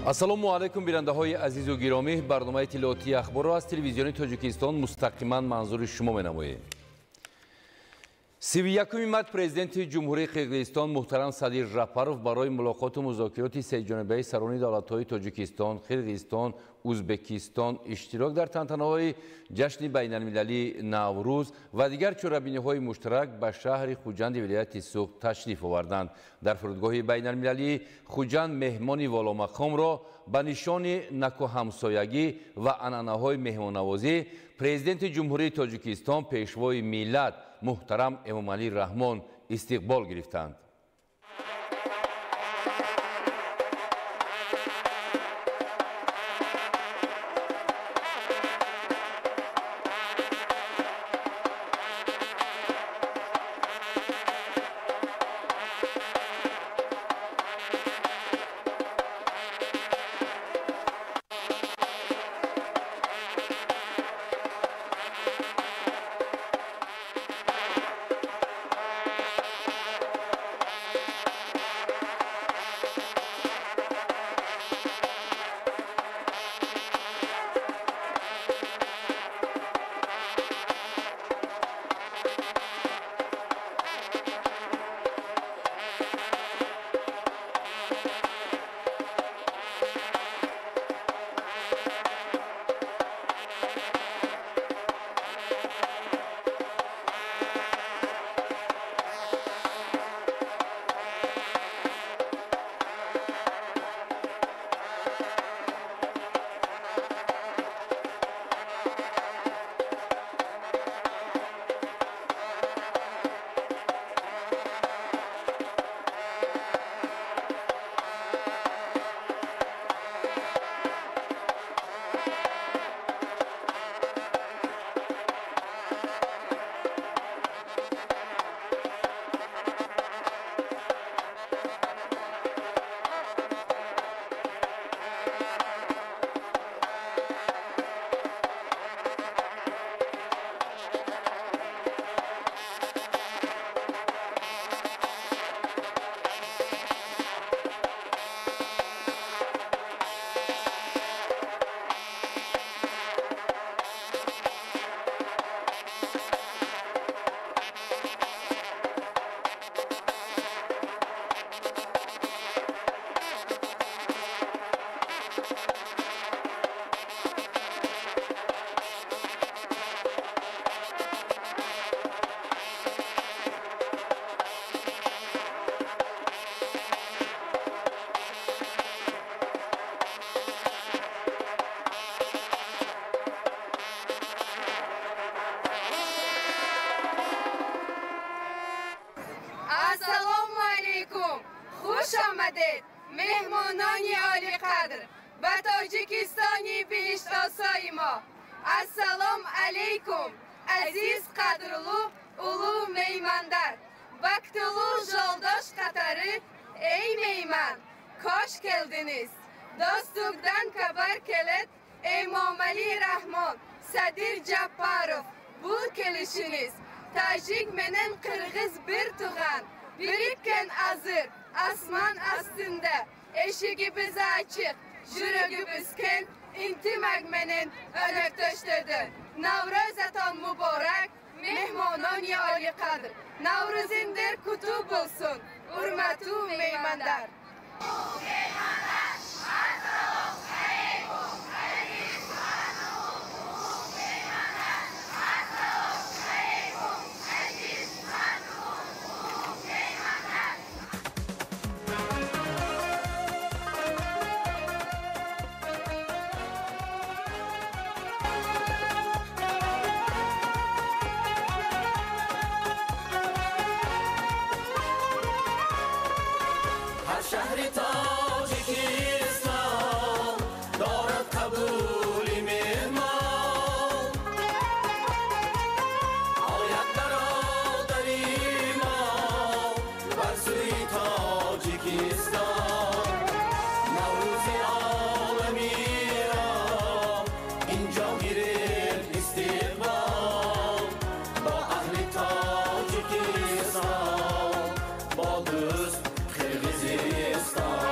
ассалому алайкум бинандаҳои азизу гиромӣ, барномаи иттилоотии ахборро аз телевизиони Тоҷикистон мустақиман манзури шумо менамоем. 31 март президенти ҷумҳурии Қирғизистон муҳтарам Садир Жапаров барои мулоқоту музокироти сеҷонибаи сарони давлатҳои Тоҷикистон, Қирғизистон, Узбекистон иштирок дар тантанаҳои ҷашни байналмилалии Наврӯз ва дигар чорабиниҳои муштарак ба шаҳри Хуҷанди вилояти Суғд ташриф оварданд. Дар фурудгоҳи байналмилалии Хуҷанд меҳмони воломақомро ба нишони накӯҳамсоягӣ ва анъанаҳои меҳмоннавозӣ президенти ҷумҳурии Тоҷикистон пешвои миллат муҳтарам Эмомалӣ Раҳмон истиқбол гирифтанд. خوش آمدید مهمانانی عالی قدر به تاجیکستانی بهشتاسای ما. السلام علیکم عزیز قدرلو اولو میماندار وقتلو جالداش قطاری. ای میمان کاش geldiniz. Dostluktan kabar kelet Emomali Rahmon Sadir Japarov bu kelişiniz Tajik menen Kırgız bir tuğan birikken azır asman astında eşigimiz açık jürügümüz ken intimak menen önöktöştüdür. Navruzatan mübarek mehmanani Ali Kadir Navruzindir kutub olsun hürmetu meymandar. شهر تاجیکستان دارد قبول مهمان آید برادری ما بر سوی تاجیکستان نوروز عالمی را اینجا گیرد استقبال با اهل تاجیکستان با دوست Kırgızistan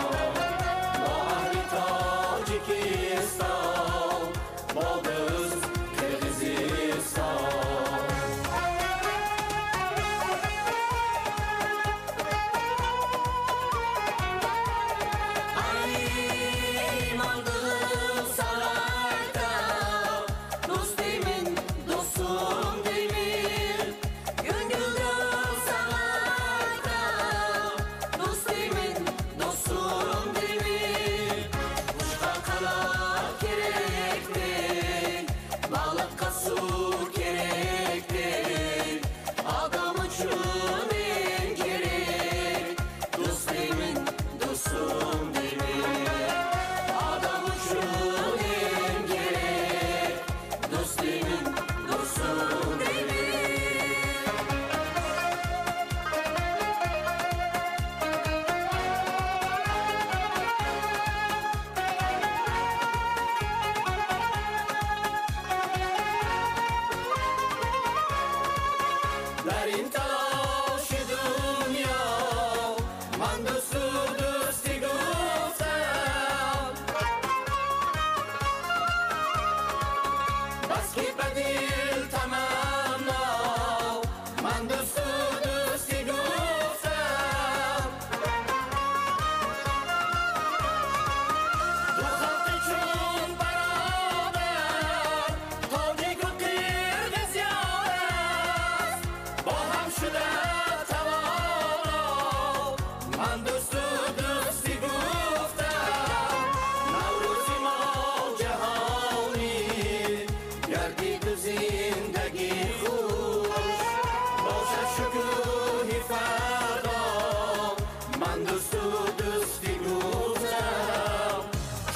در این تلاش دنیا من دوستی گفتم بس که به دل تمنا من دوستی گفتم دو خلق چون برادر تاجیک و قرقیز یار است با هم شده توانا من دوستی گفتم نوروزی ما جهانی گردید و زندگی خوش باشد شکوهی فردا من دوستی گفتم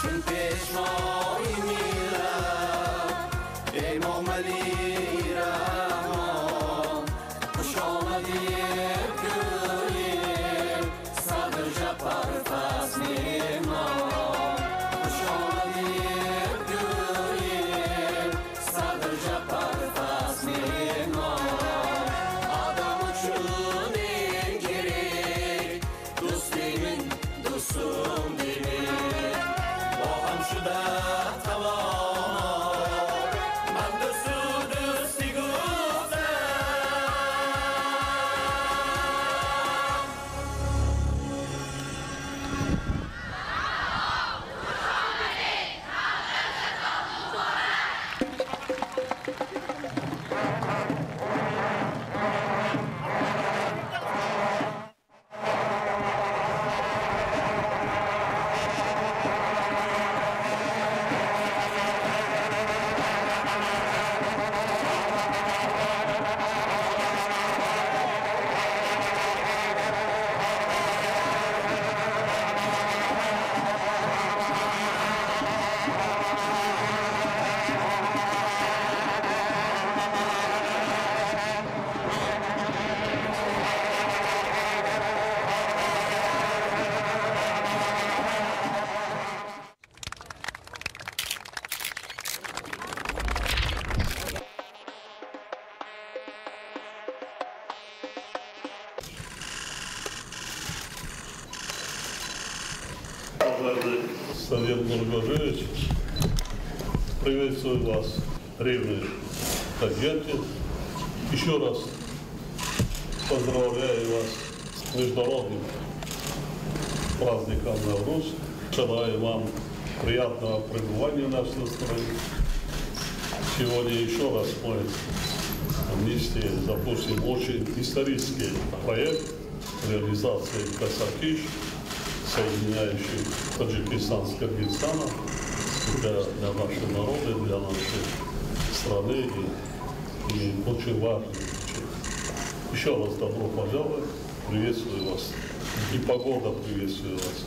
چون پیشوای میرم امام علی رحمان خوش آمدی گلیم صدر جبر فصل مهمان خوش آمدی گلیم صدر جبر فصل مهمان آدم چون گیری دوستی من دوستم دیمین با هم شده توانا من دوستی گفتم Совет Благожевич, приветствую вас, ревные студенты. Еще раз поздравляю вас с международным праздником Навруз. Желаю вам приятного пребывания в нашей стране. Сегодня еще раз мы вместе запустим очень исторический проект реализации Касакиш, соединяющий Таджикистан с Кыргызстаном для нашего народа, для нашей страны и очень важный. Еще раз добро пожаловать, приветствую вас. И погода приветствую вас.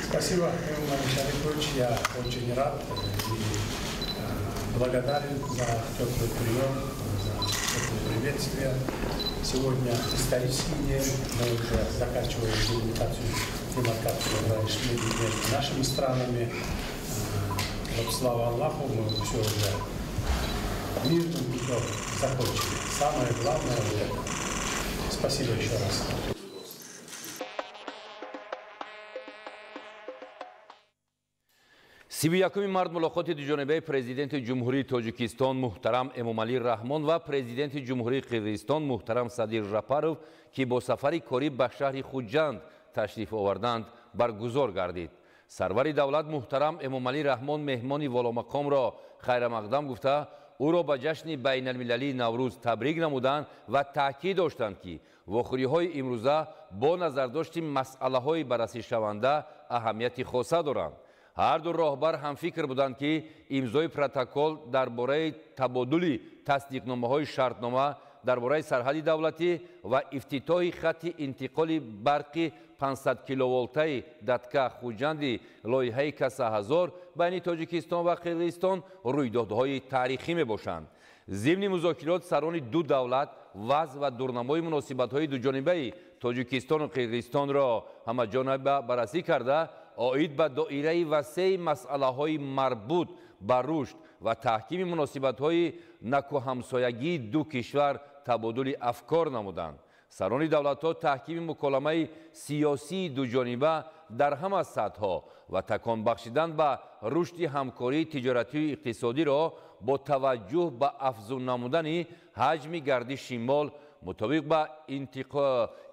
Спасибо, Эмиль Шарипович. Я очень рад и благодарен за теплый прием, за теплое приветствие. Сегодня исторический день. Мы уже заканчиваем демаркацию между нашими странами. Вот слава Аллаху, мы все уже мирным путем закончили. Самое главное вот это. Спасибо еще раз. سی یکمین مرد ملاقات دوجانبه پرزیدنت جمهوری تاجیکستان محترم امامعلی رحمان و پرزیدنت جمهوری قرقیزستان محترم صدیر ژاپاروف که با سفری کاری به شهر خوجند تشریف آوردند برگزار گردید. سرور دولت محترم امامعلی رحمان مهمان والامقام را خیر مقدم گفته او را به جشن بین المللی نوروز تبریک نمودند و تاکید داشتند که واخوری‌های امروزه با نظرداشت مسئله‌های بررسی شونده اهمیت خاصه دارند. هر دو راهبر هم فکر بودند که امضای پروتکل درباره تبادل تصدیقنامه‌های شرطنامه درباره سرحد دولتی و افتتاح خط انتقال برق 500 کیلوولتای دتکه خوجند لایحه کسا هزار بین تاجیکستان و قرقیزستان رویدادهای تاریخی می باشند. ضمن مذاکرات سران دو دولت وضع و دورنمای مناسبت‌های دوجانبه تاجیکستان و قرقیزستان را همه‌جانبه بررسی کرده آید به دایره وسیع مسئله‌های مربوط به رشد و تحکیم مناسبت‌های نکوهمسایگی دو کشور تبادل افکار نمودند. سران دولت‌ها تحکیم مکالمه سیاسی دوجانبه در همه سطح‌ها و تکان بخشیدن به رشد همکاری تجارتی و اقتصادی را با توجه به افزون نمودن حجم گردش مال مطابق به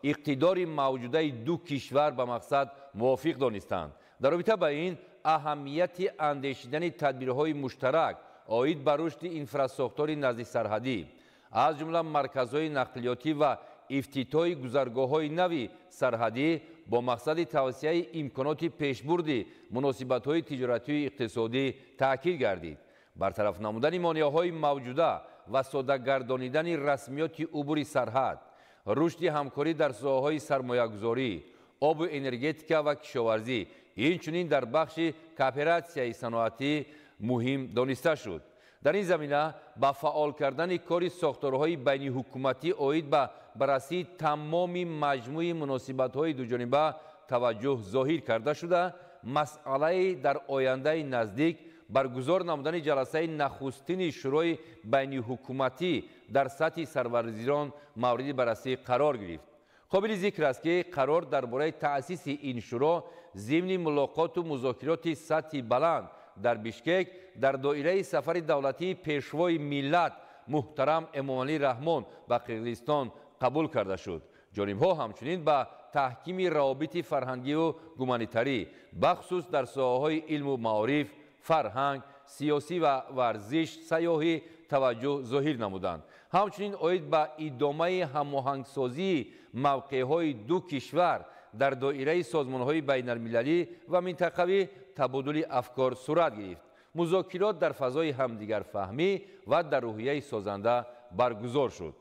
اقتدار موجوده دو کشور به مقصد موافق دانستند. در رابطه با این اهمیت اندیشیدن تدبیرهای مشترک آید به رشد اینفراستراکچور نزدیک سرحدی از جمله مرکزهای نقلیاتی و افتتاح گذرگاه‌های نوی سرحدی با مقصد توسعه امکانات پیشبرد مناسبت‌های تجارتی و اقتصادی تاکید گردید. برطرف نمودن مانع‌های موجوده و ساده گردانیدن رسمیات عبور سرحد، رشد همکاری در ساحه‌های سرمایه‌گذاری، آب و انرژتیکا و کشاورزی، اینچنین در بخش کاپراسیون صنعتی مهم دانسته شد. در این زمینه با فعال کردن کار ساختارهای بین حکومتی آید به بررسی تمام مجموع مناسبت‌های دوجانبه توجه ظاهر کرده شده، مسئله در آینده نزدیک برگزار نمودن جلسه نخستین شورای بین حکومتی در سطح سرورزیران مورد بررسی قرار گرفت. قابل ذکر است که قرار درباره تأسیس این شورا ضمن ملاقات و مذاکرات سطح بلند در بیشکک در دایره سفر دولتی پیشوای ملت محترم امامعلی رحمان به قرقیزستان قبول کرده شد. جانب‌ها همچنین به تحکیم روابط فرهنگی و گومانیتری بخصوص در ساحه‌های علم و معارف، فرهنگ، سیاسی و ورزش، سیاحی توجه ظاهر نمودند. همچنین آید به ادامه هماهنگسازی موقعهای دو کشور در دایره سازمان‌های بین‌المللی و منطقوی تبادل افکار صورت گرفت. مذاکرات در فضای همدیگر فهمی و در روحیه سازنده برگزار شد.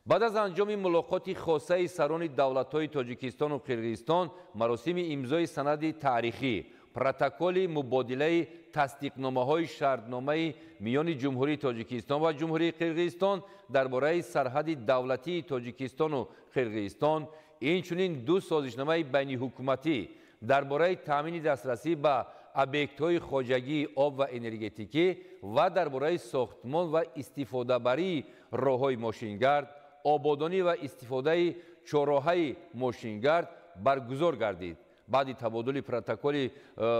بعد از انجام ملاقات خاصه سران دولت‌های تاجیکستان و قرقیزستان، مراسم امضای سند تاریخی پروتکل مبادله تصدیقنامه‌های شرطنامه میان جمهوری تاجیکستان و جمهوری قرقیزستان درباره سرحد دولتی تاجیکستان و قرقیزستان، اینچنین دو سازشنامه بین حکومتی درباره تامین دسترسی به ابیکت‌های خواجگی آب و انرژتیکی و درباره ساختمان و استفاده بری راه‌های ماشینگرد، آبادانی و استفاده چهارراه‌های ماشینگرد برگزار گردید. بعد تبادل پروتکل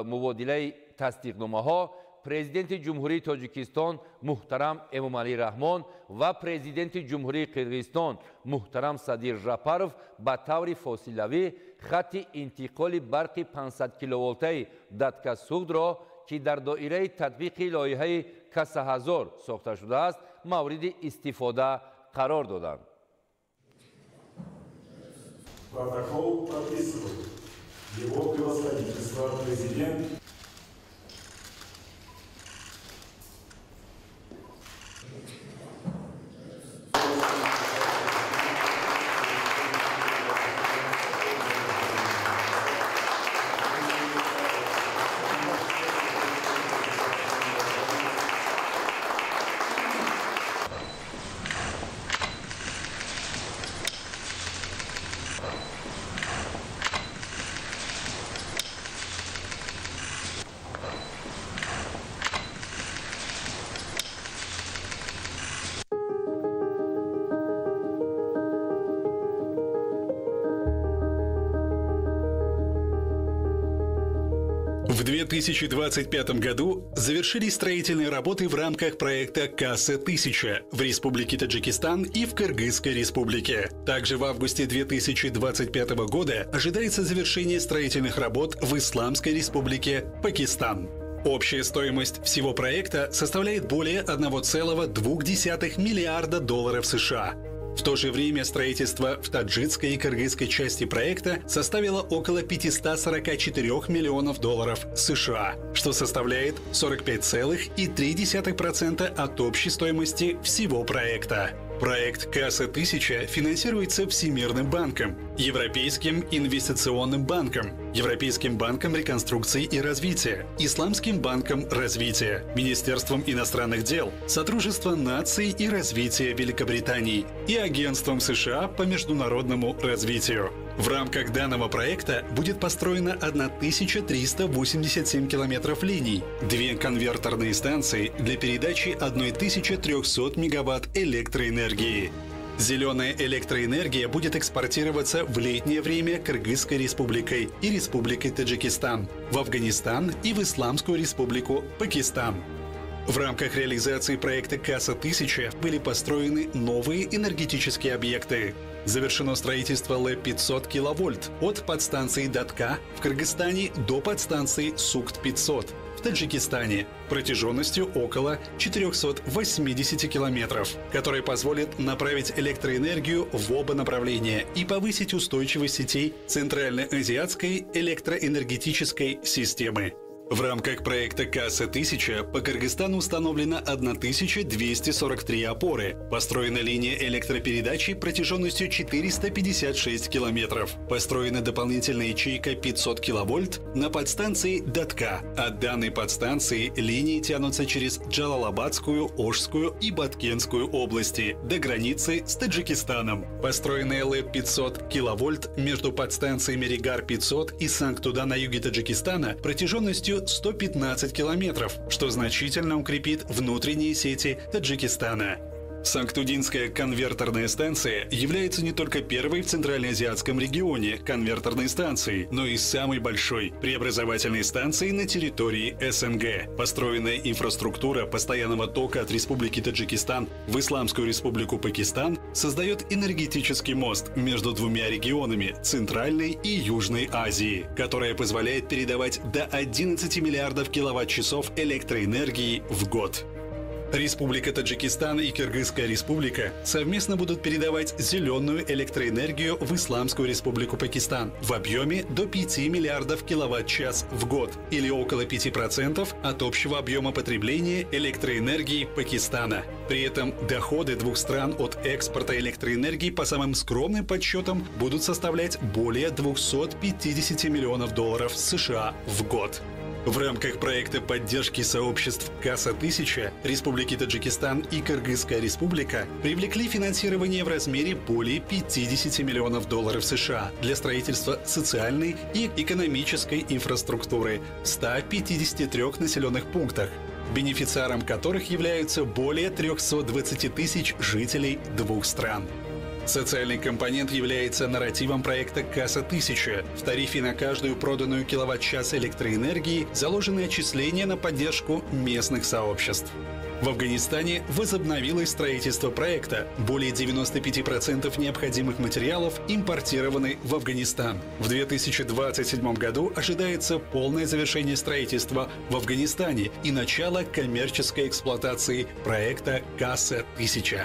مبادله تصدیقنامه‌ها، پرزیدنت جمهوری تاجیکستان محترم امامعلی رحمان و پرزیدنت جمهوری قرقیزستان محترم صدیر ژاپاروف به طور فاصله‌ای خط انتقال برق 500 کیلوولته دادکاسوخت را که در دایره تطبیق لایحه کاسه هزار ساخته شده است مورد استفاده قرار دادند. Протокол подписывают его превосходительство президент. В 2025 году завершились строительные работы в рамках проекта «Касса-1000» в Республике Таджикистан и в Кыргызской Республике. Также в августе 2025 года ожидается завершение строительных работ в Исламской Республике Пакистан. Общая стоимость всего проекта составляет более 1,2 миллиарда долларов США. В то же время строительство в таджикской и кыргызской части проекта составило около 544 миллионов долларов США, что составляет 45,3% от общей стоимости всего проекта. Проект «Касса-1000» финансируется Всемирным банком, Европейским инвестиционным банком, Европейским банком реконструкции и развития, Исламским банком развития, Министерством иностранных дел, Содружеством наций и развития Великобритании и Агентством США по международному развитию. В рамках данного проекта будет построено 1387 километров линий, 2 конверторные станции для передачи 1300 мегаватт электроэнергии. Зеленая электроэнергия будет экспортироваться в летнее время Кыргызской республикой и Республикой Таджикистан, в Афганистан и в Исламскую республику Пакистан. В рамках реализации проекта КАСА-1000 были построены новые энергетические объекты. Завершено строительство ЛЭП-500 киловольт от подстанции Датка в Кыргызстане до подстанции Сукт-500 в Таджикистане протяженностью около 480 километров, который позволит направить электроэнергию в оба направления и повысить устойчивость сетей Центральноазиатской электроэнергетической системы. В рамках проекта КАСА-1000 по Кыргызстану установлено 1243 опоры. Построена линия электропередачи протяженностью 456 километров. Построена дополнительная ячейка 500 киловольт на подстанции Датка. От данной подстанции линии тянутся через Джалалабадскую, Ошскую и Баткенскую области до границы с Таджикистаном. Построенная ЛЭП-500 киловольт между подстанциями Регар-500 и Санктуда на юге Таджикистана протяженностью 115 километров, что значительно укрепит внутренние сети Таджикистана. Санктудинская конверторная станция является не только первой в Центральноазиатском регионе конверторной станцией, но и самой большой преобразовательной станцией на территории СНГ. Построенная инфраструктура постоянного тока от Республики Таджикистан в Исламскую республику Пакистан создает энергетический мост между двумя регионами Центральной и Южной Азии, которая позволяет передавать до 11 миллиардов киловатт-часов электроэнергии в год. Республика Таджикистан и Кыргызская республика совместно будут передавать зеленую электроэнергию в Исламскую республику Пакистан в объеме до 5 миллиардов киловатт-час в год, или около 5% от общего объема потребления электроэнергии Пакистана. При этом доходы двух стран от экспорта электроэнергии по самым скромным подсчетам будут составлять более 250 миллионов долларов США в год. В рамках проекта поддержки сообществ КАСА-1000 Республики Таджикистан и Кыргызская республика привлекли финансирование в размере более 50 миллионов долларов США для строительства социальной и экономической инфраструктуры в 153 населенных пунктах, бенефициаром которых являются более 320 тысяч жителей двух стран. Социальный компонент является нарративом проекта КАСА-1000. В тарифе на каждую проданную киловатт-час электроэнергии заложены отчисления на поддержку местных сообществ. В Афганистане возобновилось строительство проекта. Более 95% необходимых материалов импортированы в Афганистан. В 2027 году ожидается полное завершение строительства в Афганистане и начало коммерческой эксплуатации проекта КАСА-1000.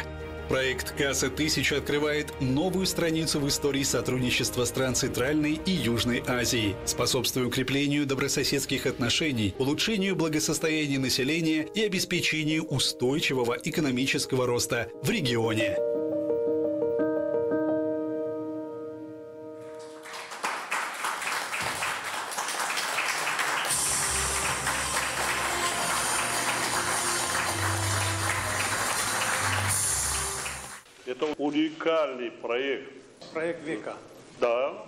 Проект КАСА-1000 открывает новую страницу в истории сотрудничества стран Центральной и Южной Азии, способствуя укреплению добрососедских отношений, улучшению благосостояния населения и обеспечению устойчивого экономического роста в регионе. Это уникальный проект. Проект века. Да.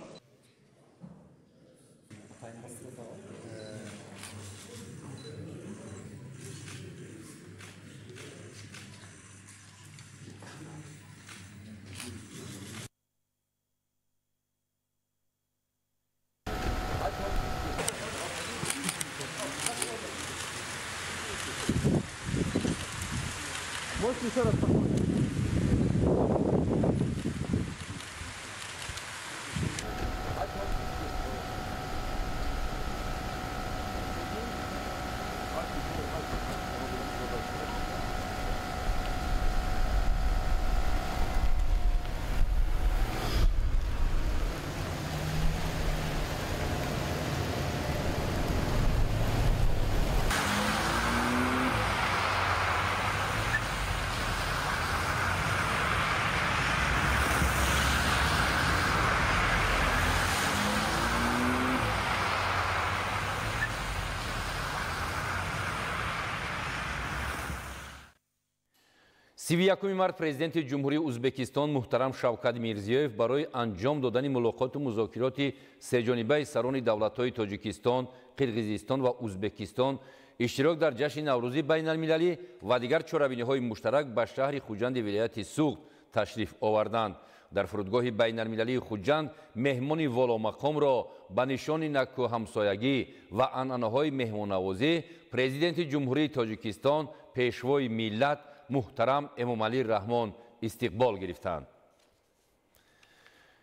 Можете еще раз посмотреть? 31 март президенти ҷумҳурии ӯзбекистон муҳтарам Шавкат Мирзиёев барои анҷом додани мулоқоту музокироти сеҷонибаи сарони давлатҳои Тоҷикистон, Қирғизистон ва Ӯзбекистон иштирок дар ҷашни Наврӯзи байналмилалӣ ва дигар чорабиниҳои муштарак ба шаҳри Хуҷанди вилояти Суғд ташриф оварданд. дар фурудгоҳи байналмилалии Хуҷанд меҳмони воломақомро ба нишони накку ҳамсоягӣ ва анъанаҳои меҳмоннавозӣ президенти ҷумҳурии Тоҷикистон пешвои миллат муҳтарам Эмомалӣ Раҳмон истиқбол гирифтанд.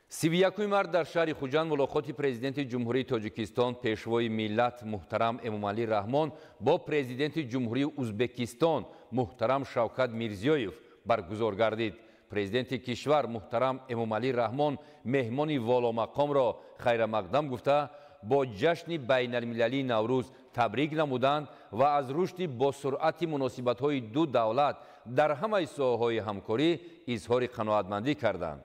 31 март дар шаҳри Хуҷанд мулоқоти президенти ҷумҳурии Тоҷикистон пешвои миллат муҳтарам Эмомалӣ Раҳмон бо президенти ҷумҳурии Ӯзбекистон муҳтарам Шавкат Мирзиёев баргузор гардид. президенти кишвар муҳтарам Эмомалӣ Раҳмон меҳмони воломақомро хайрамақдам гуфта бо ҷашни байналмилалии Наврӯз табрик намуданд ва аз рушди босуръати муносибатҳои ду давлат дар ҳамаи соҳаҳои ҳамкорӣ изҳори қаноатмандӣ карданд.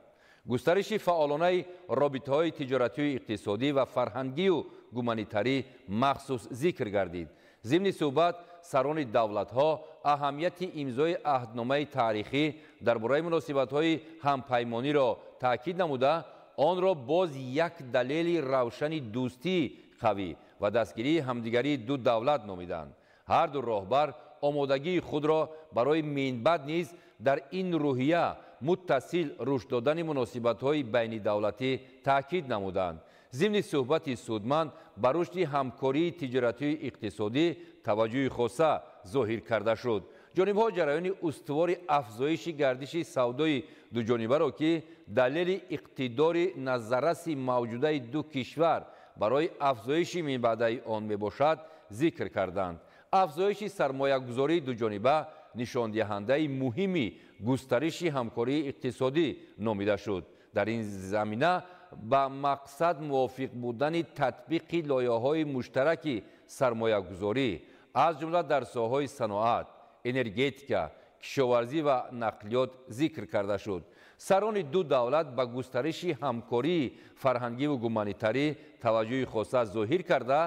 густариши фаъолонаи робитаҳои тиҷоратию иқтисодӣ ва фарҳангию гуманитарӣ махсус зикр гардид. зимни суҳбат сарони давлатҳо аҳамияти имзои аҳдномаи таърихӣ дар бораи муносибатҳои ҳампаймониро таъкид намуда, онро боз як далели равшани дӯстии қавӣ ва дастгирии ҳамдигарии ду давлат номиданд. ҳар ду роҳбар омодагии худро барои минбаъд низ дар ин рӯҳия муттасил рушд додани муносибатҳои байнидавлатӣ таъкид намуданд. зимни суҳбати судманд ба рушди ҳамкории тиҷоратию иқтисодӣ таваҷҷӯҳи хоса зоҳир карда шуд. ҷонибҳо ҷараёни устувори афзоиши гардиши савдои дуҷонибаро ки далели иқтидори назарраси мавҷудаи ду кишвар барои афзоиши минбаъдаи он мебошад зикр карданд. афзоиши сармоягузории дуҷониба нишондиҳандаи муҳими густариши ҳамкории иқтисодӣ номида шуд. дар ин замина ба мақсад мувофиқ будани татбиқи лоиҳаҳои муштараки сармоягузорӣ аз ҷумла дар соҳаҳои саноат, энергетика, кишоварзӣ ва нақлиёт зикр карда шуд. сарони ду давлат ба густариши ҳамкории фарҳангиву гуманитарӣ таваҷҷӯҳи хоса зоҳир карда,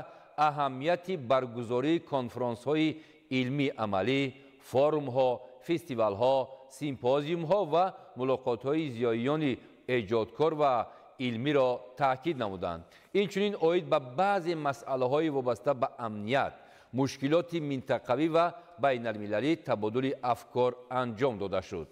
аҳамияти баргузории конферансҳои илмӣ амалӣ, форумҳо, фестивалҳо, симпозиумҳо ва мулоқотҳои зиёиёни эҷодкор ва илмиро таъкид намуданд. инчунин оид ба баъзе масъалаҳои вобаста ба амният, мушкилоти минтақавӣ ва байналмилалӣ табодули афкор анҷом дода шуд.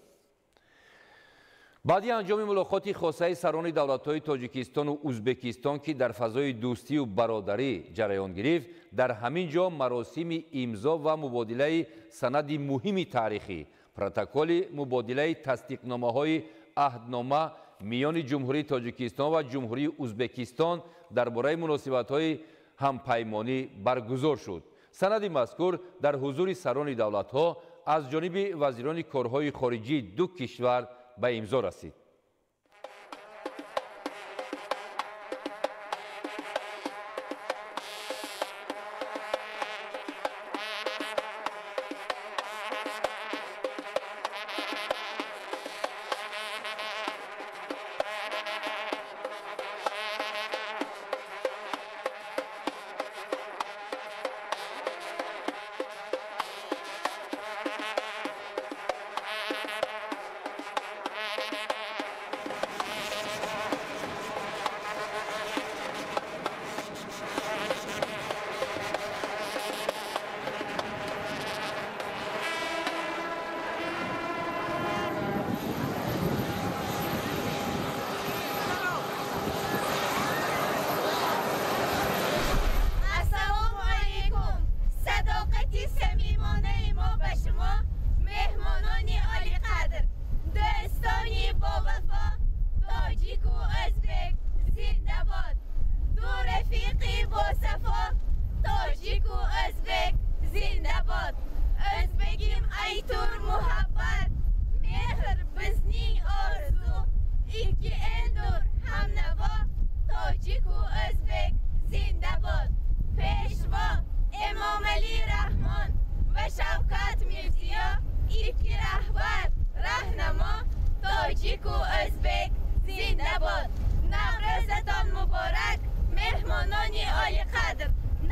баъди анҷоми мулоқоти хосаи сарони давлатҳои Тоҷикистону Ӯзбекистон ки дар фазои дӯстию бародарӣ ҷараён гирифт, дар ҳамин ҷо маросими имзо ва мубодилаи санади муҳими таърихӣ, протоколи мубодилаи тасдиқномаҳои аҳднома миёни ҷумҳурии Тоҷикистон ва ҷумҳурии Ӯзбекистон дар бораи муносибатҳои ҳампаймонӣ баргузор шуд. санади мазкур дар ҳузури сарони давлатҳо аз ҷониби вазирони корҳои хориҷии ду кишвар ба имзо расид.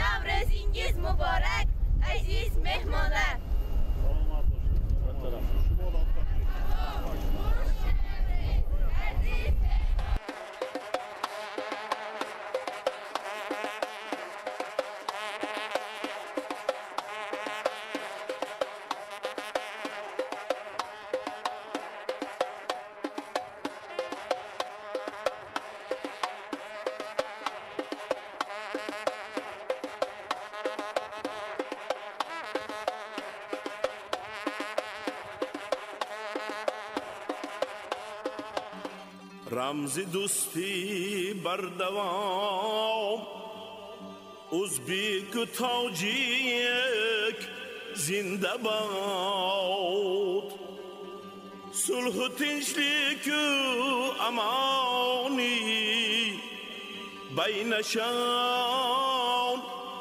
نوروزینگیز مبارک عزیز مهمانان. رمز دوستی بردوام ازبیک و تاجیک زنده باد صلح و تنشلیک و امانی بینشان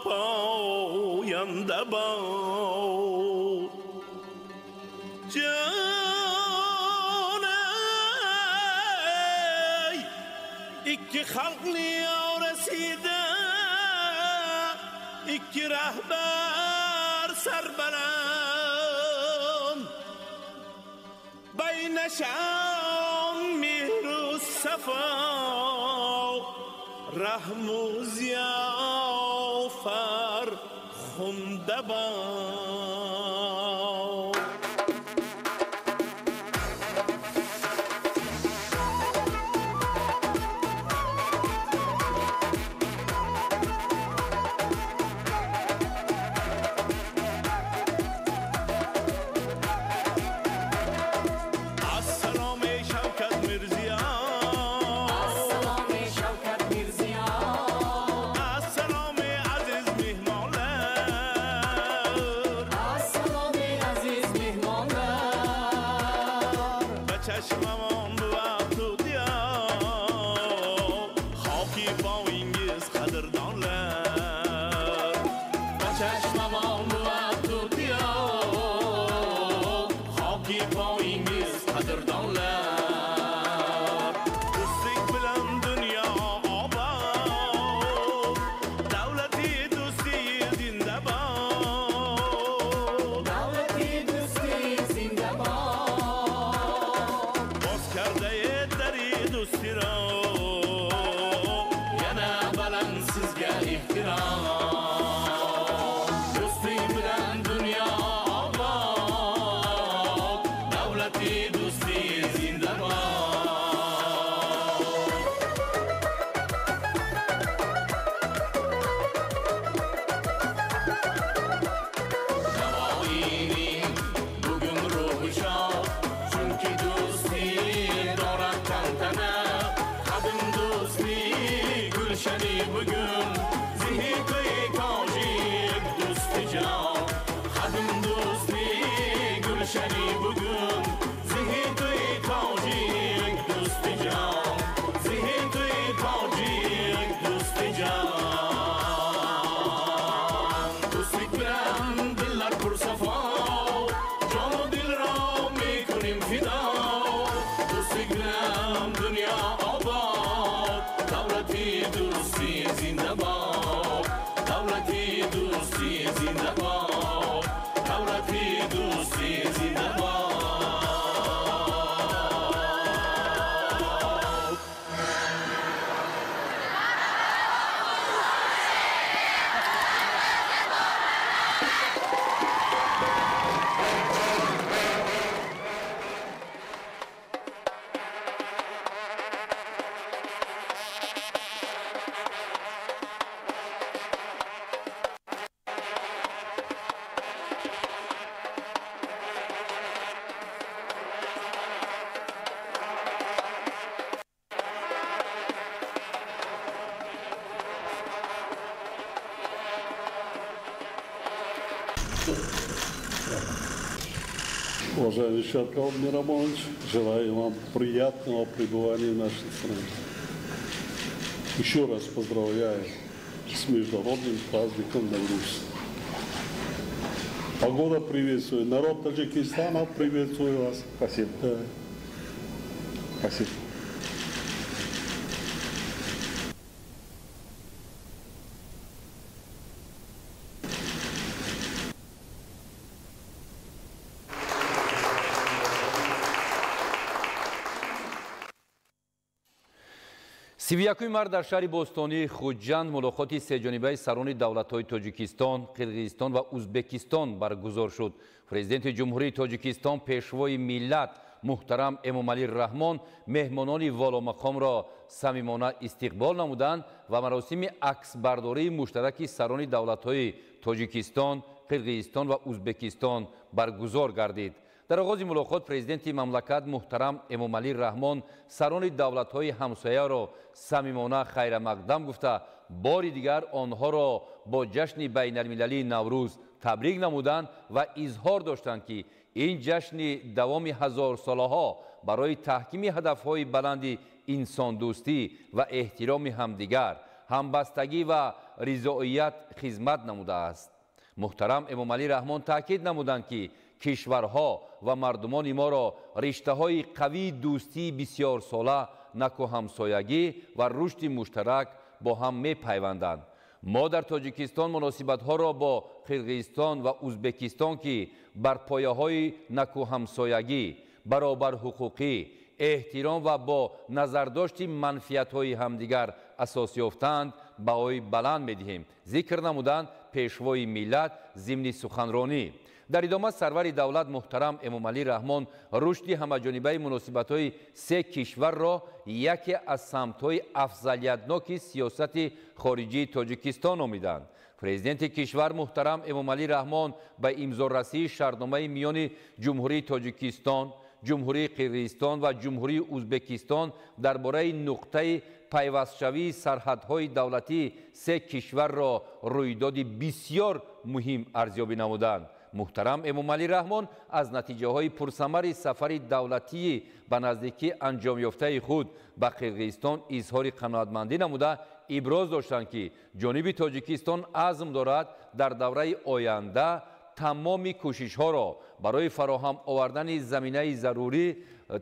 پاینده باد جانی iki خلقلی رسیده iki رهبر سربرند بینشان مهر و صفا رحم و ضیافر خونده باد Уважаемый Шарков Миромонович, желаю вам приятного пребывания в нашей стране. Еще раз поздравляю с международным праздником Навруз. Погода приветствую, народ Таджикистана приветствую вас. Спасибо. Да. Спасибо. سیویاکوی مرد در شهر بوستانی خوجند ملاقات سه‌جانبه سران دولت‌های تاجیکستان، قرقیزستان و ازبکستان برگزار شد. پرزیدنت جمهوری تاجیکستان پیشوای ملت محترم امامعلی رحمان مهمانان والامقام را صمیمانه استقبال نمودند و مراسم عکسبرداری مشترک سران دولت‌های تاجیکستان، قرقیزستان و ازبکستان برگزار گردید. در آغاز ملاقات پرزیدنت مملکت محترم امامعلی رحمان سران دولت‌های همسایه را صمیمانه خیر مقدم گفته بار دیگر آنها را با جشن بین المللی نوروز تبریک نمودند و اظهار داشتند که این جشن دوام هزار ساله ها برای تحکیم هدف‌های بلند انسان دوستی و احترام همدیگر، همبستگی و رضایت خدمت نموده است. محترم امامعلی رحمان تاکید نمودند که کشورها و مردمان ما را رشته‌های قوی دوستی بسیار ساله، نک و همسایگی و رشد مشترک با هم می‌پیوندند. ما در تاجیکستان مناسبت‌ها را با قرقیزستان و ازبکستان که بر پایه‌های نک و همسایگی، برابر حقوقی، احترام و با نظرداشت منفعت‌های همدیگر اساس یافتند بهای بلند می‌دهیم. ذکر نمودند پیشوای ملت ضمن سخنرانی. در ادامه سرور دولت محترم امامعلی رحمان رشد همه‌جانبه مناسبت‌های سه کشور را یکی از سمت‌های افضلیت‌ناک سیاست خارجی تاجیکستان نامیدند. پرزیدنت کشور محترم امامعلی رحمان به امضارسی شرطنامه میان جمهوری تاجیکستان، جمهوری قرقیزستان و جمهوری ازبکستان درباره نقطه پیوستشوی سرحدهای دولتی سه کشور را رویداد بسیار مهم ارزیابی نمودند. محترم امامعلی رحمان از نتیجه های پرثمر سفر دولتی به نزدیکی انجام یافته خود به قرقیزستان اظهار قناعتمندی نموده ابراز داشتند که جانب تاجیکستان عزم دارد در دوره آینده تمام کوشش ها را برای فراهم آوردن زمینه ضروری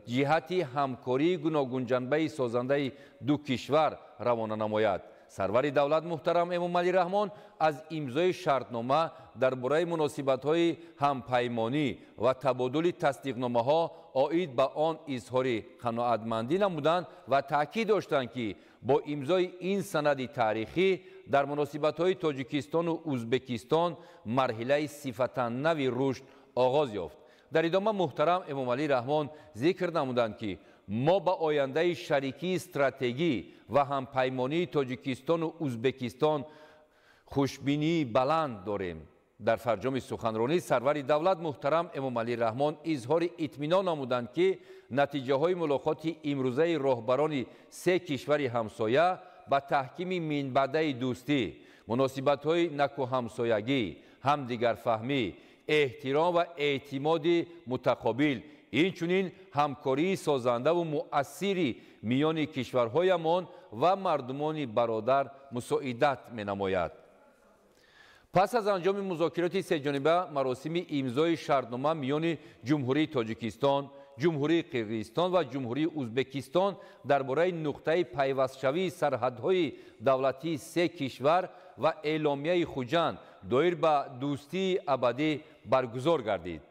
جهت همکاری گوناگون جنبه سازنده دو کشور روانه نماید. سرور دولت محترم امامعلی رحمان از امضای شرطنامه درباره مناسبت‌های همپیمانی و تبادل تصدیقنامه‌ها عاید به آن اظهار قناعتمندی نمودند و تاکید داشتند که با امضای این سند تاریخی در مناسبت‌های تاجیکستان و ازبکستان مرحله صفتا نوی رشد آغاز یافت. در ادامه محترم امامعلی رحمان ذکر نمودند که ما به آینده شریکی استراتژی و همپیمانی تاجیکستان و ازبکستان خوشبینی بلند داریم. در فرجام سخنرانی سرور دولت محترم امامعلی رحمان اظهار اطمینان نمودند که نتیجه های ملاقات امروزه راهبران سه کشور همسایه به تحکیم منبع دوستی، مناسبت های نک و همسایگی، همدیگر فهمی، احترام و اعتماد متقابل، اینچنین همکاری سازنده و مؤثری میان کشورهایمان و مردمان برادر مساعدت می‌نماید. پس از انجام مذاکرات سه‌جانبه مراسم امضای شرطنامه میان جمهوری تاجیکستان، جمهوری قرقیزستان و جمهوری ازبکستان درباره نقطه پیوستشوی سرحدهای دولتی سه کشور و اعلامیه خوجند دایر به دوستی ابدی برگزار گردید.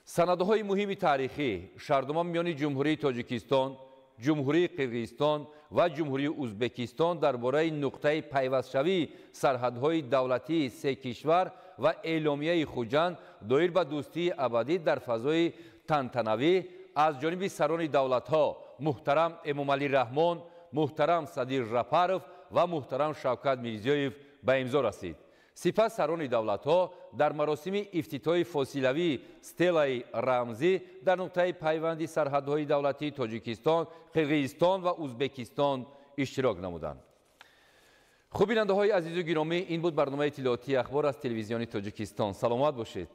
سندهای مهم تاریخی شرطنامه میان جمهوری تاجیکستان، جمهوری قرقیزستان و جمهوری ازبکستان درباره نقطه پیوستشوی سرحدهای دولتی سه کشور و اعلامیه خوجند دایر به دوستی ابدی در فضای تنتنوی از جانب سران دولت‌ها محترم امامعلی رحمان، محترم صدیر ژاپارov و محترم شوکت میرزیویف به امضا رسید. سپس سران دولت‌ها در مراسم افتتاح فاصلوی استلای رمزی در نقطه پیوند سرحدهای دولتی تاجیکستان، قرقیزستان و ازبکستان اشتراک نمودند. خب بیننده‌های عزیز و گرامی، این بود برنامه اطلاعاتی اخبار از تلویزیون تاجیکستان. سلامت باشید.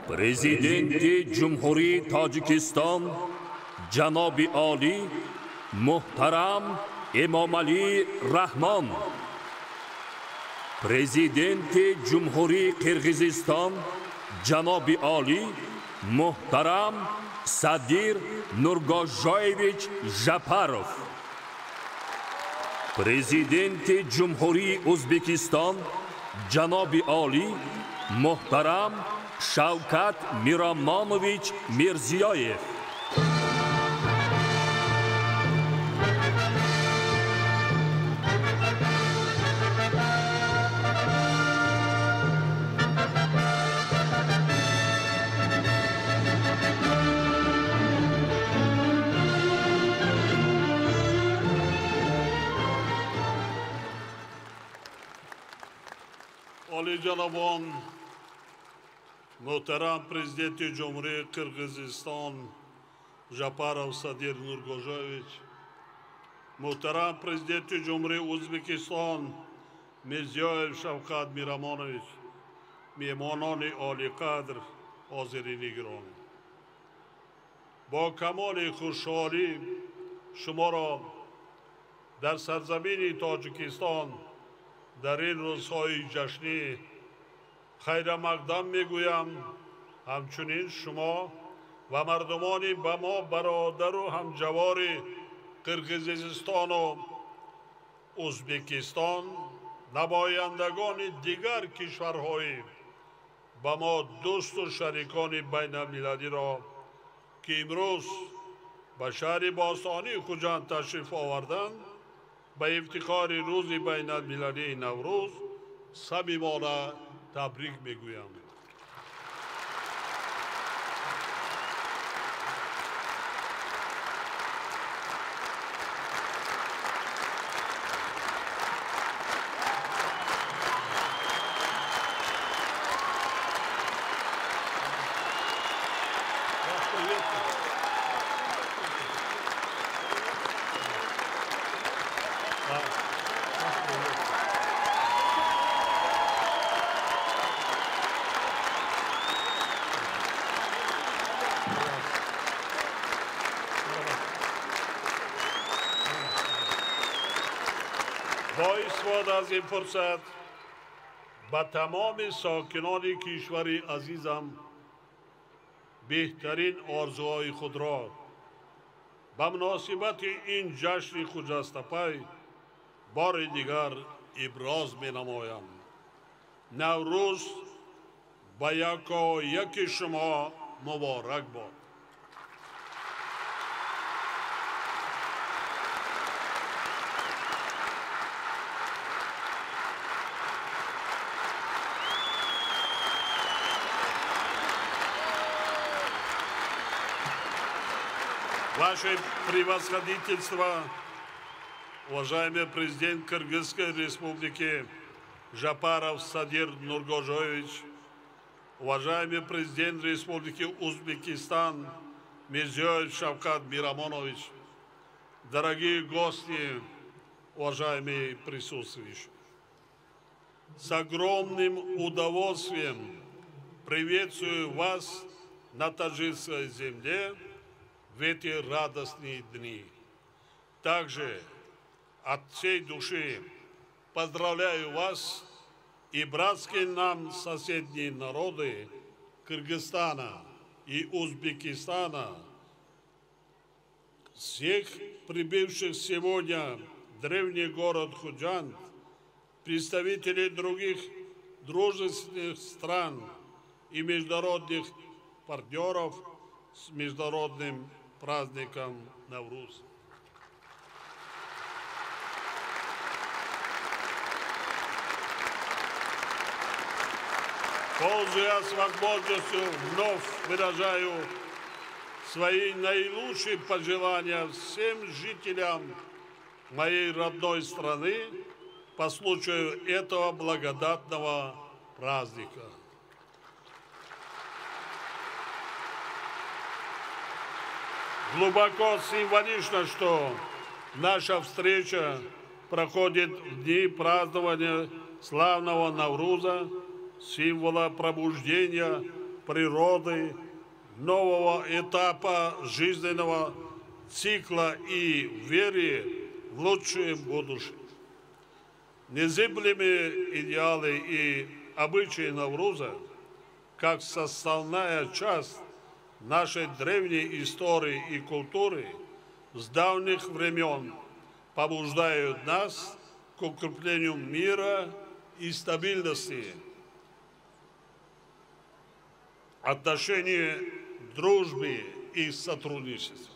Prezidenti Cumhuri Tojikiston Janobi Ali Muhtaram Emomali Rahmon, Prezidenti Cumhuri Qirg'iziston Janobi Ali Muhtaram Sadir Nurgozhoyevich Japarov, Prezidenti Cumhuri O'zbekiston Janobi Ali Muhtaram Shavkat Miromonovich Mirziyoyev, Oliyjanobon Muhtaram Prezidenti Cumhuriyet Kırgızistan Japarov Sadir Nurgozhoyevich, Muhtaram Prezidenti Cumhuriyet O'zbekiston Mirziyoyev Shavkat Miromonovich, mehmononi oliy qadr, hozirin giron. با کمال خوشحالی شما را در سرزمین تاجیکستان در این روزهای جشنی خیر مقدم میگویم. همچنین شما و مردمان با ما برادر و همجوار قرقیزستان و ازبکستان، نمایندگان دیگر کشورهای با ما دوست و شریکان بین المللی را که امروز به شهر باستانی خوجند تشریف آوردند به افتخار روز بین المللی نوروز صمیمانه تبریک میگویم. شد از این فرصت با تمام ساکنان کشور عزیزم بهترین آرزوهای خود را به مناسبت این جشن خجستپی بار دیگر ابراز می نمایم. نوروز با یک شما مبارک باد. Ваше превосходительство, уважаемый президент Кыргызской республики Жапаров Садыр Нургожоевич, уважаемый президент Республики Узбекистан Мирзиёев Шавкат Мирамонович, дорогие гости, уважаемые присутствующие, с огромным удовольствием приветствую вас на таджикской земле в эти радостные дни. Также от всей души поздравляю вас и братские нам соседние народы Кыргызстана и Узбекистана, всех прибывших сегодня в древний город Худжанд, представителей других дружественных стран и международных партнеров с международным праздником Навруз. Пользуясь возможностью, вновь выражаю свои наилучшие пожелания всем жителям моей родной страны по случаю этого благодатного праздника. Глубоко символично, что наша встреча проходит в дни празднования славного Навруза, символа пробуждения природы, нового этапа жизненного цикла и веры в лучшее будущее. Незыблемые идеалы и обычаи Навруза, как составная часть нашей древней истории и культуры, с давних времен побуждают нас к укреплению мира и стабильности, отношений дружбы и сотрудничества.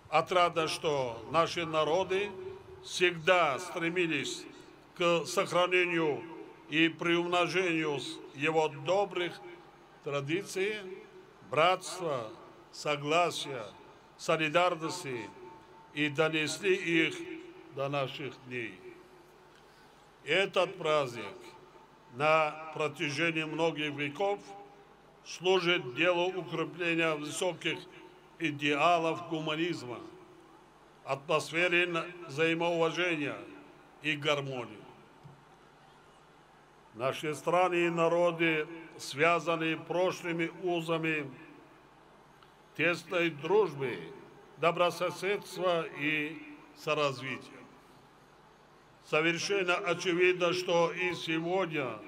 Отрадно, что наши народы всегда стремились к сохранению и приумножению его добрых традиций, братства, согласия, солидарности и донесли их до наших дней. Этот праздник на протяжении многих веков служит делу укрепления высоких идеалов гуманизма, атмосфере взаимоуважения и гармонии. Наши страны и народы связаны прошлыми узами тесной дружбы, добрососедства и соразвития. Совершенно очевидно, что и сегодня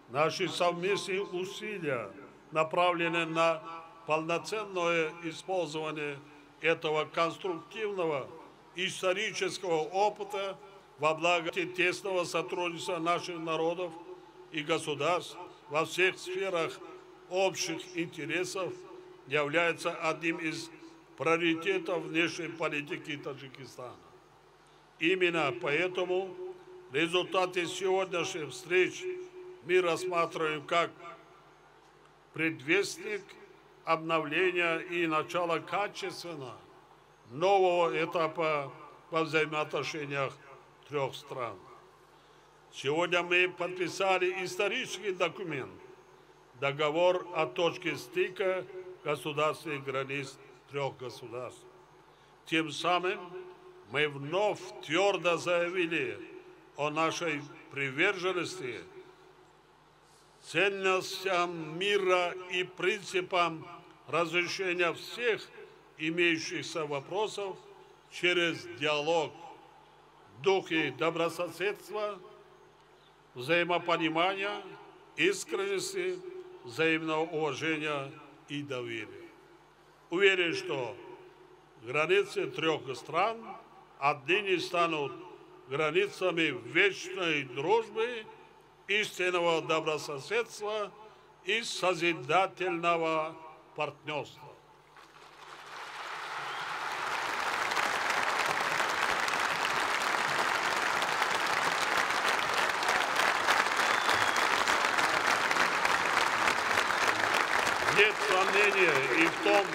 наши совместные усилия направлены на полноценное использование этого конструктивного исторического опыта во благо тесного сотрудничества наших народов и государств во всех сферах общих интересов является одним из приоритетов внешней политики Таджикистана. Именно поэтому результаты сегодняшних встреч мы рассматриваем как предвестник обновления и начала качественно нового этапа во взаимоотношениях трех стран. Сегодня мы подписали исторический документ, договор о точке стыка государственных границ трех государств. Тем самым мы вновь твердо заявили о нашей приверженности ценностям мира и принципам разрешения всех имеющихся вопросов через диалог, в духе добрососедства, взаимопонимания, искренности, взаимного уважения и доверия. Уверен, что границы трех стран отныне станут границами вечной дружбы, истинного добрососедства и созидательного партнерства. Нет сомнения и в том,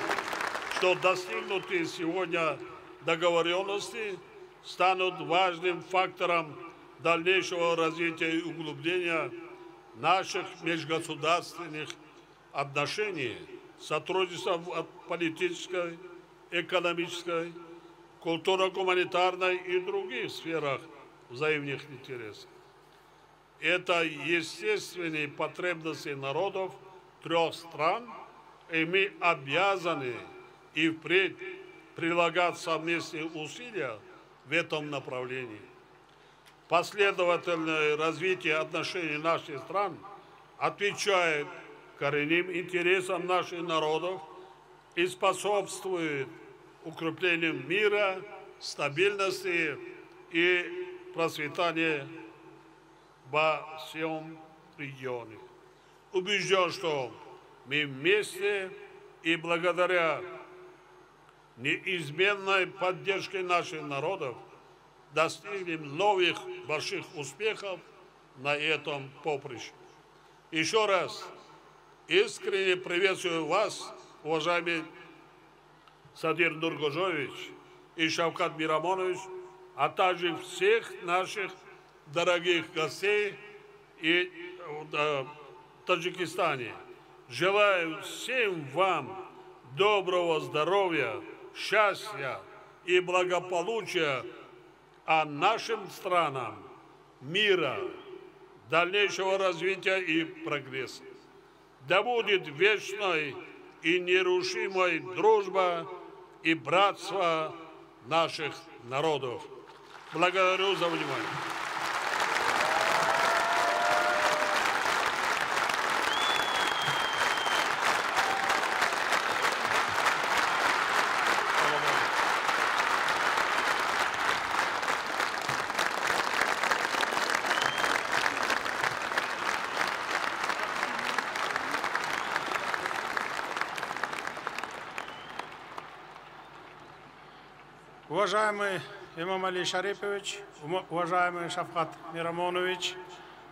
что достигнутые сегодня договоренности станут важным фактором дальнейшего развития и углубления наших межгосударственных отношений, сотрудничества в политической, экономической, культурно-гуманитарной и других сферах взаимных интересов. Это естественные потребности народов трех стран, и мы обязаны и впредь прилагать совместные усилия в этом направлении. Последовательное развитие отношений наших стран отвечает коренным интересам наших народов и способствует укреплению мира, стабильности и процветания во всем регионе. Убежден, что мы вместе и благодаря неизменной поддержке наших народов достигнем новых больших успехов на этом поприще. Еще раз искренне приветствую вас, уважаемый Садыр Нургожович и Шавкат Мирамонович, а также всех наших дорогих гостей и Таджикистане. Желаю всем вам доброго здоровья, счастья и благополучия, а нашим странам мира, дальнейшего развития и прогресса. Да будет вечной и нерушимой дружба и братство наших народов. Благодарю за внимание. Уважаемый Имам Али Шарипович, уважаемый Шавкат Мирамонович,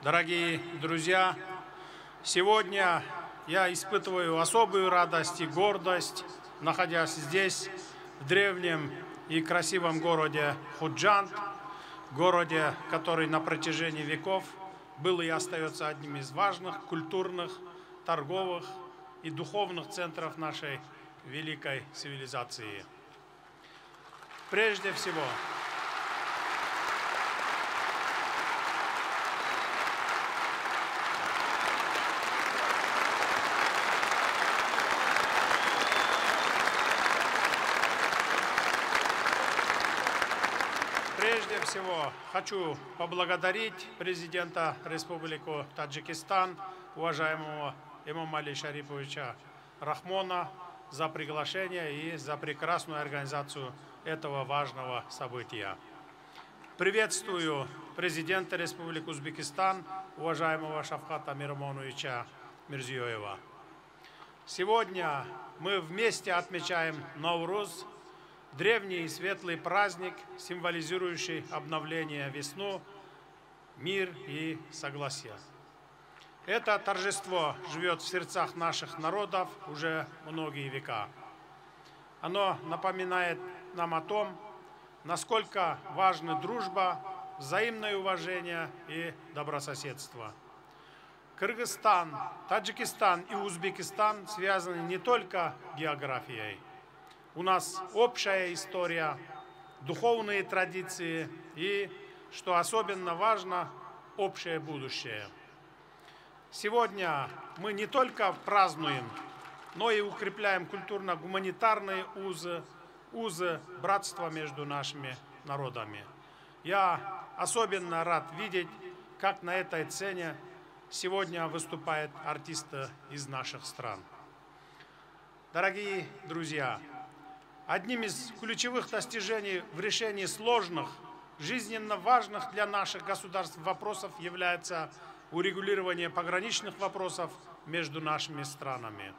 дорогие друзья, сегодня я испытываю особую радость и гордость, находясь здесь, в древнем и красивом городе Худжанд, городе, который на протяжении веков был и остается одним из важных культурных, торговых и духовных центров нашей великой цивилизации. Прежде всего, хочу поблагодарить президента Республики Таджикистан, уважаемого Имама Али Шариповича Рахмона, за приглашение и за прекрасную организацию этого важного события. Приветствую президента Республики Узбекистан, уважаемого Шавката Мирамоновича Мирзиёева. Сегодня мы вместе отмечаем Навруз, древний и светлый праздник, символизирующий обновление весну, мир и согласие. Это торжество живет в сердцах наших народов уже многие века. Оно напоминает нам о том, насколько важны дружба, взаимное уважение и добрососедство. Кыргызстан, Таджикистан и Узбекистан связаны не только географией. У нас общая история, духовные традиции и, что особенно важно, общее будущее. Сегодня мы не только празднуем, но и укрепляем культурно-гуманитарные узы братства между нашими народами. Я особенно рад видеть, как на этой сцене сегодня выступают артисты из наших стран. Дорогие друзья, одним из ключевых достижений в решении сложных, жизненно важных для наших государств вопросов является урегулирование пограничных вопросов между нашими странами.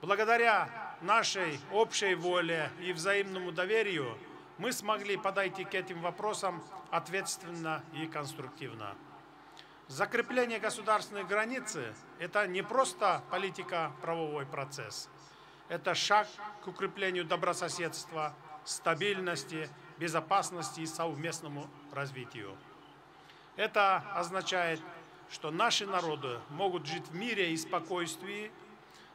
Благодаря нашей общей воле и взаимному доверию мы смогли подойти к этим вопросам ответственно и конструктивно. Закрепление государственной границы – это не просто политико-правовой процесс. Это шаг к укреплению добрососедства, стабильности, безопасности и совместному развитию. Это означает, что наши народы могут жить в мире и спокойствии,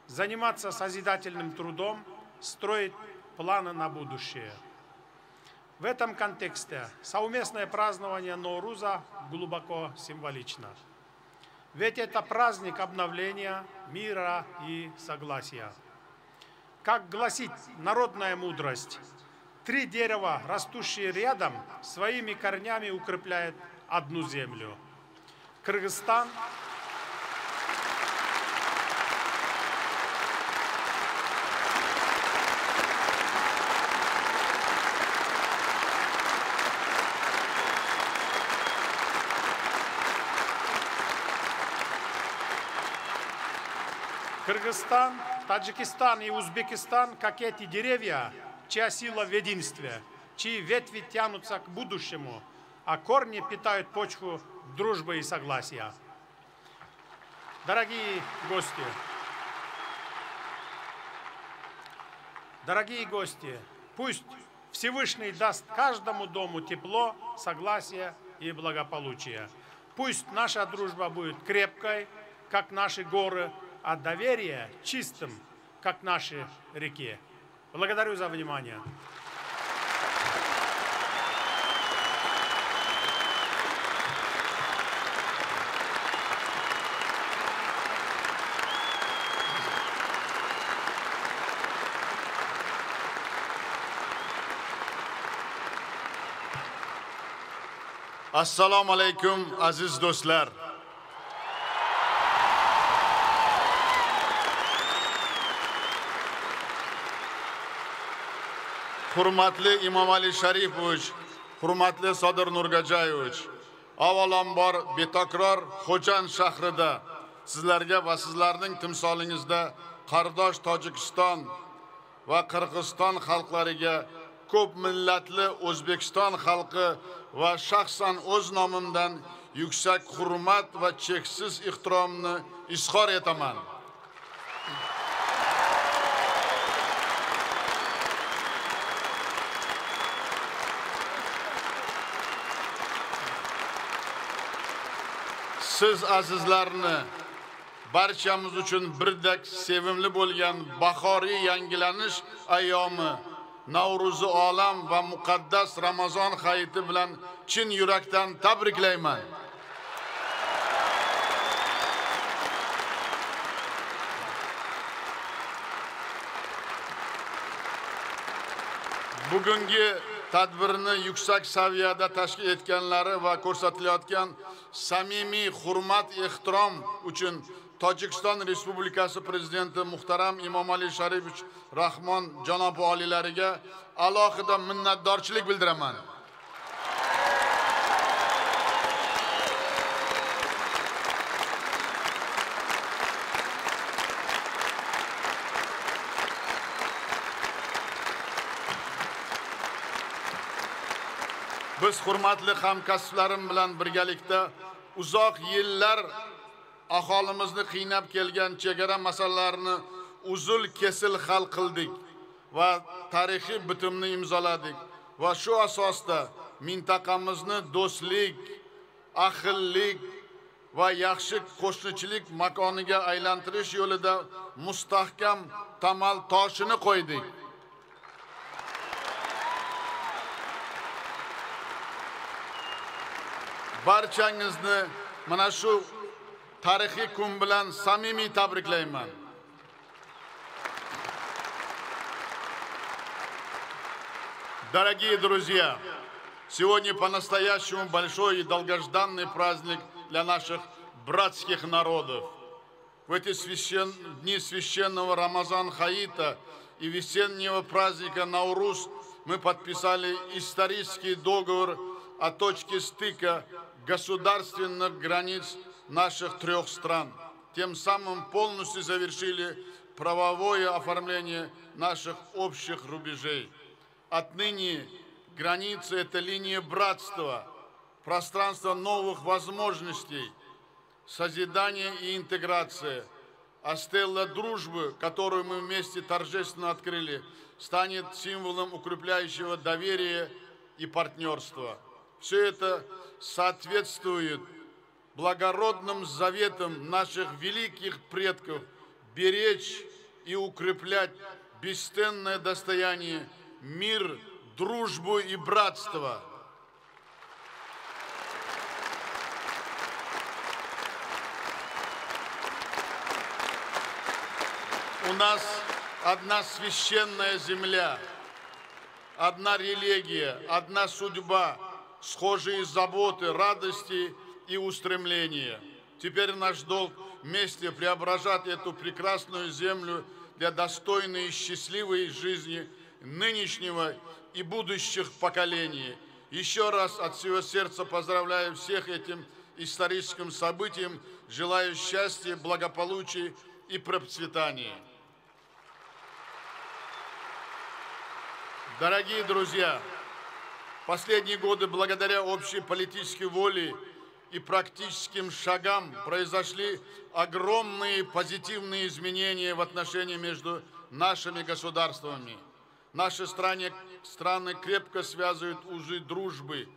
заниматься созидательным трудом, строить планы на будущее. В этом контексте совместное празднование Ноуруза глубоко символично. Ведь это праздник обновления, мира и согласия. Как гласит народная мудрость, 3 дерева, растущие рядом, своими корнями укрепляют одну землю. Кыргызстан, Кыргызстан, Таджикистан и Узбекистан, как эти деревья, чья сила в единстве, чьи ветви тянутся к будущему, а корни питают почву дружбы и согласия. Дорогие гости, пусть Всевышний даст каждому дому тепло, согласие и благополучие. Пусть наша дружба будет крепкой, как наши горы, а доверие чистым, как наши реки. Благодарю за внимание. Assalomu alaykum aziz do'stlar. Hurmatli Imomali Sharifovich, hurmatli Sodir Nurgajayevich, avvalambor betakror Xo'jand shahrida sizlarga va sizlarning timsolingizda qardosh Tojikiston va Qirg'iziston xalqlariga ko'p millatli O'zbekiston xalqi va shaxsan o'z nomimdan yuksak hurmat va cheksiz ehtiromni izhor etaman. Siz azizlarni barchamiz uchun birdek sevimli bo'lgan bahoriy yangilanish ayyomi Navruzi olam va muqaddas Ramazon hayiti bilan chin yurakdan tabriklayman. Bugungi tadbirni yuksak saviyada tashkil etganlari va ko'rsatilayotgan samimiy hurmat ehtirom uchun Tojikiston Respublikasi Prezidenti muhtaram Imomali Sharifovich Rahmon janob oliylariga alohida minnatdorchilik bildiraman. Biz hurmatli hamkasblarim bilan birgalikda uzoq yillar aholimizni qiynab kelgan chegara masalalarini uzul kesil hal qildik va tarixiy bitimni imzoladik va shu asosda mintaqamizni do'stlik, ahillik va yaxshi qo'shnichilik makoniga aylantirish yo'lida mustahkam tamal toshini qo'ydik. Barchangizni mana shu tarixiy kun bilan samimiy tabriklayman. Дорогие друзья, Сегодня по-настоящему большой и долгожданный праздник для наших братских народов. В эти дни священного Рамазан-Хаита и весеннего праздника Наурус мы подписали исторический договор о точке стыка государственных границ наших трех стран. Тем самым полностью завершили правовое оформление наших общих рубежей. Отныне границы – это линия братства, пространство новых возможностей, созидания и интеграции. А стелла дружбы, которую мы вместе торжественно открыли, станет символом укрепляющего доверия и партнерства. Все это соответствует благородным заветам наших великих предков беречь и укреплять бесценное достояние мир, дружбу и братство. У нас одна священная земля, одна религия, одна судьба, схожие заботы, радости и устремления. Теперь наш долг вместе преображать эту прекрасную землю для достойной и счастливой жизни нынешнего и будущих поколений. Еще раз от всего сердца поздравляю всех этим историческим событием, желаю счастья, благополучия и процветания. Дорогие друзья, последние годы благодаря общей политической воле и практическим шагам произошли огромные позитивные изменения в отношениях между нашими государствами. Наши страны крепко связывают узы дружбы,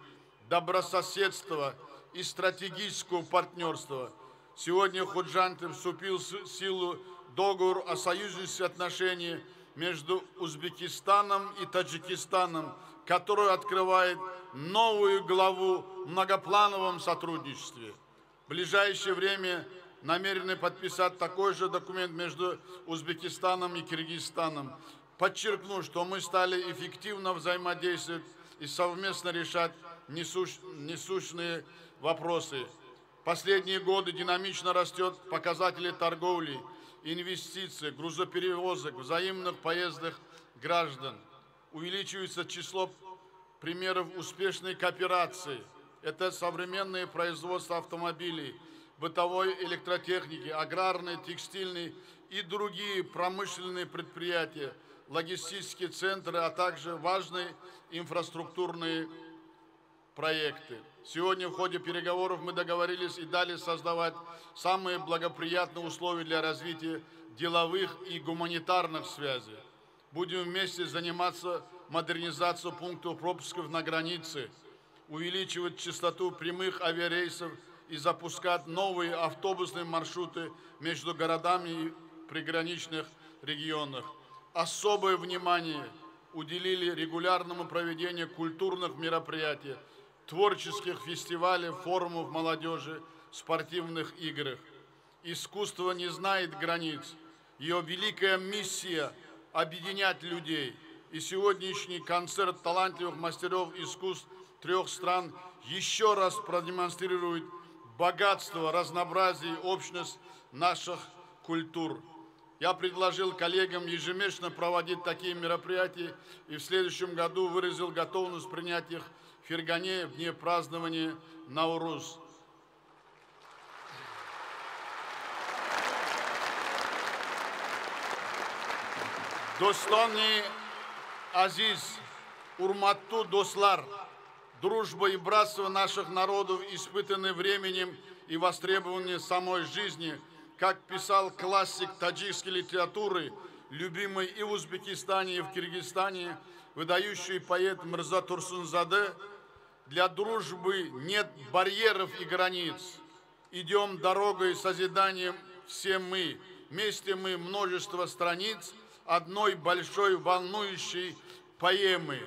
добрососедства и стратегического партнерства. Сегодня в Худжанте вступил в силу договор о союзнических отношениях между Узбекистаном и Таджикистаном, который открывает новую главу в многоплановом сотрудничестве. В ближайшее время намерены подписать такой же документ между Узбекистаном и Киргизстаном. Подчеркну, что мы стали эффективно взаимодействовать и совместно решать насущные вопросы. Последние годы динамично растет показатели торговли, инвестиций, грузоперевозок, взаимных поездок граждан. Увеличивается число примеров успешной кооперации. Это современное производство автомобилей, бытовой электротехники, аграрные, текстильные и другие промышленные предприятия, логистические центры, а также важные инфраструктурные проекты. Сегодня в ходе переговоров мы договорились и дали создавать самые благоприятные условия для развития деловых и гуманитарных связей. Будем вместе заниматься модернизацией пунктов пропусков на границе, увеличивать частоту прямых авиарейсов и запускать новые автобусные маршруты между городами и приграничных регионах. Особое внимание уделили регулярному проведению культурных мероприятий, творческих фестивалей, форумов молодежи, спортивных игр. Искусство не знает границ. Ее великая миссия – объединять людей. И сегодняшний концерт талантливых мастеров искусств трех стран еще раз продемонстрирует богатство, разнообразие и общность наших культур. Я предложил коллегам ежемесячно проводить такие мероприятия и в следующем году выразил готовность принять их в Фергане в дне празднования Наурус. Достойный Азиз, урматту дослар, дружба и братство наших народов испытаны временем и востребованы самой жизни, как писал классик таджикской литературы, любимый и в Узбекистане, и в Киргизстане, выдающий поэт Мирза Турсунзаде: для дружбы нет барьеров и границ. Идем дорогой созиданием все мы. Вместе мы множество страниц одной большой волнующей поэмы.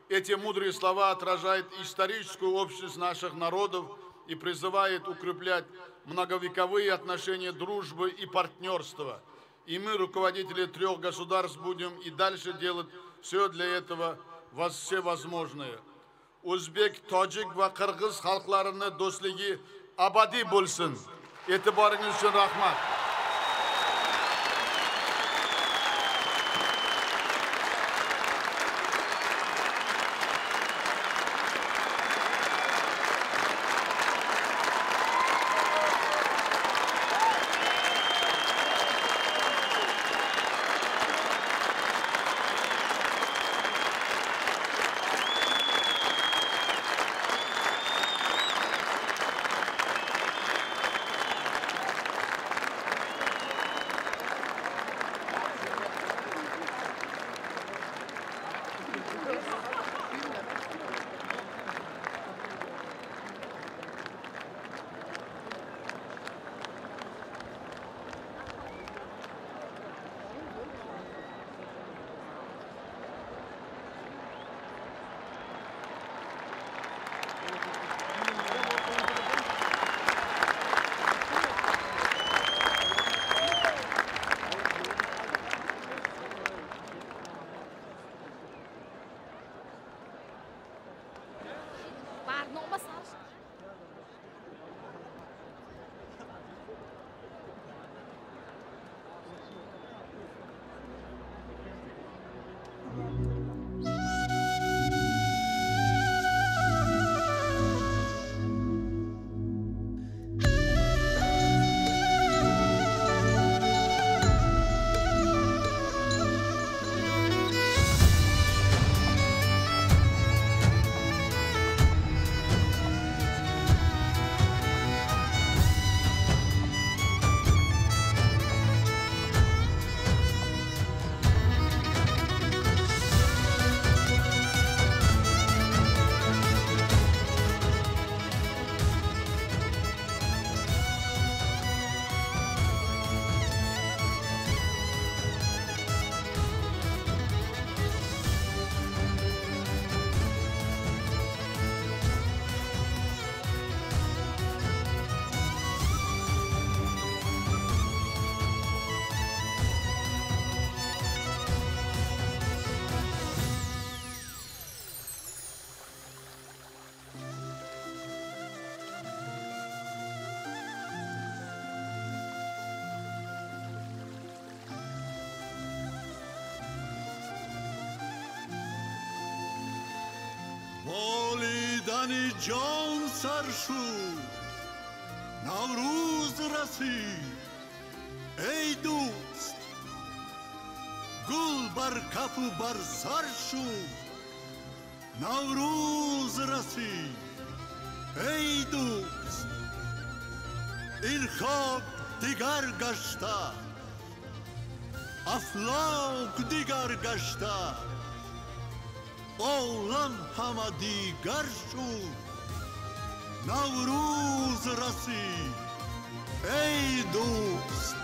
Эти мудрые слова отражают историческую общность наших народов и призывают укреплять многовековые отношения дружбы и партнерства. И мы, руководители трех государств, будем и дальше делать все для этого, все возможное. o'zbek, tojik va qirg'iz xalqlarini do'stligi abadiy bo'lsin. E'tiboringiz uchun rahmat. بالیدن جان سر شد، نوروز رسید. ای دوست، گل بر کف و بر سر شد، نوروز رسید. ای دوست، این خاک دیگر گشته، افلاک دیگر گشته، عالم همه دیگر شد، نوروز رسید. ای دوست،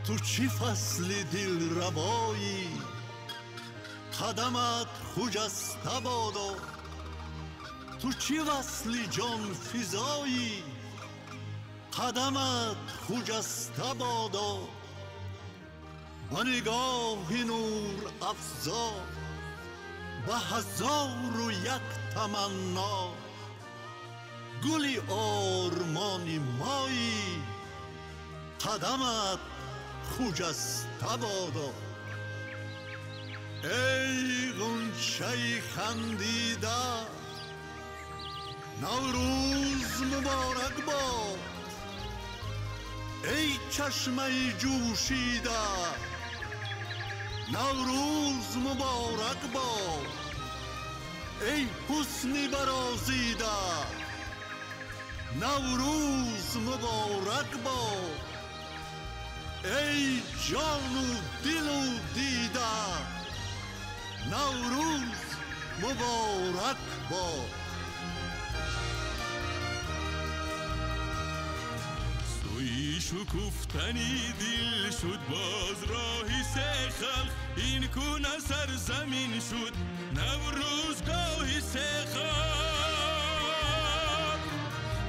تو چی فصل دل روایی قدمت خجسته بادا تو چی وصلی جان فضایی قدمت خجسته بادا با نگاه نور افزا با 1001 تمنا گلی آرمانی مایی قدمت خجسته بادا ای غنچه خندیده نوروز مبارک باد ای چشمه جوشیده نوروز مبارک باد ای حسنی برازیده نوروز مبارک باد ای جان و دل و دیده نوروز مبارک باد سوی شکفتنی دل شد باز راهی سه خلق این کونه سرزمین شد نوروز گاهی سه خلق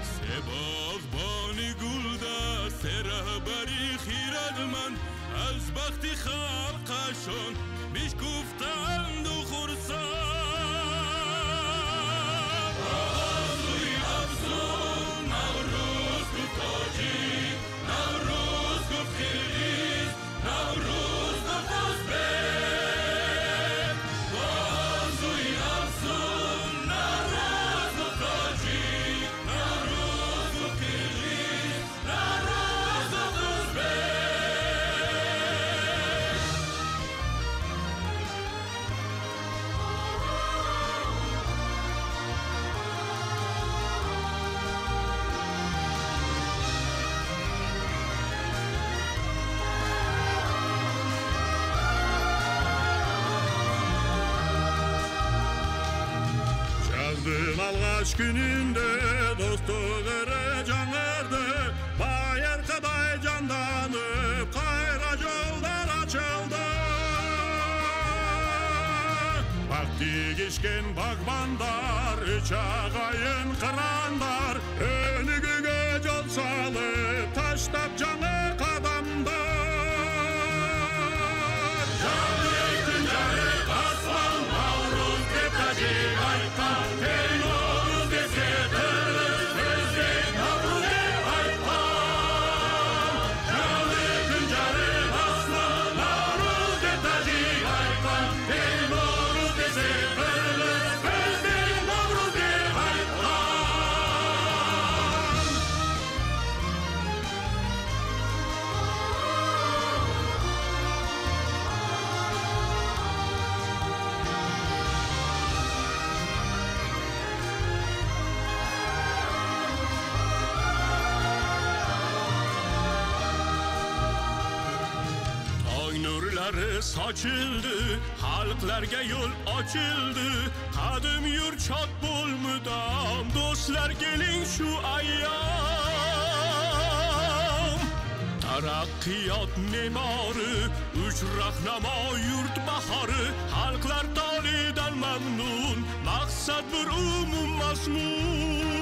سه باغبان گلده سه رهبری خیردمند از بخت خلقشان میشکفتند و خرسند آغازوی افزون نوروز گفت تاجیک نوروز گفت کریز نوروز گفت ازبک آغازوی افزون نوروز گفت تاجیک نوروز گفت کریز نوروز گفت ازبک Жаздың алғаш күнінде достығыры жаңарды байыр қадай жанданып қайра жолдар açıldı Vakti geçken bağbanlar üç ağayın kıranlar önüge yol salıp taştap canı kadamlar Canı günleri aslan Navruz dep tacik aytan Navruz dese tırız bizde Navruz dep aytan Canı günleri aslan Navruz dep tacik aytan Navruz dese tırız bizde Navruz dep aytan Ay nurları saçıldı, halklarga yo'l ochildi. Qadim yurt chot bo'lmudam, do'stlar keling shu ayyom. Taraqqiyot me'mori, uch rahnamo yurt bahori, xalqlar tolidan mamnun, maqsad bir umum mazmun.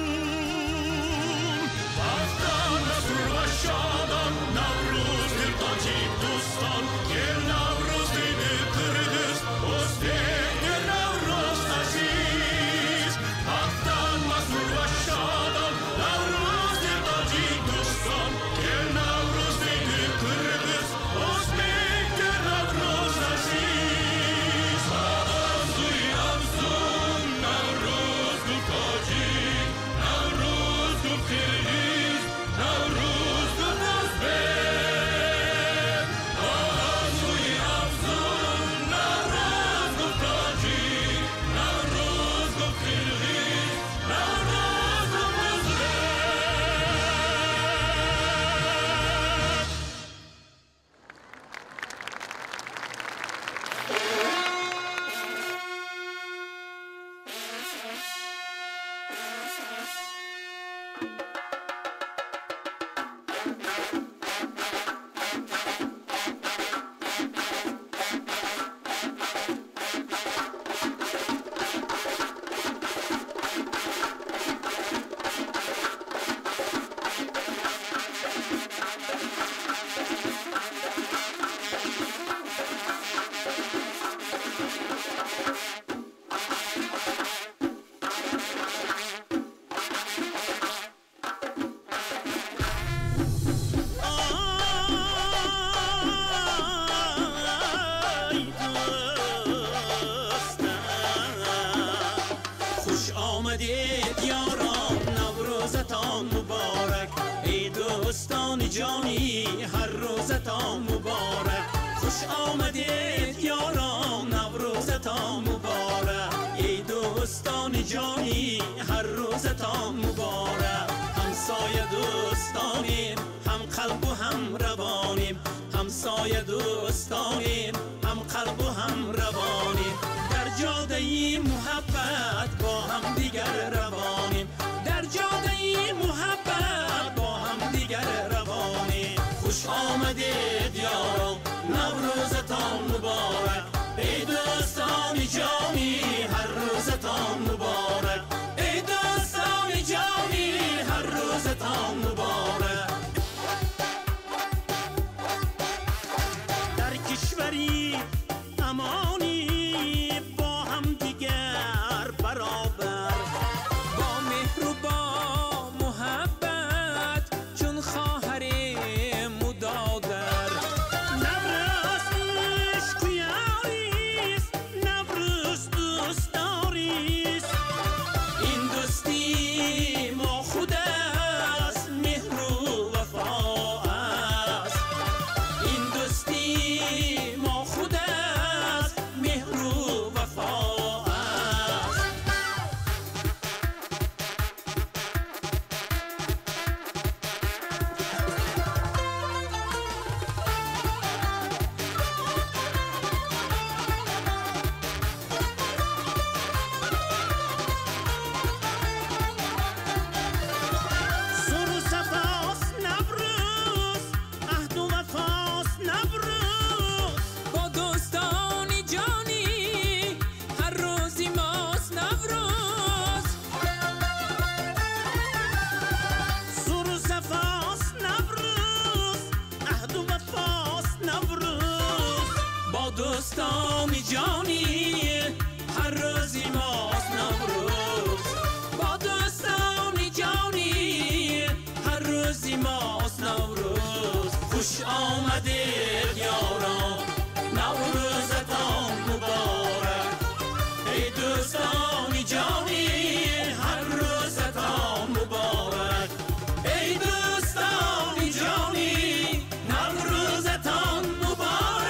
Vaqtdan masrur va shodon, Navruz dil tojik do'ston, kel Navruz dedi Qirg'iz, o'zbek der Navruz aziz. Vaqtdan masrur va shodon, Navruz dil tojik do'ston, kel Navruz dedi Qirg'iz, o'zbek der Navruz aziz. Ozuy afzun Navruz gul tojik, Navruz gul Qirg'iz, آمدید یاران نوروزتان مبارک ای دوستان جانی هر روزتان مبارک خوش آمدید یاران نوروزتان مبارک ای دوستان جانی هر روزتان مبارک همسایه دوستانیم هم قلب و هم روانیم همسایه دوستانیم هم قلب و هم روانیم در جاده محبت با هم دیگر روانیم در جاده محبت با هم دیگر روانیم خوش آمدید یاران نوروزتان مبارک ای دوستان جانی هر روزتان مبارک ای دوستان جانی هر روزتان مبارک در کشوری امانی با هم دیگر برابر با مهر و با محبت چون خواهر مدادر نوروز عشقیاریست نوروز دوستاریست این دوستی ما خود است مهر و وفا است این دوستی ما خود است مهر و وفا است سر و صفاست نوروز عهد و وفاست نوروز با دوستان جانی هر روزی ماست نوروز سر و صفاست نوروز عهد و وفاست نوروز با دوستان جانی هر روزی ماست نوروز با دوستان جانی هر روزی ماست نوروز خوش آمدید یاران نوروزتان مبارک ای دوستان جانی هر روزتان مبارک ای دوستان جانی نوروزتان مبارک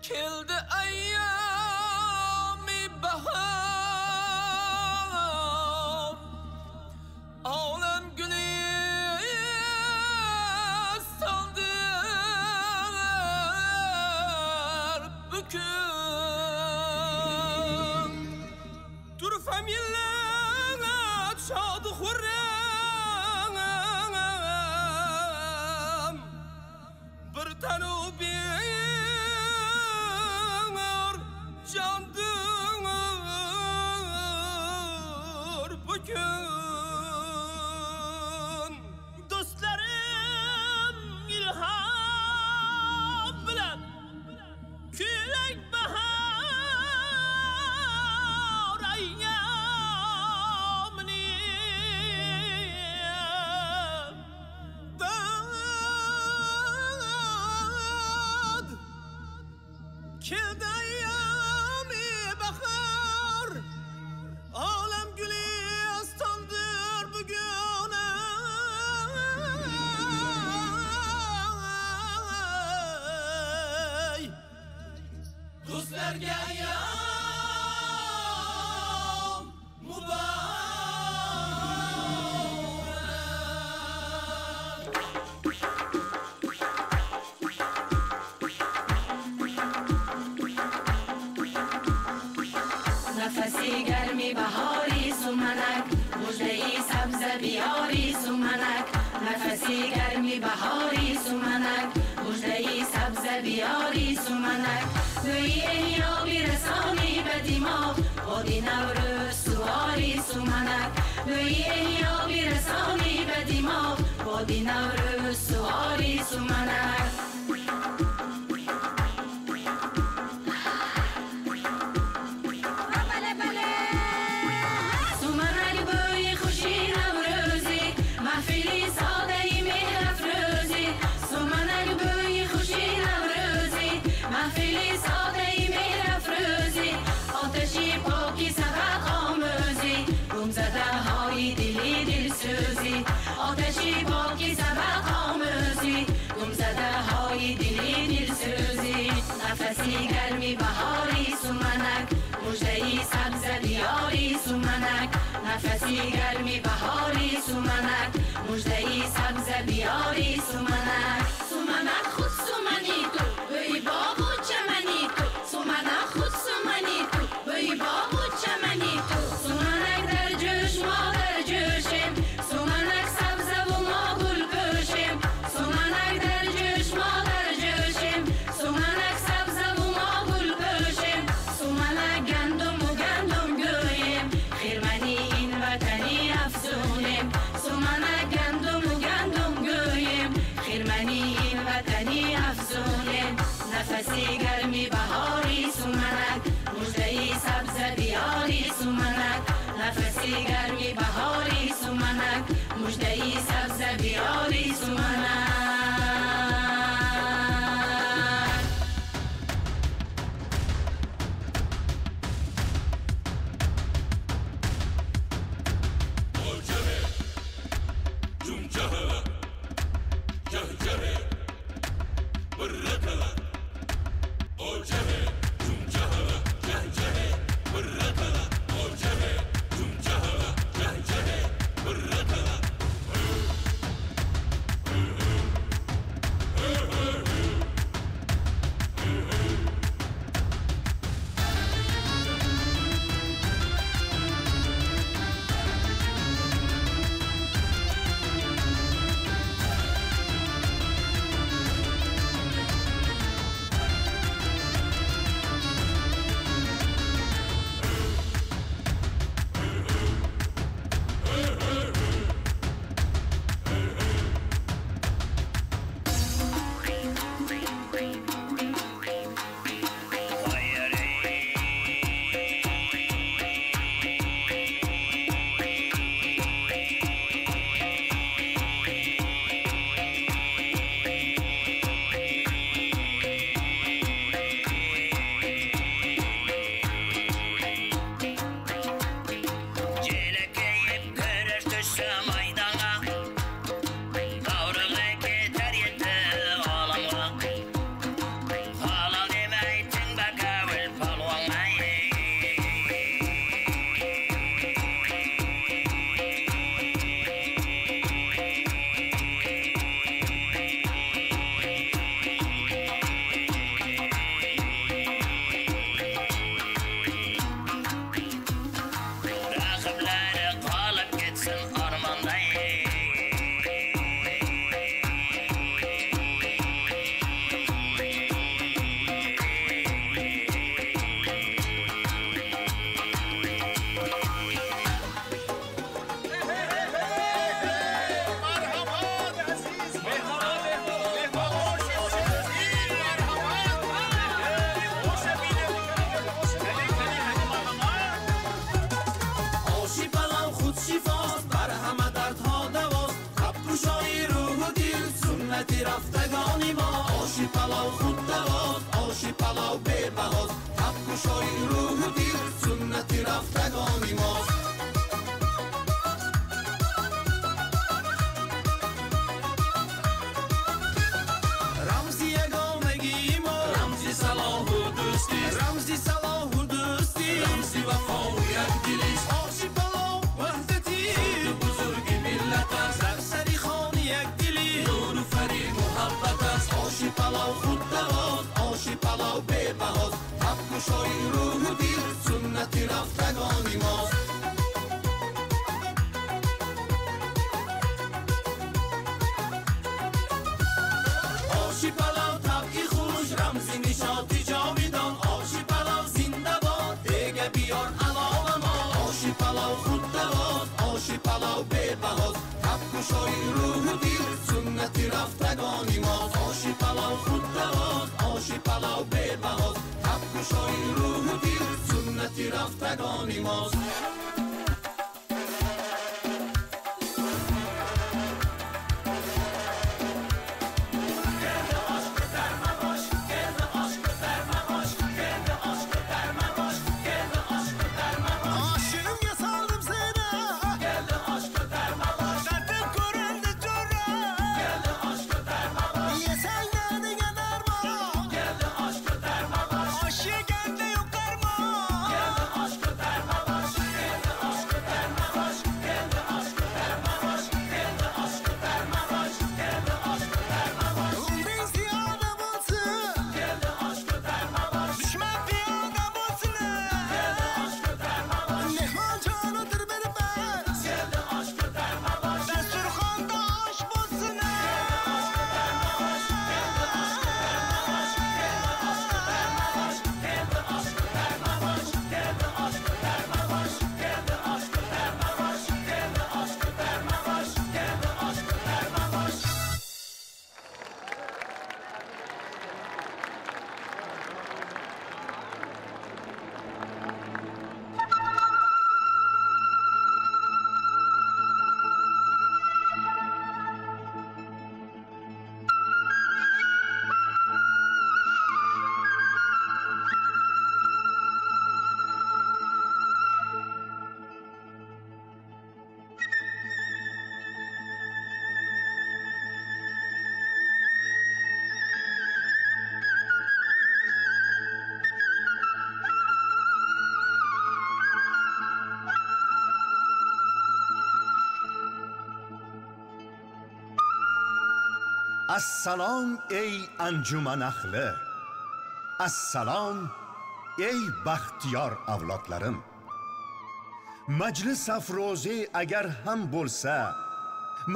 Killed ayami bahar Alem gülistandır bugün Dur famillet şadı hurrem Bir tanu bir candır bugün Dostlarım ilham bilen Külek bahar ayyamını Dad Kildi ayyami bahar Alem gülistandır bugün ey Dostlarga ayyam نفسی گرمی بهاری سومنک مژده‌ای سبز بیاری سومنک نفسی گرمی بهاری سومنک مژده‌ای سبز بیاری سومنک دوی احیابی رسانی به دیما بادی نوروز سواری سومنک دوی احیابی رسانی به دیما بادی نوروز سواری سومنک نفسی گرمی بهاری سومنک مژده‌ای سبز بیاری سومنک سومنک خود سومنی تو بی باغ و چمنی تو سومنک خود سومنی تو بی باغ و چمنی تو سومنک در جوش ما در جوشیم سومنک سبز و ما گل پوشیم سومنک در جوش ما در جوشیم سومنک سبز و ما گل پوشیم سومنک گندم و گندم گوییم خیرمنی این وطنی افزونیم سومنک گندم و گندم گوییم خیرمنی این وطنی افزونیم نفسی گرمی بهاری سومنک مژده‌ای سبز بیاری سومنک نفسی گرمی بهاری سومنک مژده‌ای سبز بیاری سومنک رفتگانی ما آشی پلاو خود دواست آشی پلاو به بهاست کفگوشای روح و دیر سنتی رفتگانی ماست رمزی یگانگی ما رمزی صلاح و دوستی رمزی صلاح و دوستی رمزی وفا و یکدلیست آشی پلاو وحدتی خود بزرگی ملت است سرسری خان یکدلی نور و فرید محبت است آشی پلاو خود دواست آشی پلاو به بهاست کفگوشای روح و دیر سنتی رفتگانی ماست آشی پلاو طبعی خوش رمزی نشاطی جاویدان آشی پلاو زنده باد دیگه بیار علاوه ما آشی پلاو خود دواست آشی پلاو به بهاست کفگوشای روح و دیر سنتی رفتگانی ماست آشی پلاو خود دواست آشی پلاو به بهاست کفگوشای روح و دیر سنتی رفتگانی ماست السلام ای انجمن اخله، السلام ey baxtiyor avlodlarim. Majlis afrozi agar ham bo'lsa,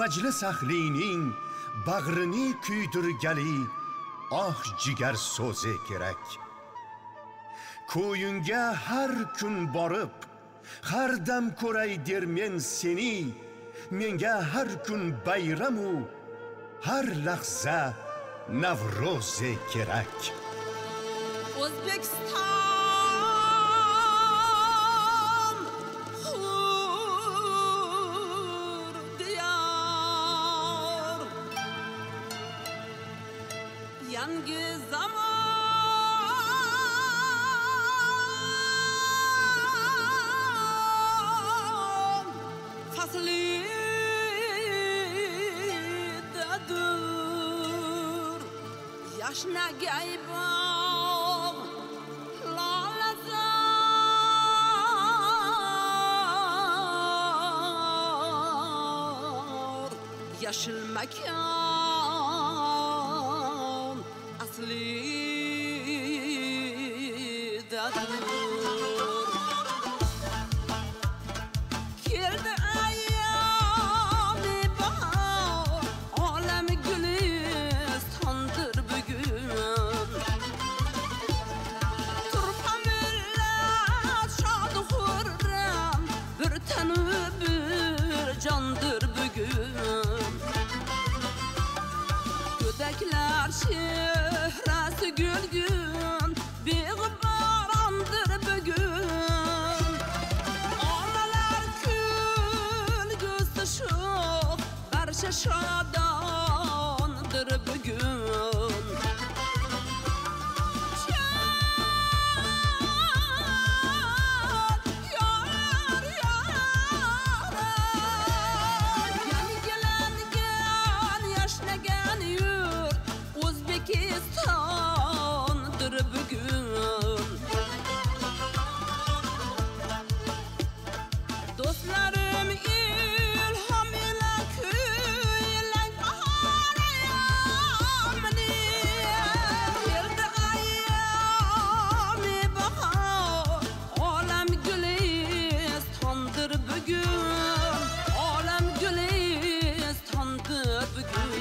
majlis ahlining bag'rini kuydirgali oh jigar so'zi kerak. Ko'yinga har kun borib, har dam ko'ray dermen seni, menga har kun bayramu, har lahza Navro'zi kerak. O'zbekiston hur diyor, yangi zamon faslidadir. Yashnagay bog' lolazor, yashil makon aslidadir. Keldi ayyomi bahor, olam gulistondir bugun. Turfa millat shod xurram, bir tanu bir jondir bugun. Go'daklar chehrasi gulgun, beg'uborondir bugun. Onalar kulgusi sho'x, barcha shodondir bugun. Yangilangan, yashnagan yurt O'zbekistondir bugun. Do'stlarim ilhom ila kuylang bahor ayyomini. Keldi ayyomi bahor, olam gulistondir bugun. Olam gulistondir bugun.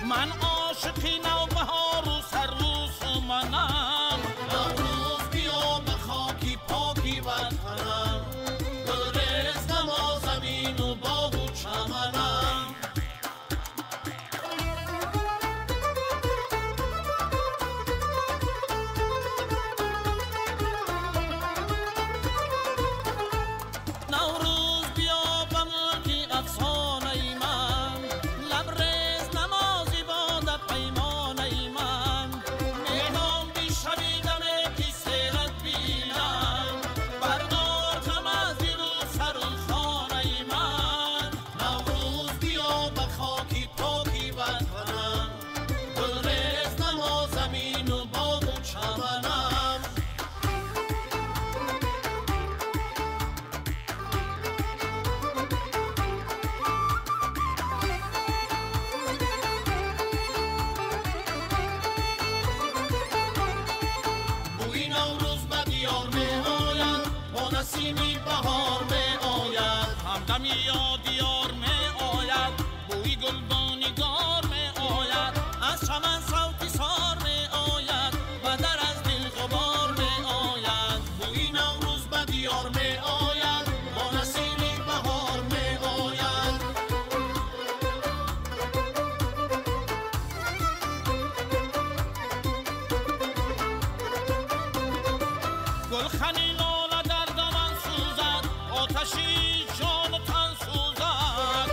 من عاشقی نوبهار و سرروز منم. نوروز بیا به خاکی پاکی وطنم، گلرز نما زمین و نوروز بیا به ملک افسانه من، لبریز نمازی باد پیمانه من، مهمان بیشویدم که سیرت بینم، بردار کم از دل و سر و خانه من. نوروز بیا به خاکی پاکی وطنم، گلریز نما زمین و باغ و چمنم. بوی نوروز به دیار می آید، با نسیمی بهار می آید، همدمی یا دیار می آید، بوی گلبانیگار می آید، از چمن صوتی سار می آید و در از دل غبار می آید. بوی نوروز به دیار می آید، با نسیمی بهار می آید. گلخنی لاله در دمن سوزد، آتشی جان و تن سوزد،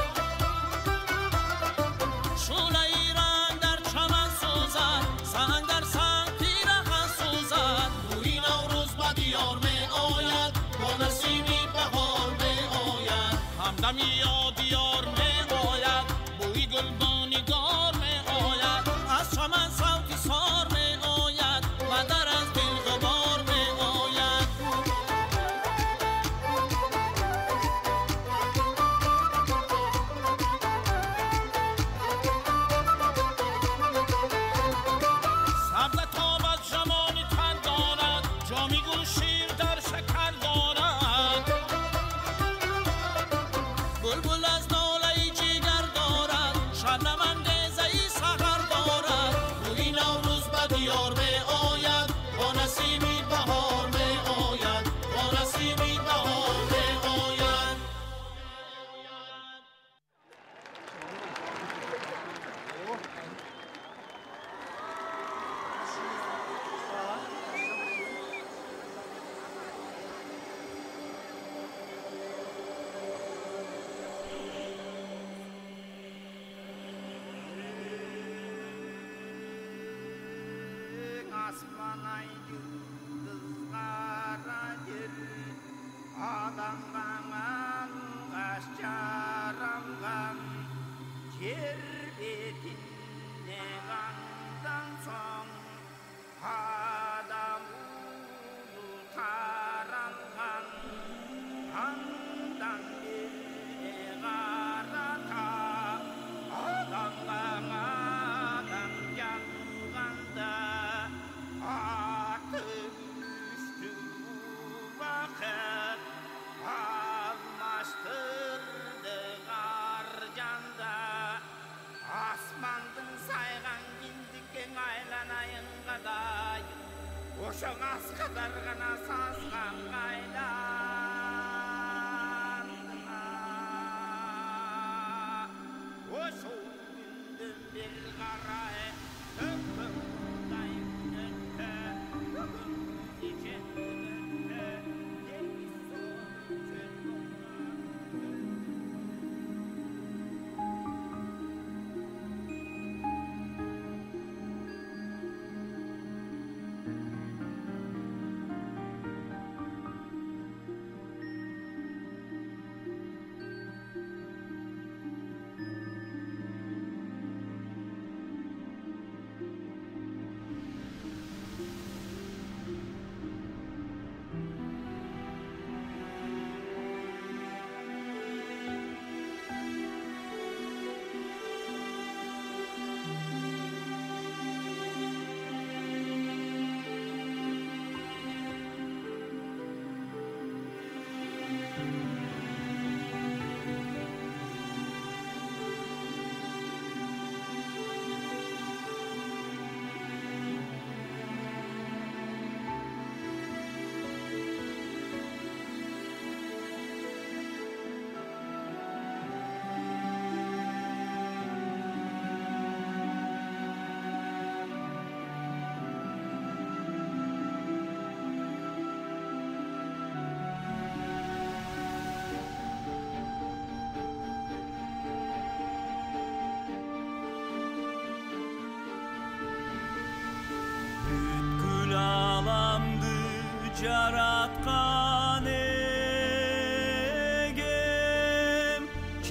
شعله ای رنگ در چمن سوزد، سنگ در سنگ پیرهن سوزد. بوی نوروز به دیار می آید، با نسیمی بهار می آید، همدمی یا دیار می آید، بوی گلبانیگار می آید، از چمن صوتی سار می آید و در از دل غبار می آید. سبز تاب از جمالی تر دارد، جامی گل شیر در شکر دارد، بلبل از ناله جیگر دارد، شبنم انگیزه ای سحر دارد. بوی نوروز به دیار می آید، با نسیمی بهار می آید، با نسیمی بهار می آید. Asmanay yıldız karadır, adamdan aşçaramdan, yer betinde kandan son, adam ulu tarangan, handan bir garata, adamdan adam yanganda, atı üstü vakit almıştırdı garcanda. Asmandın saygan gindikken aylanayın kadayın, oşa gaz kadar gana sazgan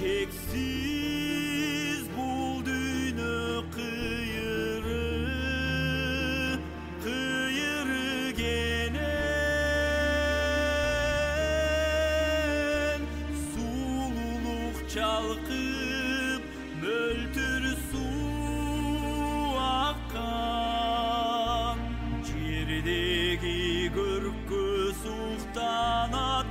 Çeksiz buldun kıyırı, kıyırı genen sululuk çalkıp möltür su akkan cirdeki gırkı sultanat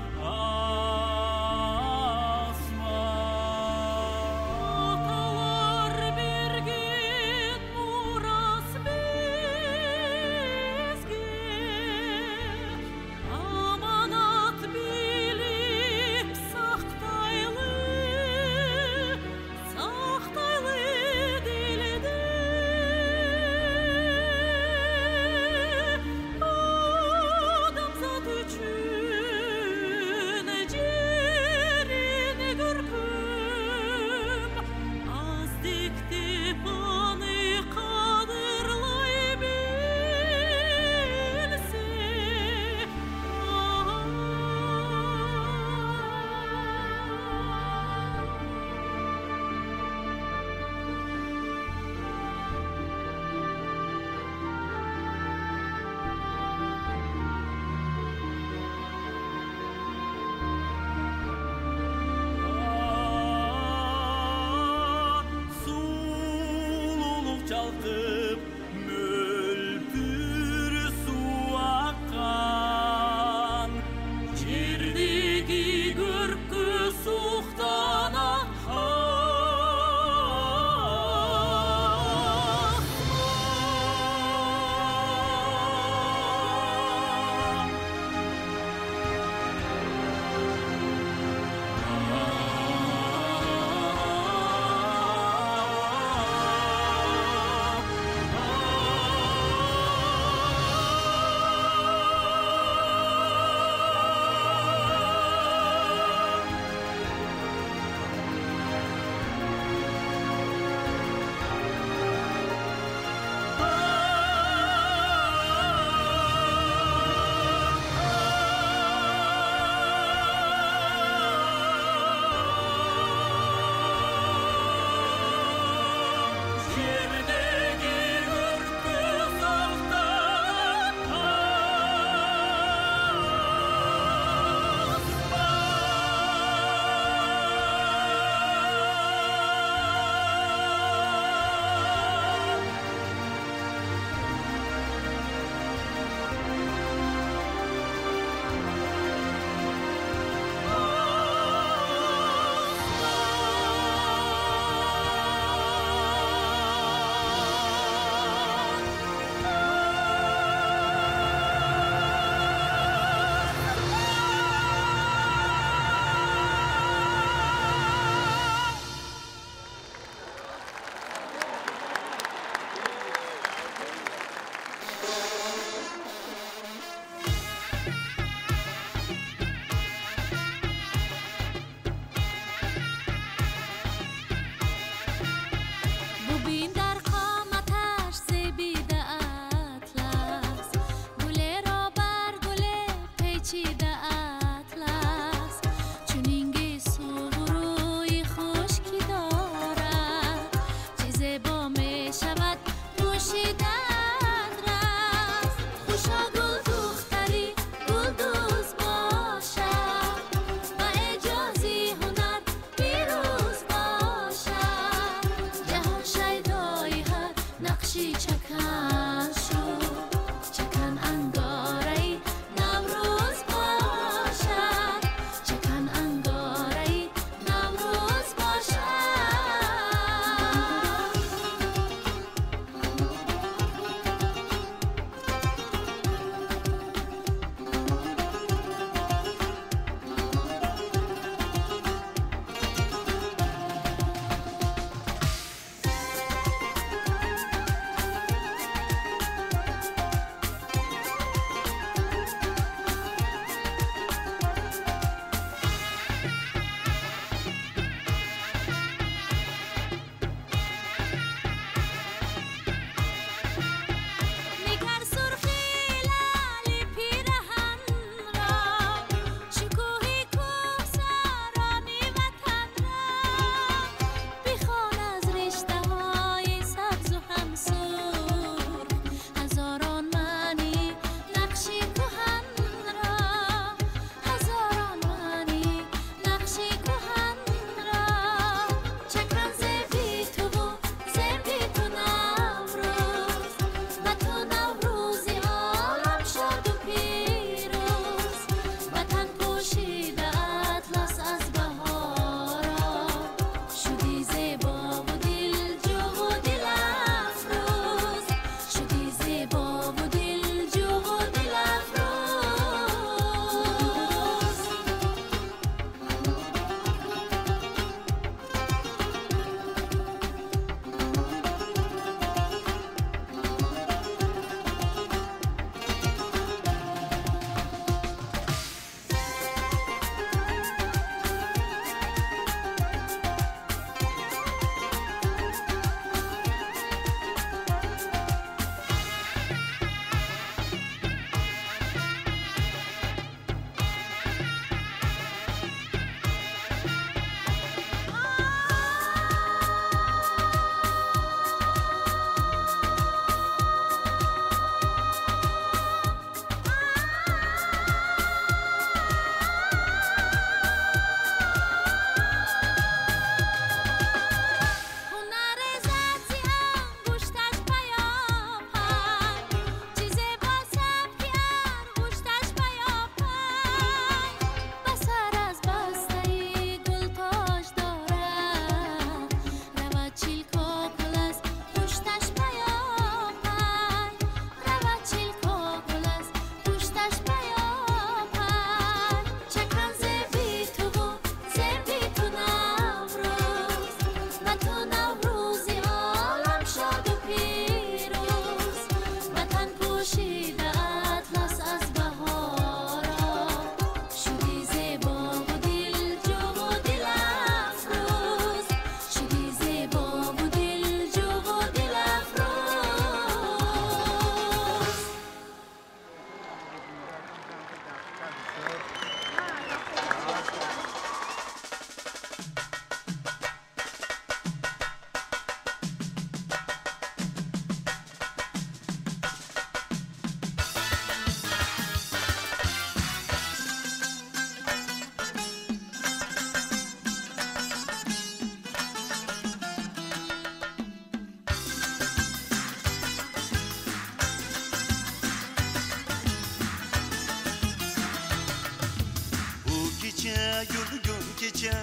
kecha yurgum kecha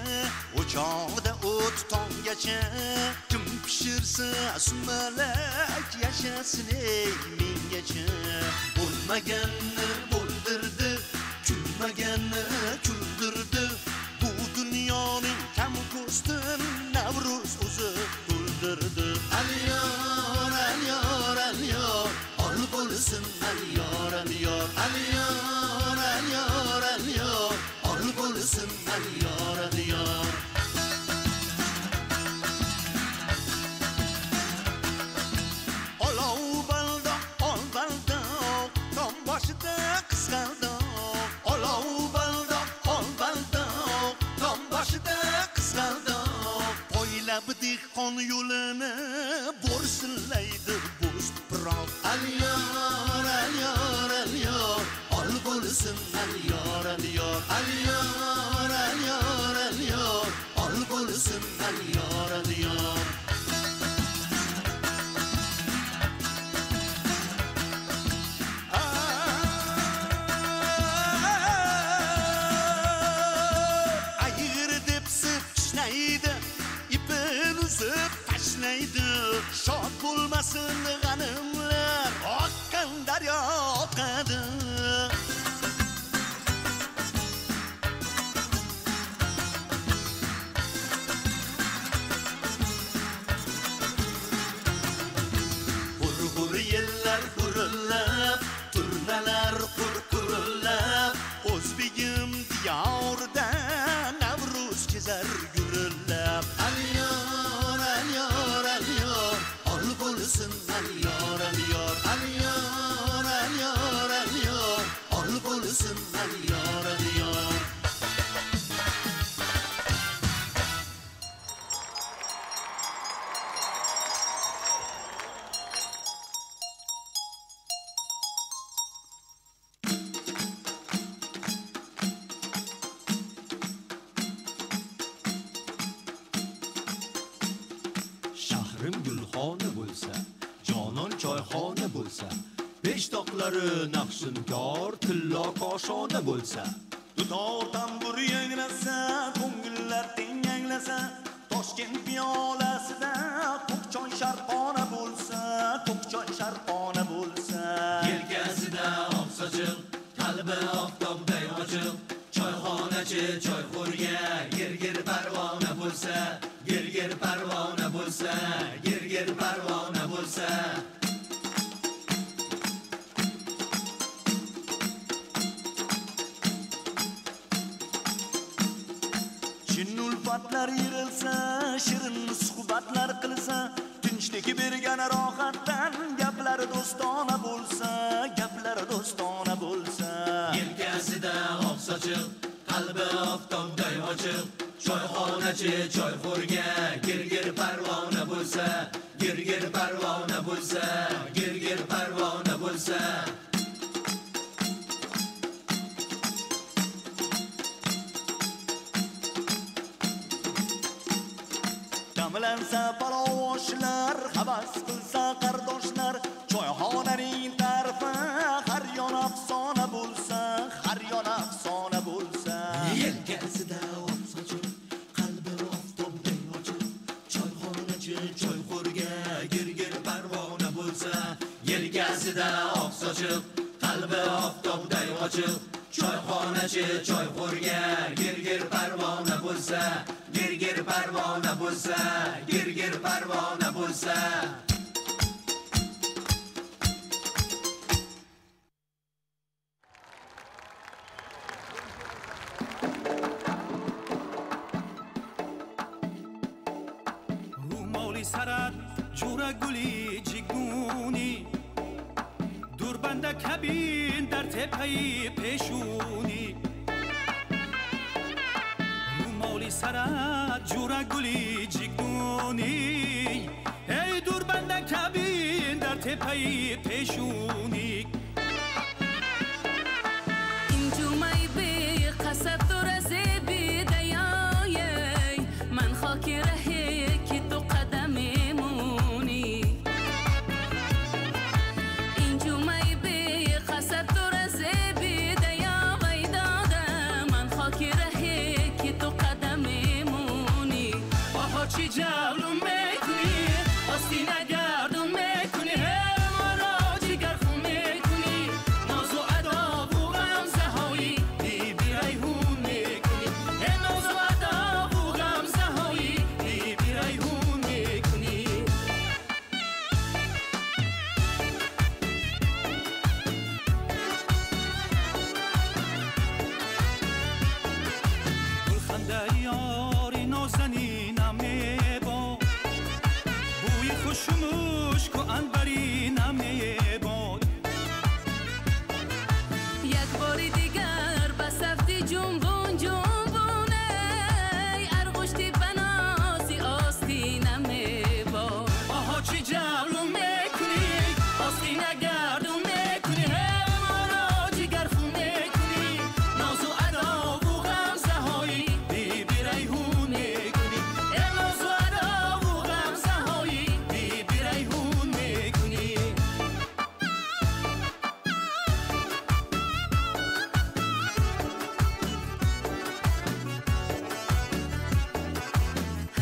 o'choqda o't tonggacha kim pishirsa sumalak yashasin ey mengacha bo'lmaganni bo'ldirdi kulmaganni kuldirdi bu dunyoning kam ko'stin Navruz o'zi to'ldirdi alyor alyor alyor ol bo'lsin alyor alyor alyor alyor alyor ol bo'lsin alyor alyor olov baldoq ol baldoq tom boshida qizg'aldoq olov baldoq ol baldoq tom boshida qizg'aldoq poylab dehqon yo'lini bo'rsillaydi bo'z tuproq alyor alyor alyor ol bo'lsin alyor alyor alyor alyor alyor ol bo'lsin alyor alyor shod bo'lmasin g'animlar oqqan daryo oqadi hur yillar hurillab turnalar qurqurillab o'zbegim diyorida Navruz kezar gurillab alyor alyor alyor ol bo'lsin alyor alyor alyor alyor alyor ol bo'lsin alyor alyor shahrim gulxona bo'lsa jonon choyxona bo'lsa peshtoqlari naqshinkor tillo koshona bo'lsa dutor tambur yangrasa ko'ngillar teng yanglasa Toshkent piyolasida ko'k choy sharqona bo'lsa ko'k choy sharqona bo'lsa yelkasida oq sochiq qalbi oftobday ochiq choyxonachi choyxo'rga gir parvona bo'lsa gir parvona bo'lsa gir parvona bo'lsa chin ulfatlar yirilsa shirin suhbatlar qilsa tinchlik bergan rohatdan gaplari do'stona bo'lsa gaplari do'stona bo'lsa yelkasida oq sochiq qalbi oftobday ochiq choyxonachi choyxo'rga gir parvona bo'lsa gir parvona bo'lsa gir parvona bo'lsa damlansa parovoshlar havas qilsa qardoshlar choyxonaning tarifi har yon afsona bo'lsa har yon afsona bo'lsa yelkasida oq sochiq qalbi oftobday ochiq choyxonachi choyxo'rga gir parvona bo'lsa yelkasida oq sochiq qalbi oftobday ochiq choyxonachi choyxo'rga gir parvona bo'lsa gir parvona bo'lsa gir parvona bo'lsa rumoli sarat jura guli jiguni durbanda kabin dar tepai peshuni rumoli sarat jura guli jiguni ey durbanda kabin dar tepai peshuni injumay be qasab turaze bidayay man khakira he ki tu qadamimuni injumay be qasab turaze bidayay dada man khakira he جولون میکنی آستی نگردون میکنی ما را جگر خون میکنی ناز و ادا و غمزه هایی بی ریحون میکنی ناز و ادا و غمزه هایی بی ریحون میکنی گلخنده یاری نازنینم میباد بوی خوش و مشک و عنبرینم میباد یک بار دیگر بسفتی جنبون جنبونه ارغشتی بنازی آستینم میباد آها چی جولون میکنی آستی نگردون میکنی ما را جگر خون میکنی ناز و ادا و غمزه هایی بی ریحون میکنی ناز و ادا و غمزه هایی بی ریحون میکنی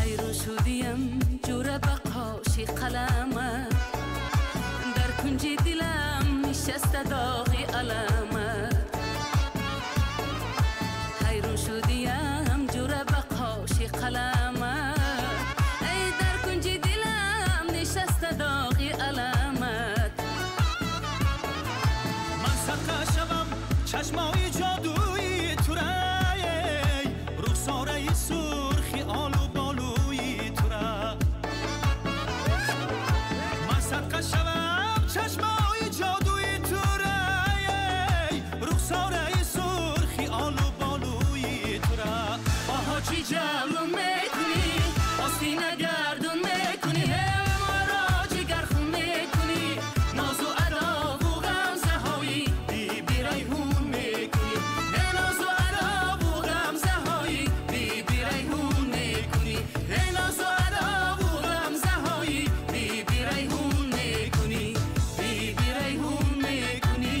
حیرون شدیم جوره بقاشی قلمه در کنج دلم نشسته داغی علمه حیرون شدیم جوره بقاشی قلمه ای در کنج دلم نشسته داغی علمت من سرقه شوم چشمای جادویی تو رای رخساره سرخی آلو بالوی تو را من سرقه شوم چشمای جادویی تو رای رخساره سرخی آلو بالوی تو را آها چی جولون میکنی آستی نگردون میکنی ما را جگر خون میکنی ناز و ادا و غمزه هایی بی ریحون میکنی ناز و ادا و غمزه هایی بی ریحون میکنی ناز و ادا و غمزه هایی بی ریحون میکنی بی ریحون میکنی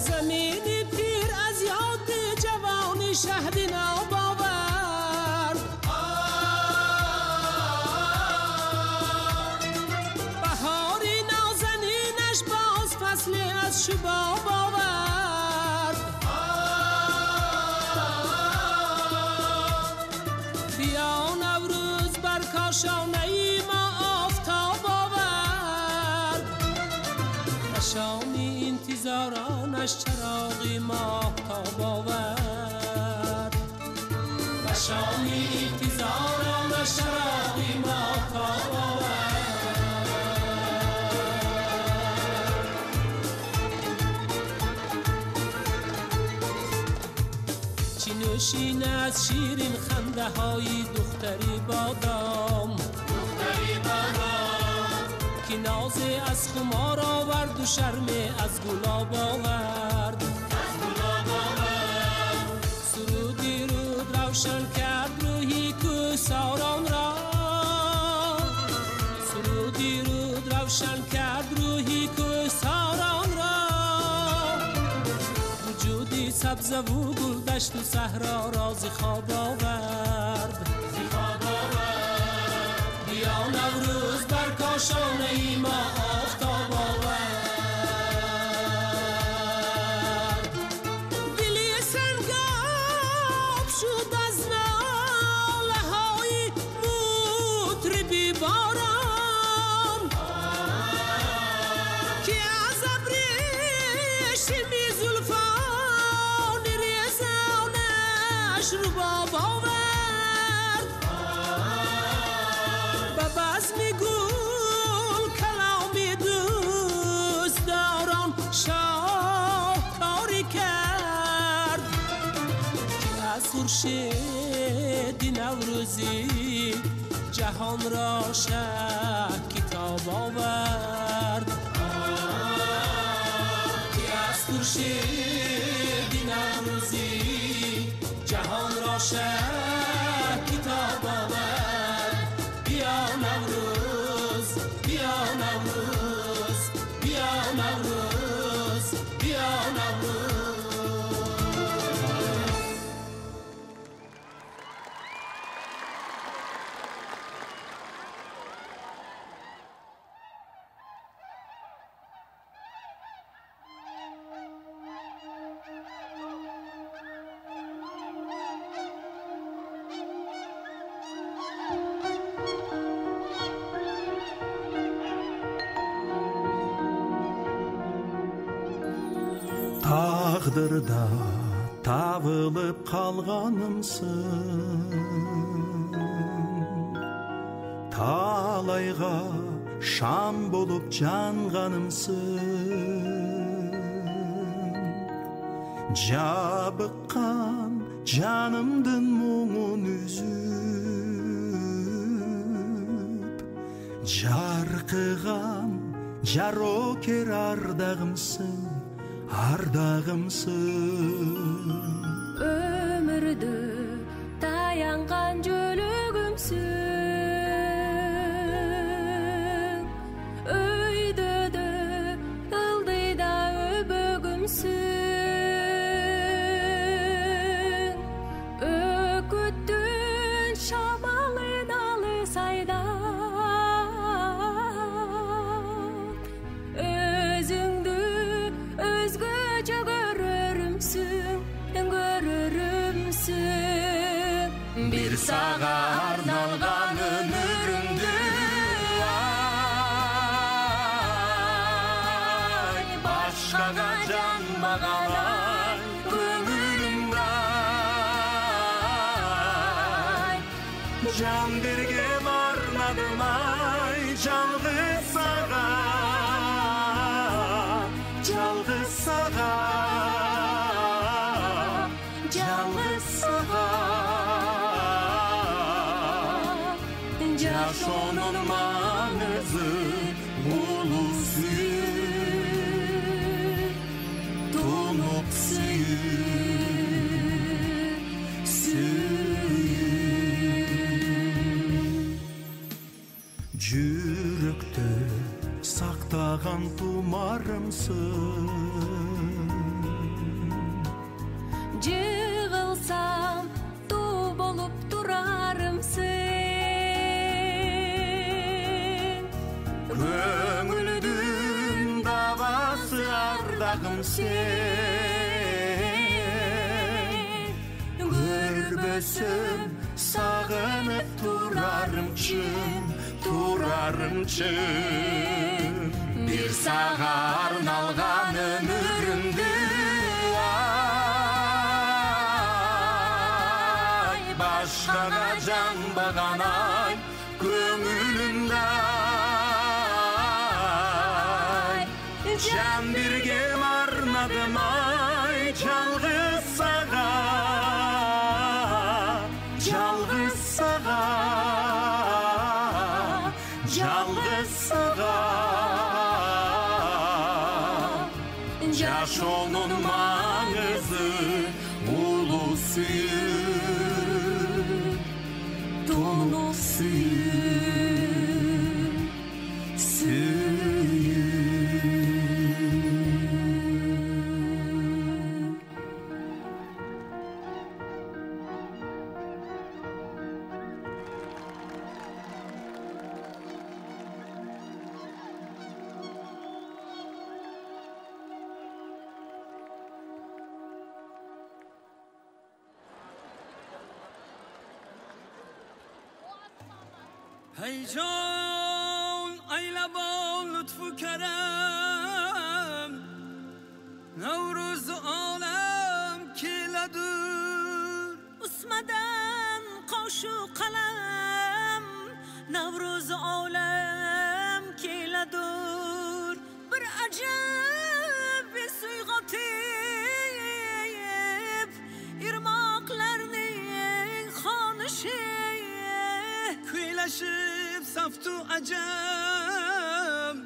زمین پیر از یاد جوانی شهد ناب آورد بهاری نازنینش باز فصل از شباب آورد بیا نوروز بر کاشانه ای ما آفتاب آورد نشانی انتظارانش چراغی ماهتاب آورد نشانی انتظارانش چراغی ماهتاب آورد چی نوشین از شیرین خنده های دختری بادام که ناز از خمار آورد و شرم از گلاب آورد سرودی رود روشن کرد روحی کوساران را سرودی رود روشن کرد روحی کوساران را وجودی سبز و گل دشت و صحرا را ز خواب آورد بیا نوروز بر کاشانه ای ما آفتاب آورد دلی سنگاب شد از ناله های مطربی باران که از ابریشمی زلفان ریزانش رباب آورد به بزم گل خورشید نوروزی جهان را کتاب آورد که از خورشید نوروزی جهان را کتاب آورد. بیا نوروز بیا نوروز بیا نوروز بیا نوروز. Тағдырда табылып қалғанымсың, талайға шам болып жанғанымсың. Жабыққан жанымдың мұңын үзіп, жарқыған жарокер ардағымсың, ардағымсың. Өмірді таянған жөлігімсің, өйдіді ылдыйда өбөгімсің. Өкіттің шамалын алыс айда, өзіңді өзгөчө көрөрүмсүң, көрөрүмсүң. Bir сага арналган өмүрүмдү ай, башкага жанбаган ай, көңүлүмдө ай. Жан бергем арнадым ай, жалгыз сага, жалгыз сага, жалгыз сага. Жашоонун маңызы улуу сүйүү, тунук сүйүү. Жүрөктө сактаган тумарымсың, Жығылсам туу болуп турарымсың. Көңүлдүн давасы ардагымсың. Көрбөсөм сагынып турарымчын, турарымчын. Bir сага арналган өмүрүмдү ай, башкага жанбаган ай, көңүлүмдө ай. Жан бергем арнадым ай, жалгыз сага, жалгыз сага, жалгыз сага. Жашоонун маңызы улуу сүйүү, тунук сүйүү. ای جان ای لبان لطف و کرم، نوروز عالم کیلدور. اسمدن قوش و قلم، نوروز عالم کیلدور. بر عجب bir suyg'otib irmoqlarni عجب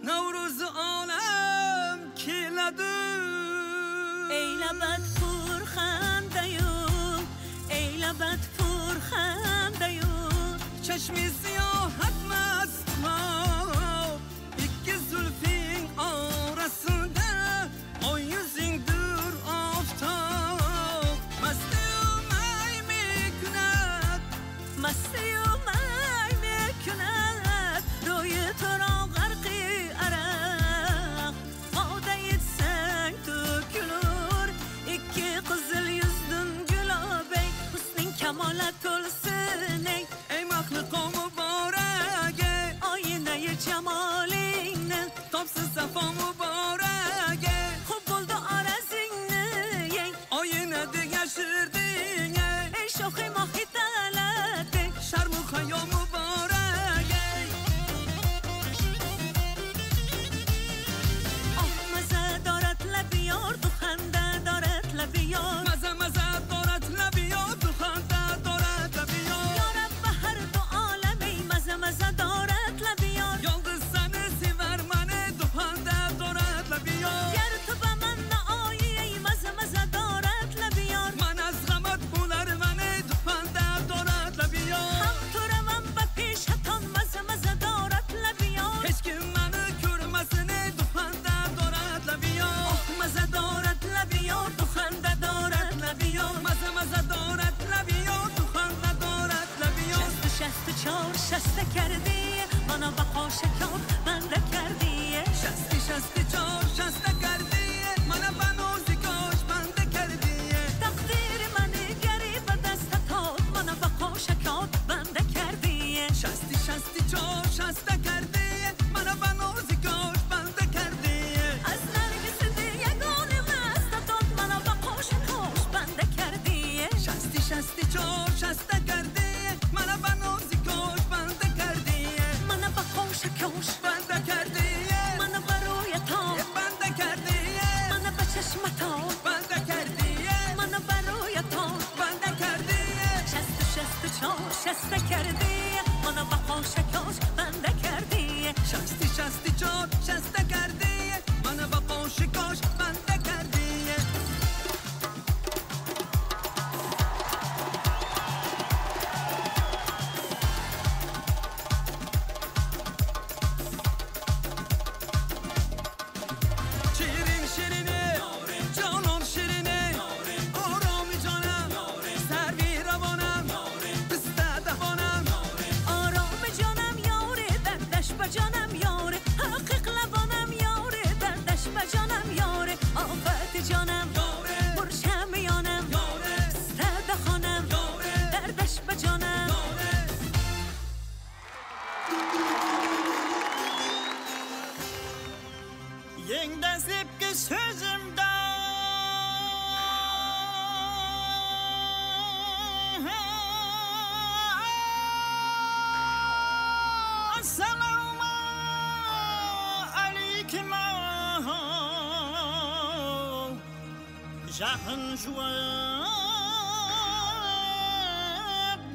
نوروز عالم کلدو ای لبت پر خنده‌یو ای لبت پر خنده‌یو چشمی سیاحت مست ما iki zülfin arasında o yüzün dur aftap mastiyum ay meknet مستیم ای میکند روی تو را غرقی عرق آدایت سنگ dökülür iki kızıl yüzdün gülabey hüsnün kemalet olsun ey mahluko mübarek ayine cemalini topsuz safa mübarek خوب buldu arazini ayine de yaşırdın ey şoxi maxi dəleti şarmı xaya mübarek ah مزه دارد لبی یار دو خنده دارد لبی یار مزه مزه دارد لبی یار دو خنده دارد لبی یار یارب به هر دو عالمی مزه مزه دارد لبی یار yalnız seni sever mane دو خنده دارد لبی یار گر تو به من نآیی ای مزه مزه دارد لبی یار من از غمت بولر منه دو خنده دارد لبی یار هم تو روم به پیشتان مزه مزه دارد لبی یار هیچ kim منو görmesine دو خنده دارد لبی یار مزه دارد لبی یار دو خنده دارد لبی یار مزه مزه دارد لبی یار دو خنده دارد لبی یار شست چار شسته کردی منو بقا شکار بنده کردی شستی چار شسته کردی منو بنوزی کاش بنده کردی تقدیر منی گری به دست تا منو بقا شکار بنده کردی شستی چار شسته کردی منو بنوزی کاش بنده کردی از نرگس یگانه مستتان منو بقا شکار بنده کردی شستی چار شسته کردی منو بنوزی کاش بنده کردی منو بقا شکار بنده کردی منو بروی تا بنده کردی منو به چشم تا بنده کردی منو بروی تا بنده کردی شست چار شسته کردی منو بقا شکار بنده کردی شستی چار شسته کردی منو بقا شکاش بنده کردی شیرین شیرینه جانم شیرینه آرامی جانم سروی روانم بسته دهانم آرام جانم یاره دردش به جانم یاره حقیق لبانم یاره دردش به جانم یاره آفت جانم برشم یانم سته خانم دردش به جانم Yeniden zevkli sözümden Selamun aleyküm Jahın juat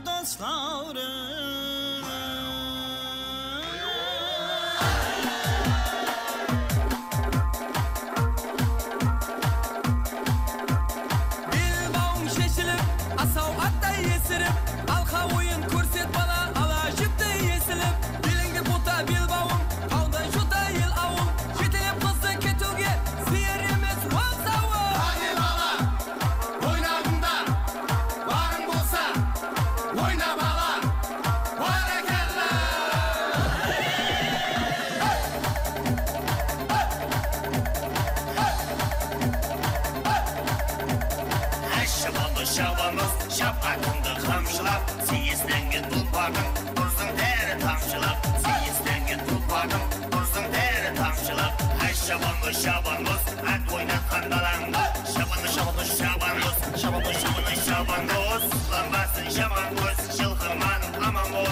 dostlarım Asau atay yesirip Alqa oyun көрсет bana Ala jipti yesilip Dilingdi puta bilbağım Qaldan juta yıl avım Жетелеп kızı ketuge Sıyır emez vaz avım Hadi bala Oynadında Barın bolsa Oyna bala Barakalla Şabanız şapkatında kamçılap Seyizdengi tulpardım Dursun deri tamçılap Seyizdengi tulpardım Dursun deri tamçılap Ay şabanız At oynat kandalandı Şabanız Lanbasın şaban göz Şılkırmanım aman ol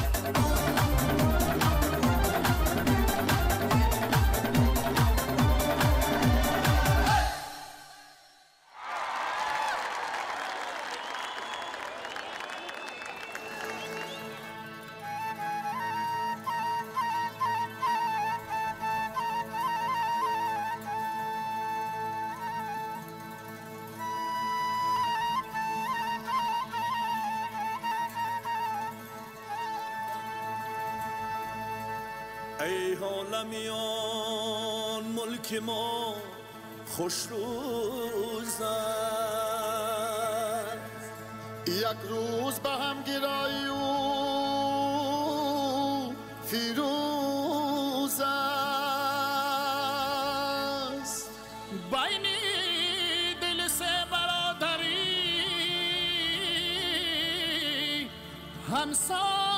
عالمیان ملک ما خوش روز است. یک روز به هم گرایی و فیروز است. بین دل سه برادری همسایه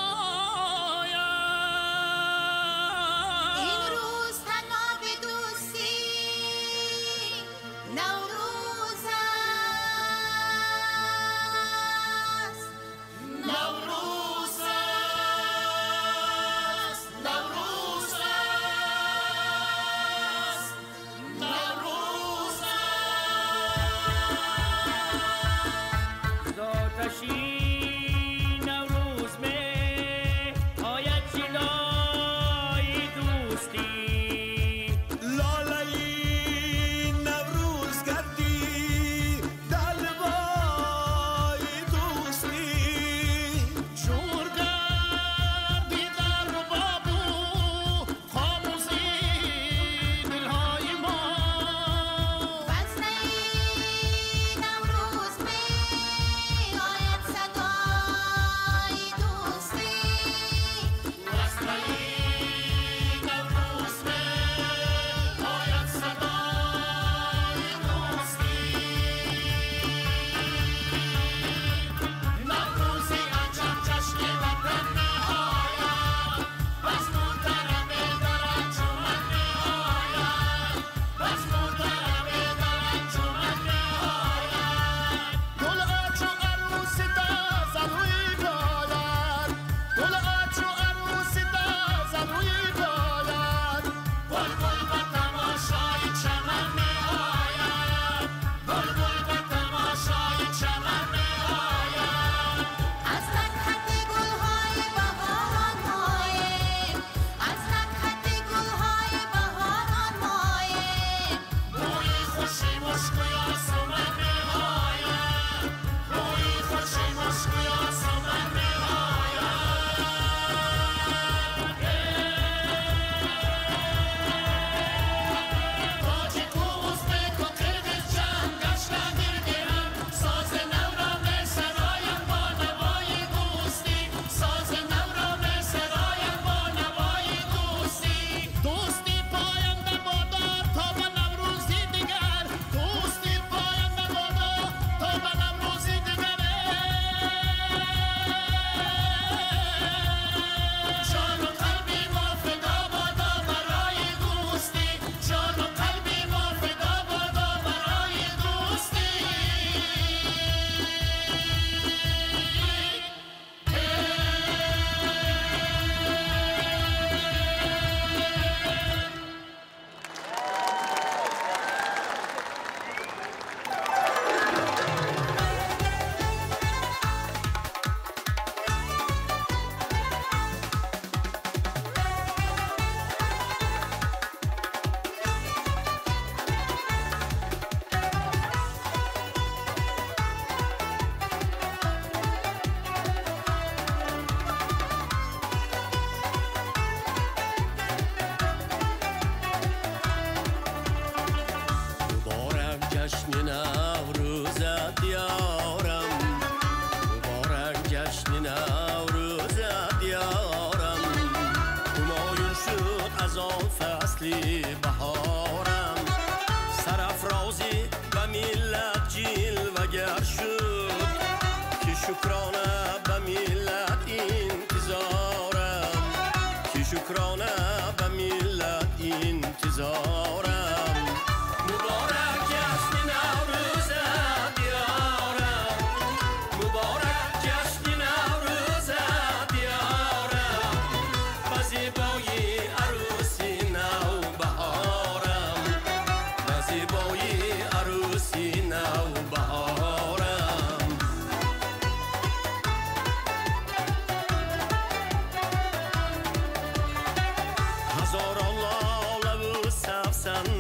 هزاران لاله و سبزن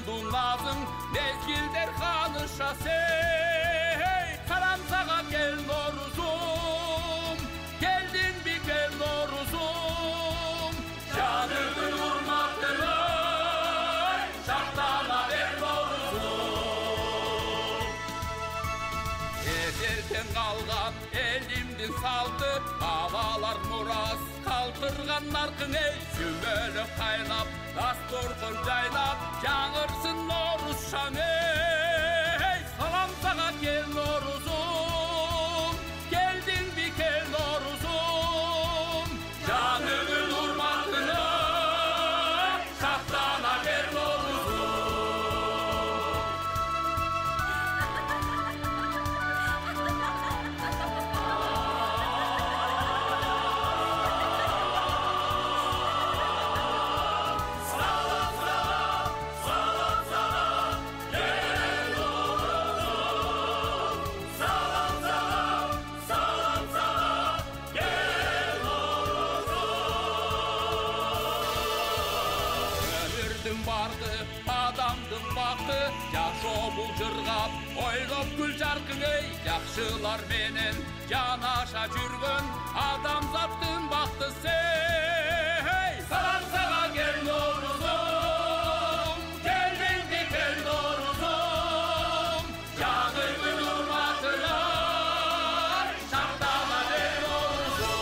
Aydındu nazın mezgilder kanışası Salam sağa gel Noruzum Geldin bir gel Noruzum Canımın hurmatını şartlama ver Noruzum Ezerden kalgan elimdin saldı Havalar muras kaldırgan narkın ey Sümölü kaynap dasturkun jaylap Жаңырсын Noruz şan ey Salam sağa gel Noruzum Geldin bir gel Noruzum Canımın hurmatını şahtana ver Noruzum Жашоо жыргап, ойлоп гүл жаркын ей, жакшылар менен жанаша жүргөн адамзаттын бактысы. Салам сага кел Noruzum, келдиң бир кел Noruzum, жаңырдын урматына шактала бер Noruzum.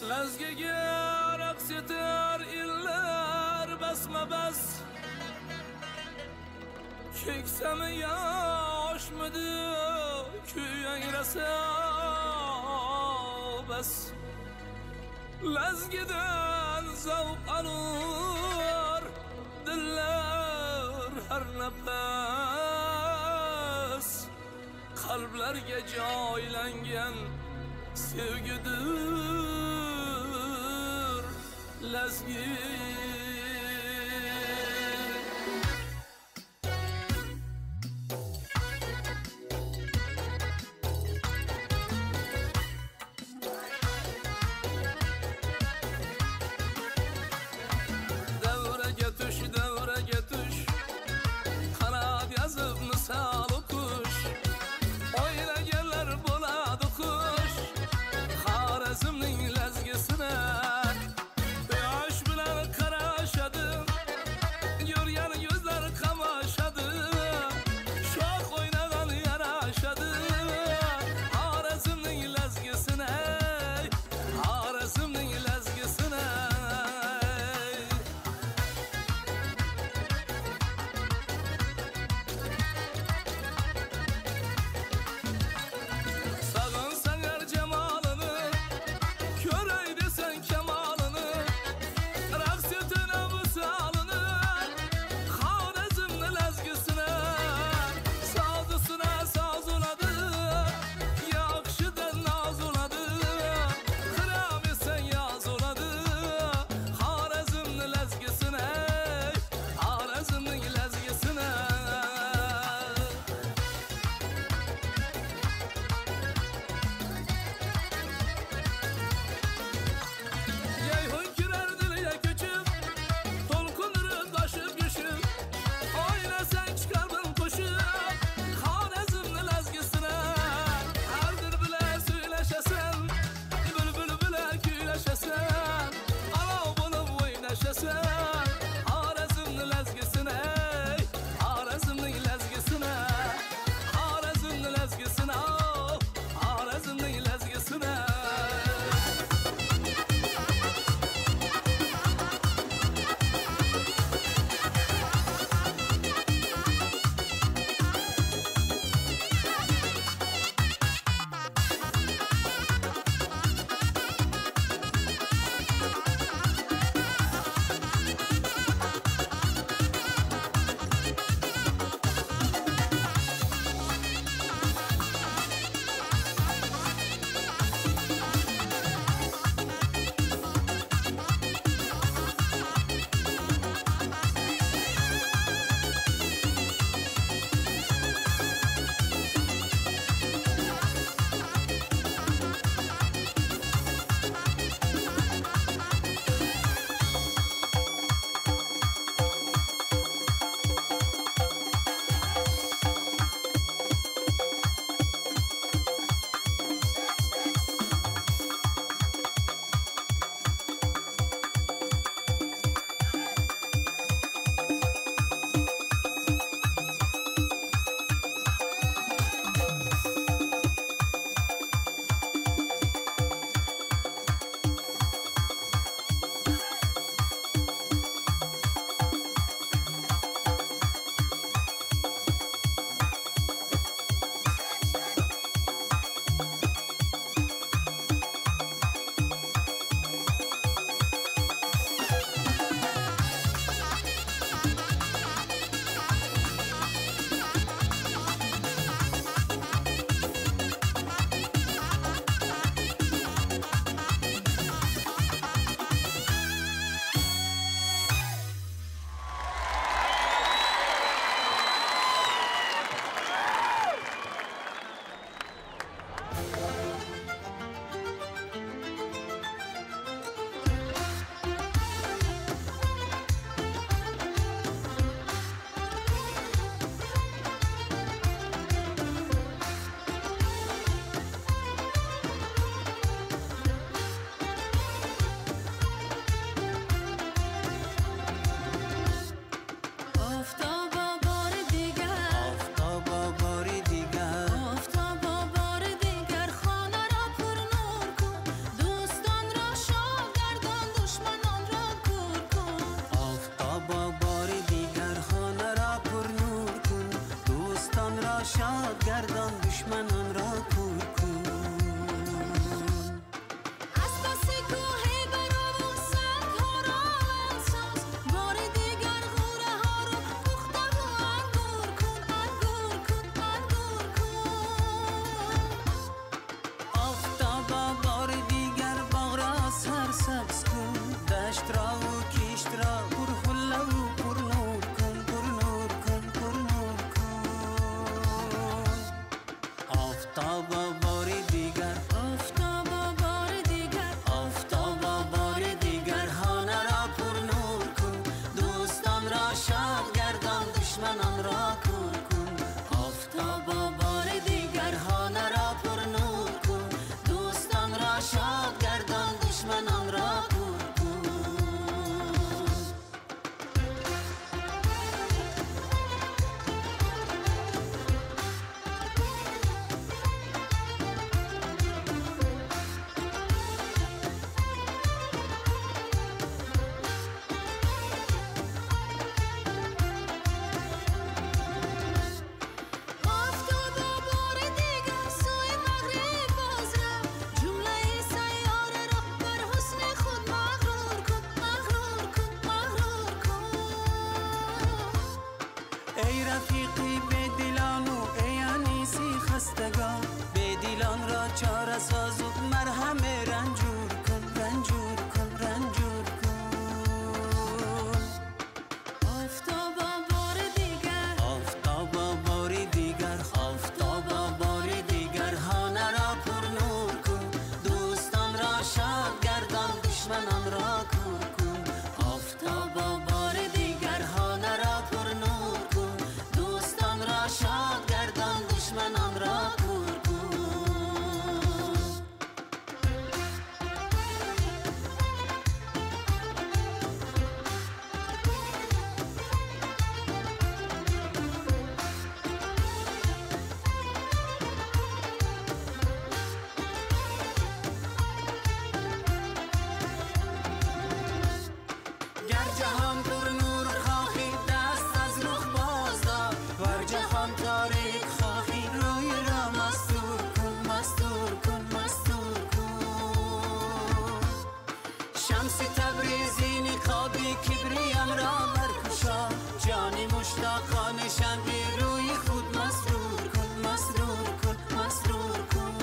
Lezgege raks yeter iller besme bes Kekseme yaş mıdı küyen rese bes Lezgeden zavk alır diller her nefes Kalplerge caylengen sevgidir Lezgi گردان دشمنان را کور کن از پس کوه براون سنگ‌ها را ساز بار دیگر غوره ها را پخته و انگور کن انگور کن انگور کن آفتابا بار دیگر باغ را سرسبز کن دشت را و کشت را پر حله و پر نور کن پر نور کن پر نور کن آفتابا بار دیگر آفتابا بار دیگر آفتابا بار دیگر خانه را پر نور کن دوستان را شاد گردان دشمنان را کور کن آفتابا بار دیگر خانه را پر نور کن دوستان را شاد گردان دشمنان را کور کن آفتابا بار دیگر سوی مغرب باز رفت جمله سیاره را بر حسن خود مغرور کن مغرور کن مغرور کن ای رفیقی به دیلان و ای انیسی خستگان به دیلان را چاره ساز و مرهم رنجور کن رنجور کن رنجور کن آفتابا بار دیگر آفتابا بار دیگر آفتابا بار دیگر خانه را پر نور کن دوستان را شاد گردان دشمنان را کور کن آفتابا بار دیگر خانه را پر نور کن دوستان را شاد گردان دشمنان را کور کن گر جهان پر نور خواهی دست از رخ باز دار ور جهان تاریک خواهی روی را مستور کن مستور کن مستور کن شمس تبریزی نقابی کبریم را برکشا جانی مشتاقانشان بی روی خود مسرور کن مسرور کن مسرور کن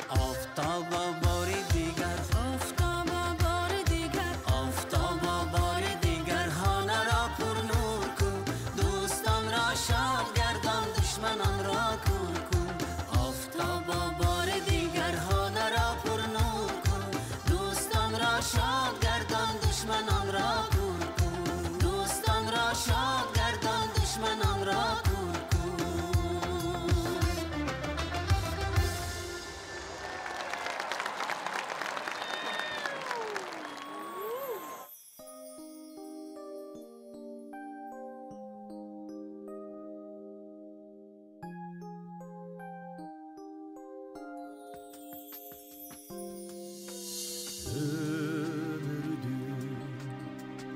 آفتابا بار دیگر آفتابا بار دیگر آفتابا بار دیگر خانه را پر نور کن دوستان را شاد گردان دشمنان را کور کن آفتابا بار دیگر خانه را پر نور کن دوستان را شاد گردان دشمنان را کور کن دوستان را شاد گردان دشمنان را کور کن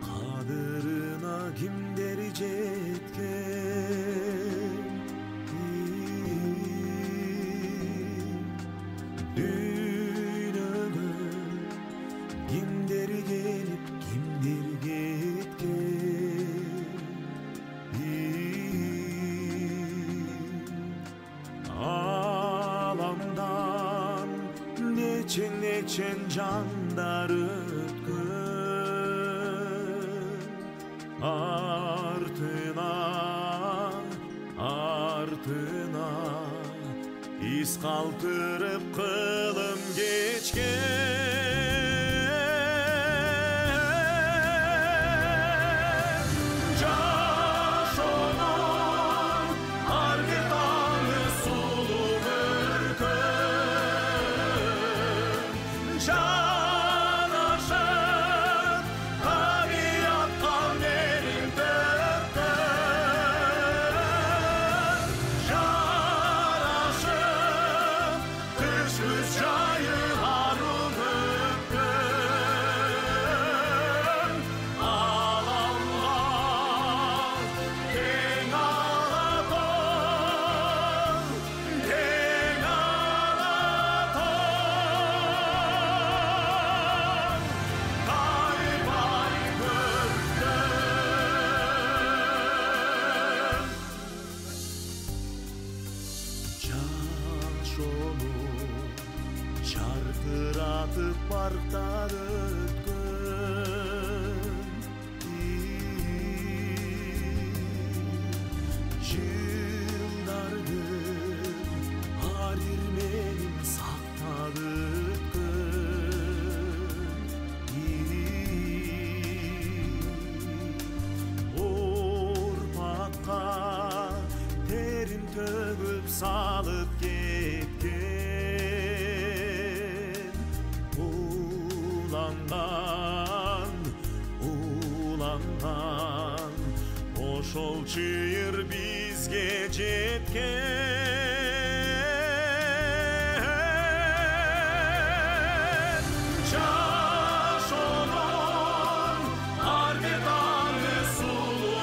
Qadrına kim derecetken Dünyada kimdir gelip kimdir gitken Alamdan neçen canlar ötkün Артына артына из қалтырып қылым кечкен жашоның арғы таңы сұлу бүркін жанашып табиатқа менің төккен жарашып күшміз жайы арумын barqdan salıp ketken ulangan oşol çığır bizge jetken Çaş onun argedanı sulu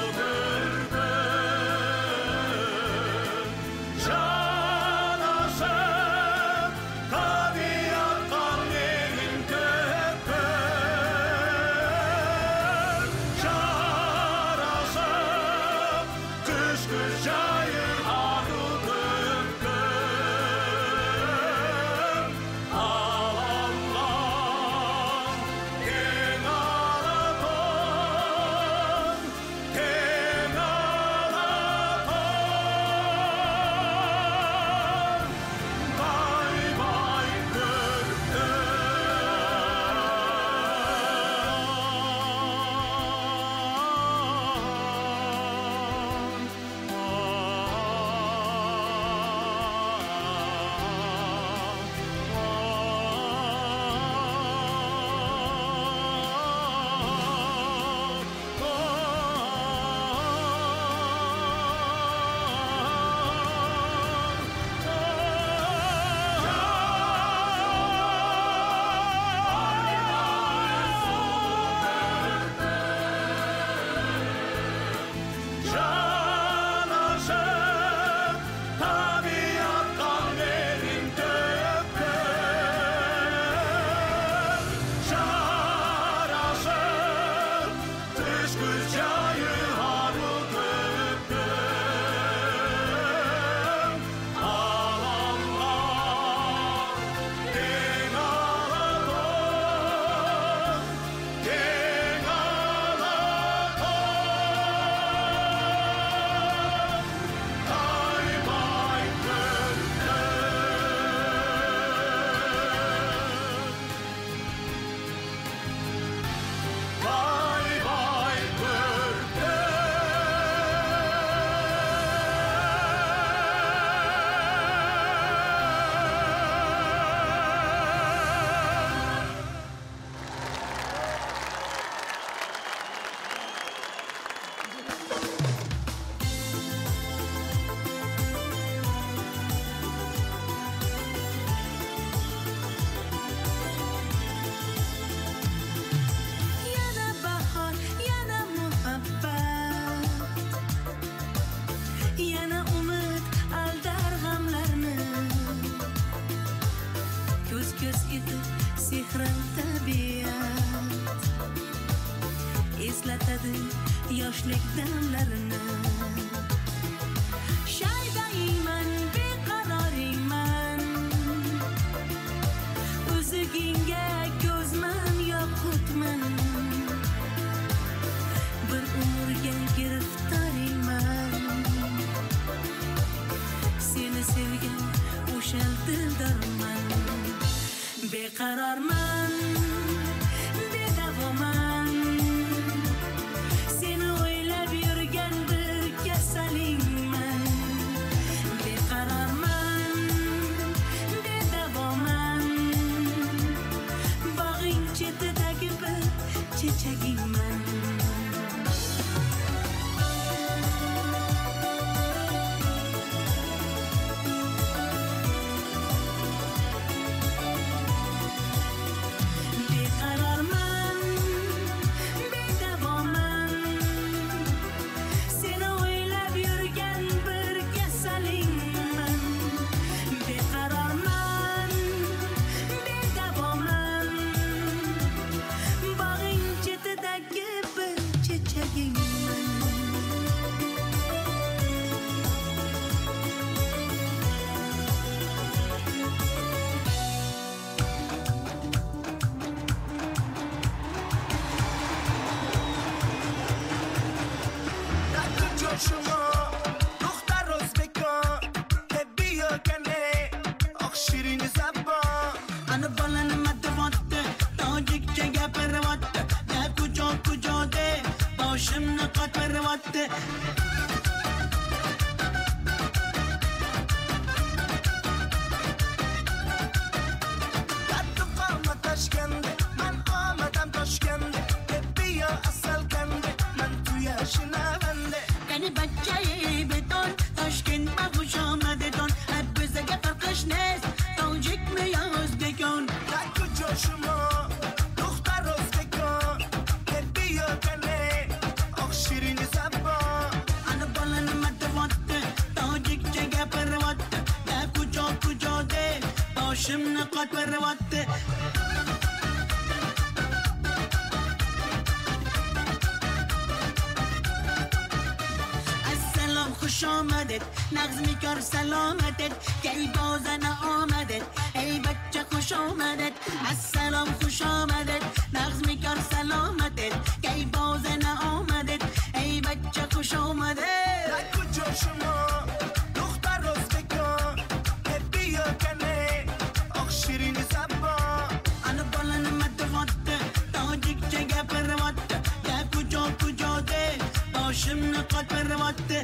eslatadi yoshlik damlarini shaydayman beqaroriyman o'zigingga ko'zman yoqutman bir umrga giriftoriyman seni sevgan o'sha dildorman beqarorman bedavoman seni o'ylab yurgan bir kasalingman beqarorman bedavoman bog'ing chetidagi bir chechagingman watte Kaddu qalma Toshkentda man omadam Toshkentda bia asal kande man tuya shinavande Kani bachai beton Toshkent ma xush omadedon ab bizaga farqish nes Tojik mi ya O'zbekon Takku joshimo Duxtar O'zbekon bia kane oq shirin sabbo ana bolani madavatte tojikcha gapirvatte da kujo de boshimni qotvirvatte Assalom xush omadet nag'zmi kor salomatet kay bozana omadet ey bachcha xush omadet Assalom xush omadet nag'zmi kor salomatet kay bozana omadet ey bachcha xush omadet da kujo shimo duxtar O'zbekon bia kane oq shirin sabbo ana bolani madavatte tojikcha gapirvatte da kujo de boshimni qotvirvatte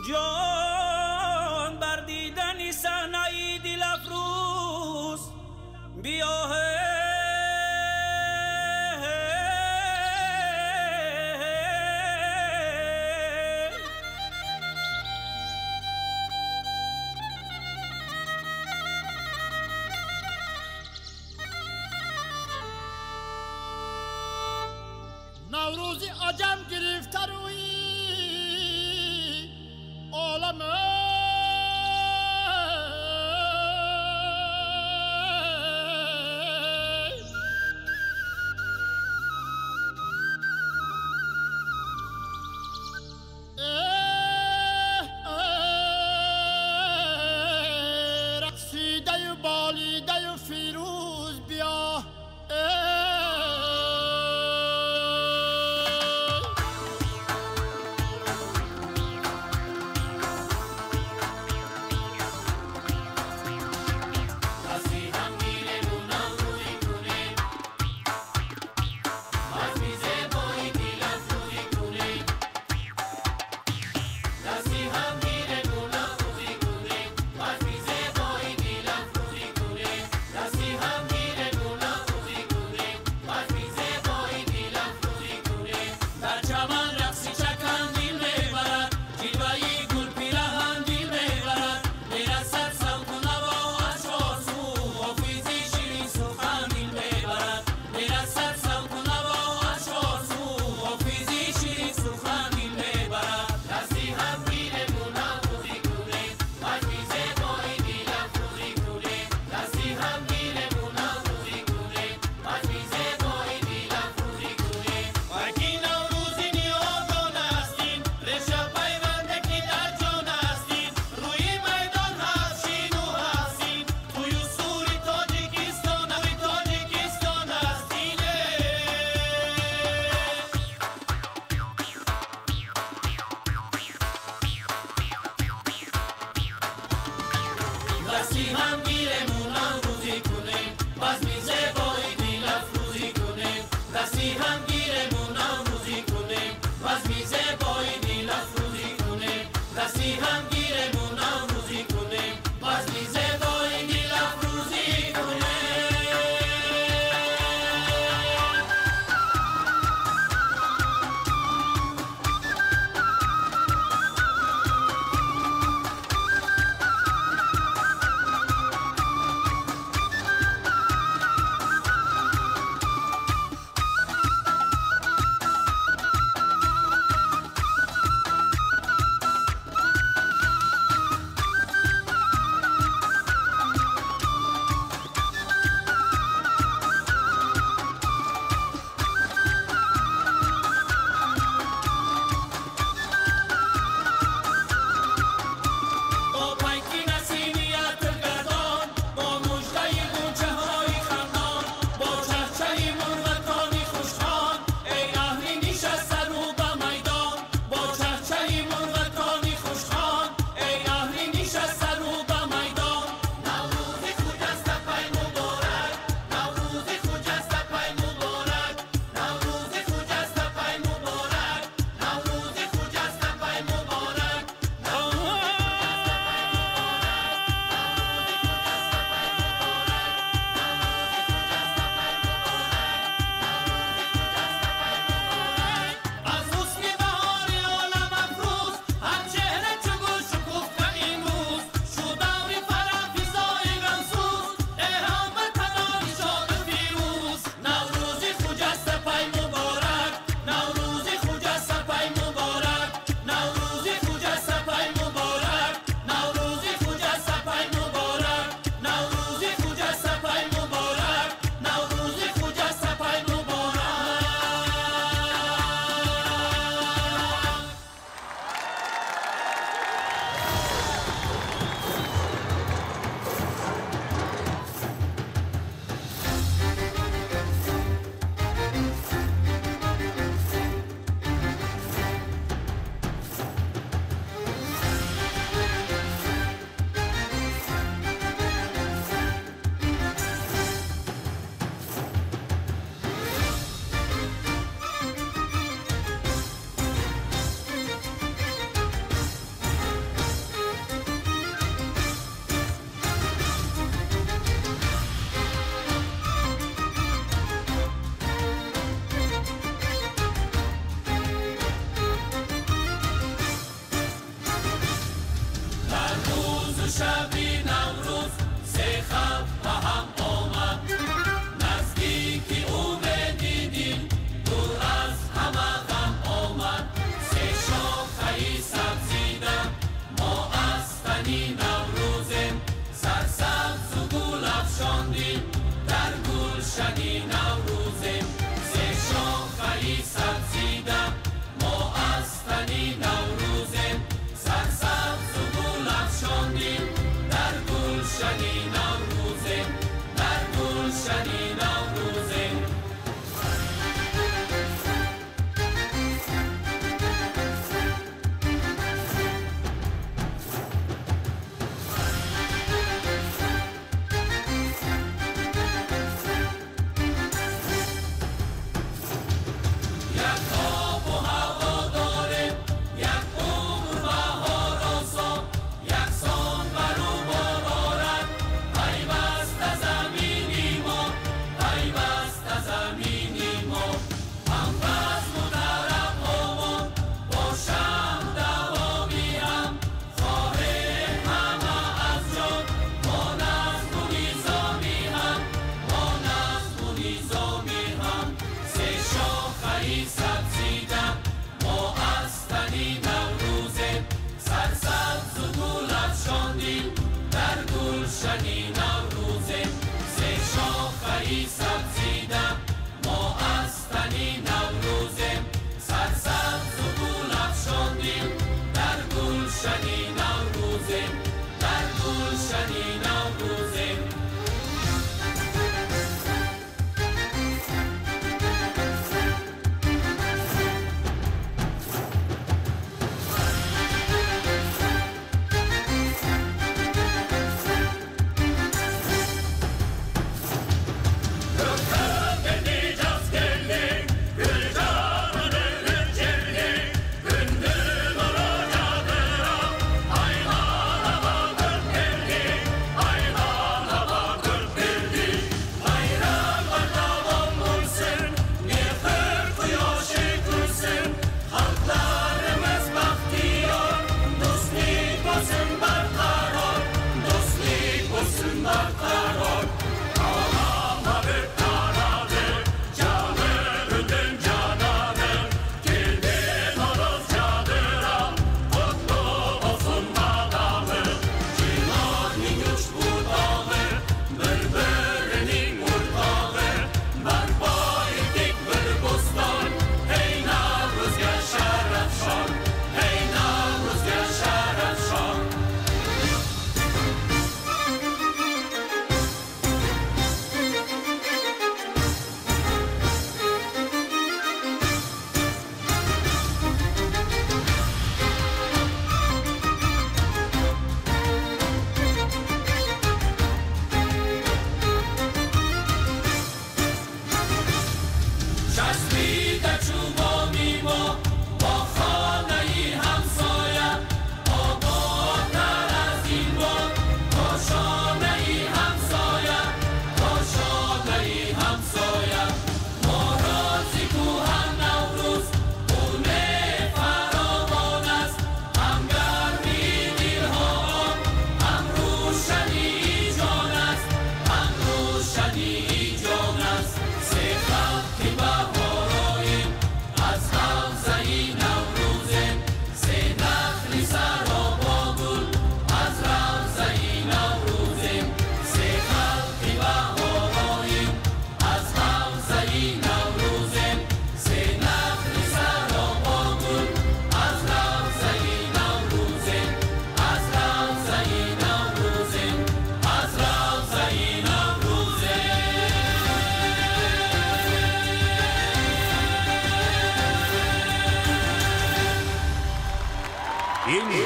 جان بر دیدن صحنه دل افروز بیا نوروزی عجم گرفته روی عالمه رقصیده و بالیده و فیروز بیا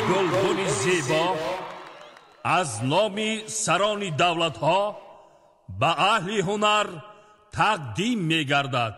گلبن زیبا از نام سران دولت ها به اهل هنر تقدیم می گردد.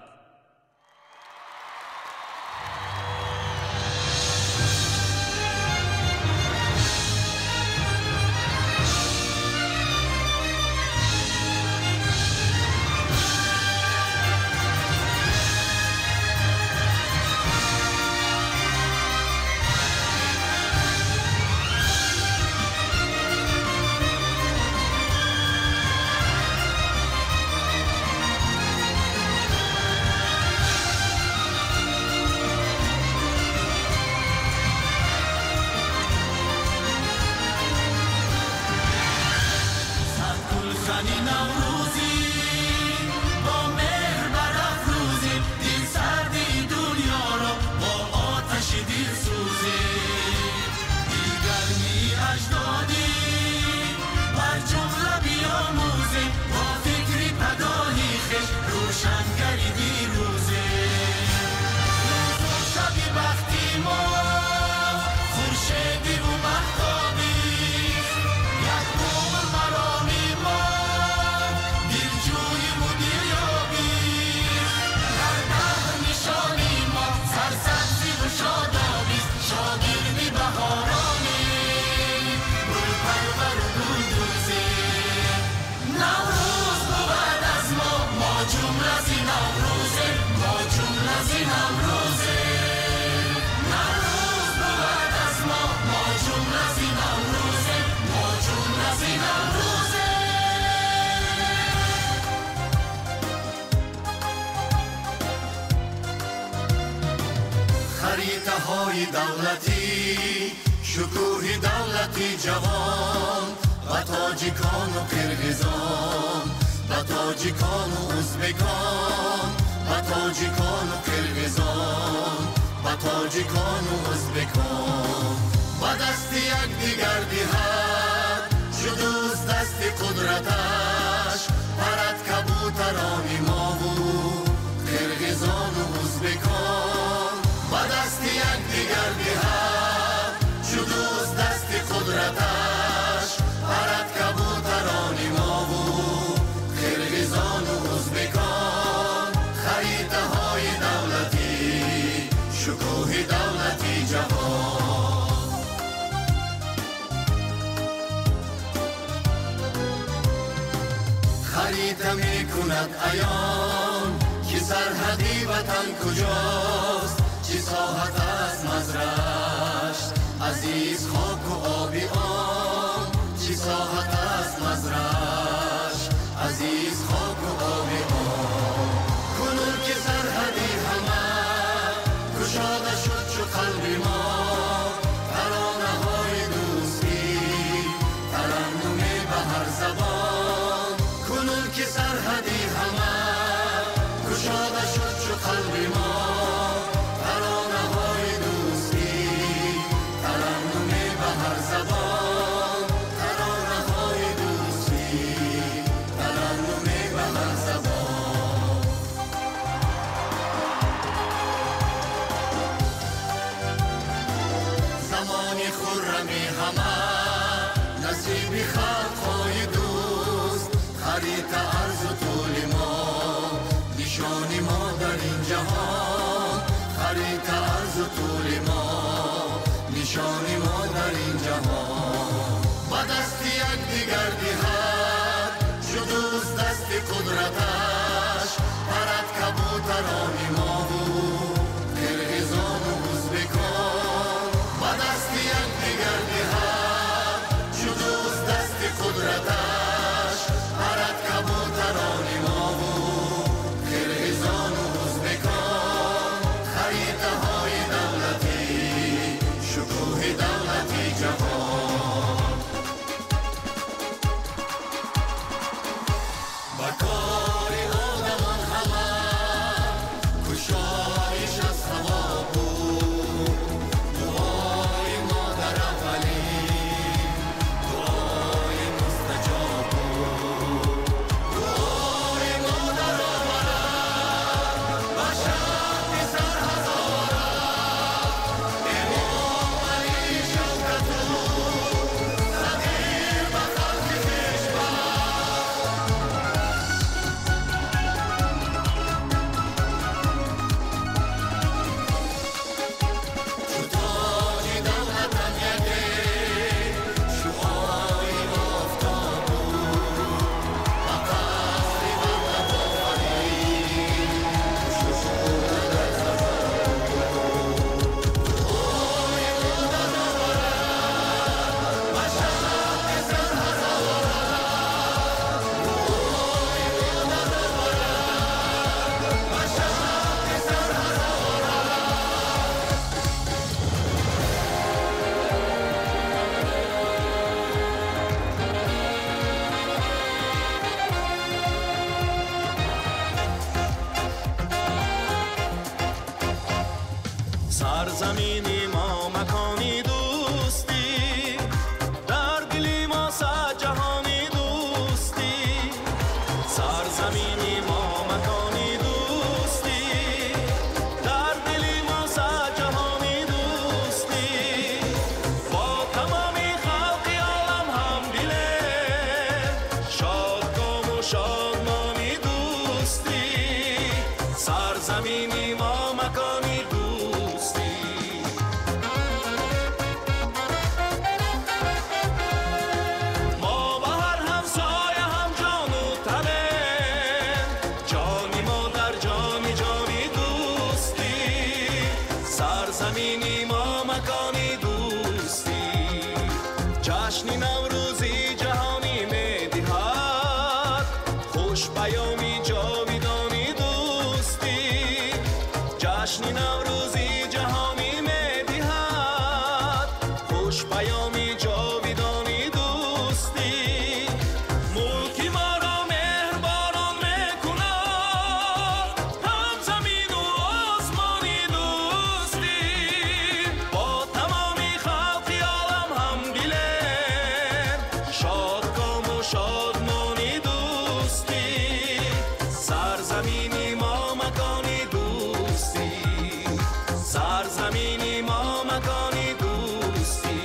خریطه‌های دولتی، شکوه دولتی جوان، و تاجیکان و قرقیزان، و تاجیکان و ازبکان، و تاجیکان و قرقیزان، و تاجیکان و ازبکان، و دست یک دیگر دهد شدوز دست قدرتش، پرد کبوترانی ما بود قرقیزان و ازبکان، و دست یک دیگر دهد شدوز دست قدرتش، پرد کبوترانی ما بود قرقیزان و ازبکان. خریطه های دولتی، شکوه دولتی جوان، خریطه می کند عیان که سرحدی وطن کجاست، چی ساحت از مزرعش عزیز خاک و آبی آن، چی ساحت از مزرعش عزیز خاک و آبی آن. کنون که سرحدی همه گشاده شد چو قلب ما، ترانه های دوستی ترنمی به هر زبان. کنون که سرحدی همه گشاده شد چو قلب ما، ترانه های دوستی ترنمی به هر زبان، ترانه های دوستی ترنمی به هر زبان. زمانی خرمی همه نصیبی خلقهای دوست، خریطه عرض و طول ما نشانی ما در این جهان، خریطه عرض و طول ما نشانی ما در این جهان. با دست یک دیگر دهد شدوز دست قدرتش، پرد کبوترانی ما بود قرقیزان و ازبکان. با دست یک دیگر دهد شدوز دست قدرتش، پرد کبوترانی سرزمینی ما مکانی دوستی در دلی ما صد جهانی دوستی سرزمینی ما مکانی دوستی در دلی ما صد جهانی دوستی با تمامی خلقی عالم هم دله شادکام و شادمانی دوستی سرزمینی ما مکانی دوستی ما با هر همسایه هم جان و تنه جانی ما در جانی جانی دوستی سرزمینی ما مکانی دوستی جشنی نوروزی جهانی می دهد خوش پیامی جاویدانی دوستی جشنی نوروزی جهانی می دهد خوش پیامی جاویدانی دوستی ملکی ما را مهربانان میکند هم زمین و آسمانی دوستی با تمامی خلقی عالم هم دله شادکام و شادمانی دوستی سرزمینی ما مکانی دوستی سرزمینی ما مکانی دوستی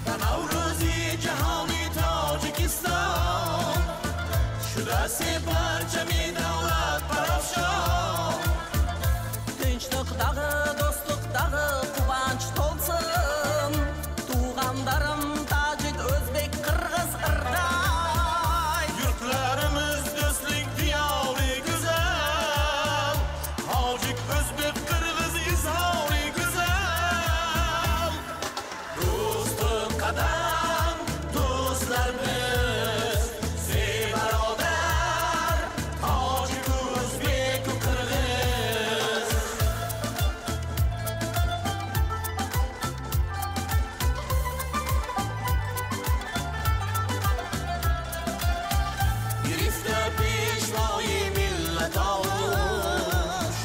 در نوروزی جهانی تاجیکستان شده سی پرچمی دولت برافشان Tinchlik dağı, dostluq dağı, quvonch to'lsin. Tug'anlarim Tojik, O'zbek, Qirg'iz, Irg'ay. Yurtlarimiz do'stlik diyori go'zal Tojik, O'zbek, Qirg'iz izhori go'zal Do'stim qadam, do'stlar biz Ey barodar, Tojik, O'zbek, Qirg'iz گرفته پیشوای ملت آغوش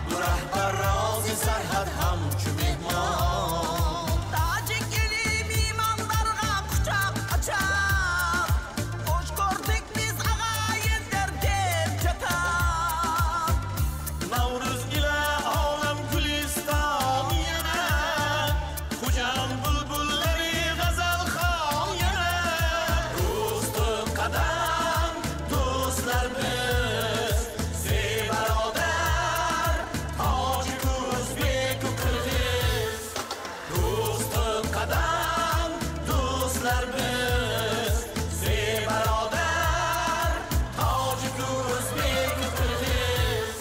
دو رهبر راز سرحد همچو مهمان Tojik eli mehmonlarga quchoq ochar. Xo'sh ko'rdik biz ag'ayin deb chatar. Navruz ila olam guliston yana Xo'jam bulbullari g'azal xon yana Do'stim qadam, do'stlar biz Ey barodar, Tojik, O'zbek, Qirg'iz Do'stim qadam, do'stlar biz Ey barodar, Tojik, O'zbek, Qirg'iz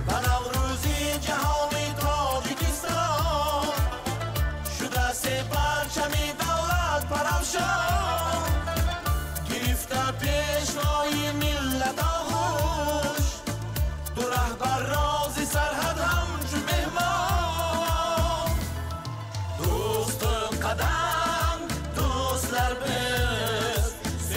و نوروزی جهانی تاجیکستان شده سه پرچمی دولت برافشان گرفته پیشوای ملت آغوش دو رهبر راز سرحد همچو مهمان دوستم قدم دوستlar biz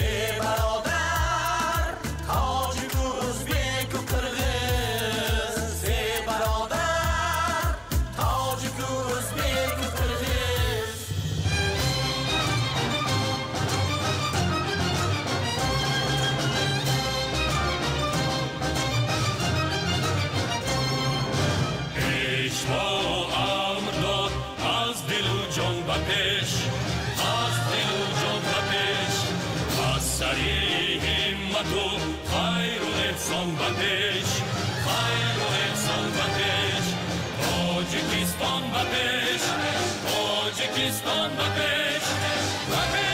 Ey barodar Tojik, O'zbek, Qirg'iz Ey barodar Tojik, O'zbek, Qirg'iz عشق امر داد از دل و جان و پیش از دل و جان و پیش از سری همت و خیر و احسان و پیش خیر و احسان و پیش تاجیکستان و پیش تاجیکستان و پیش و پیش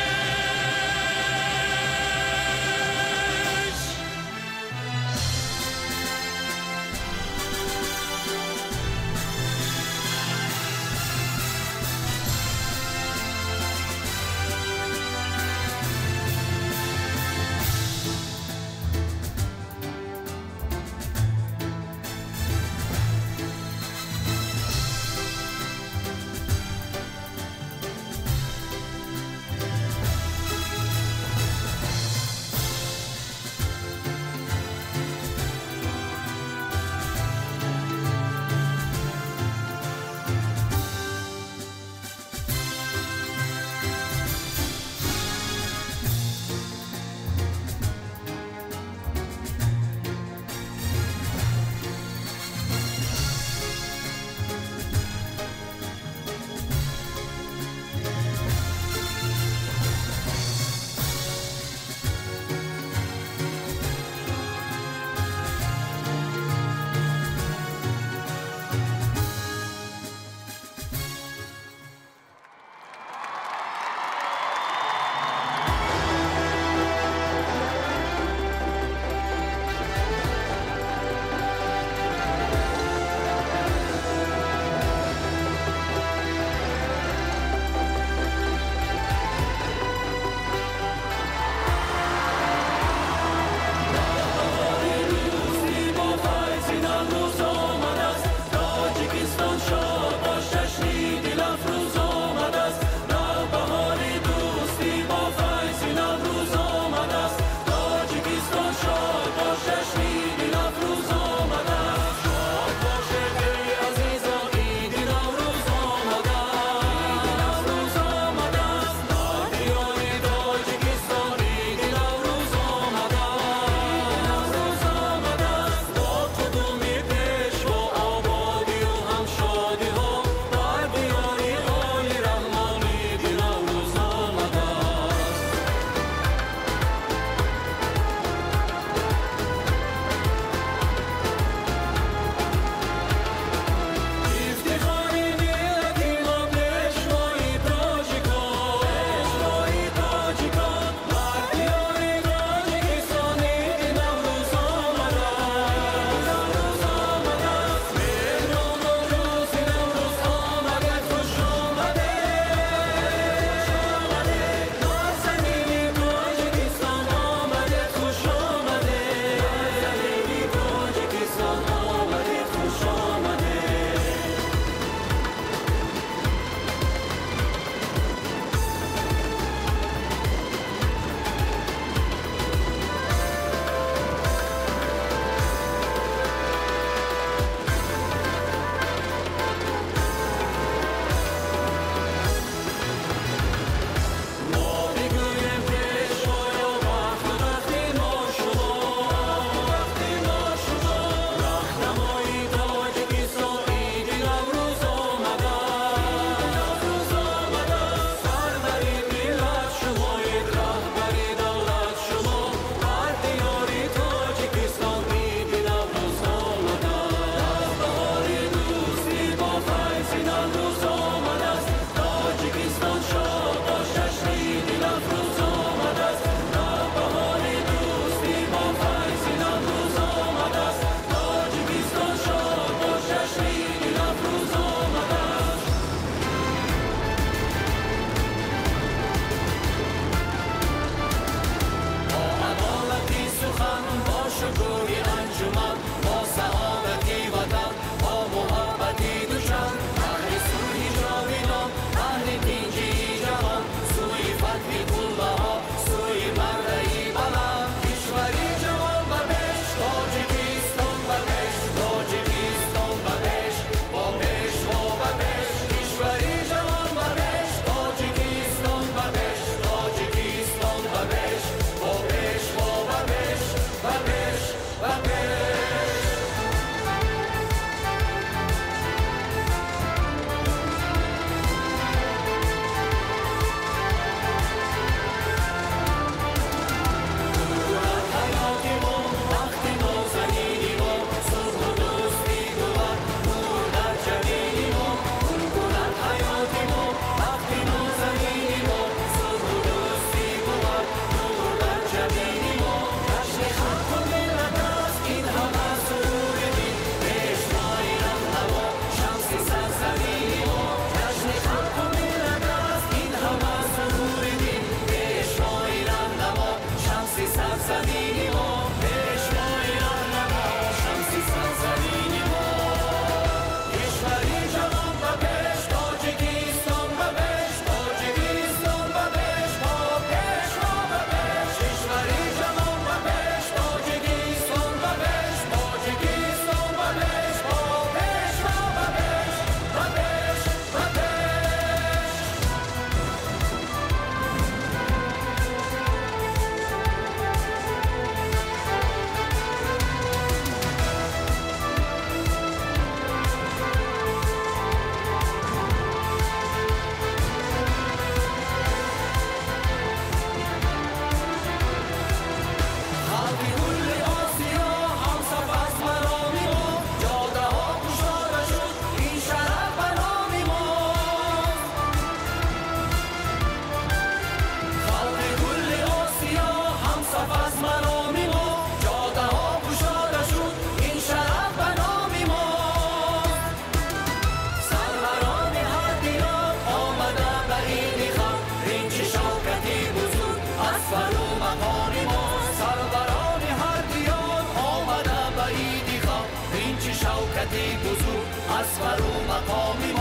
کشور و مقامی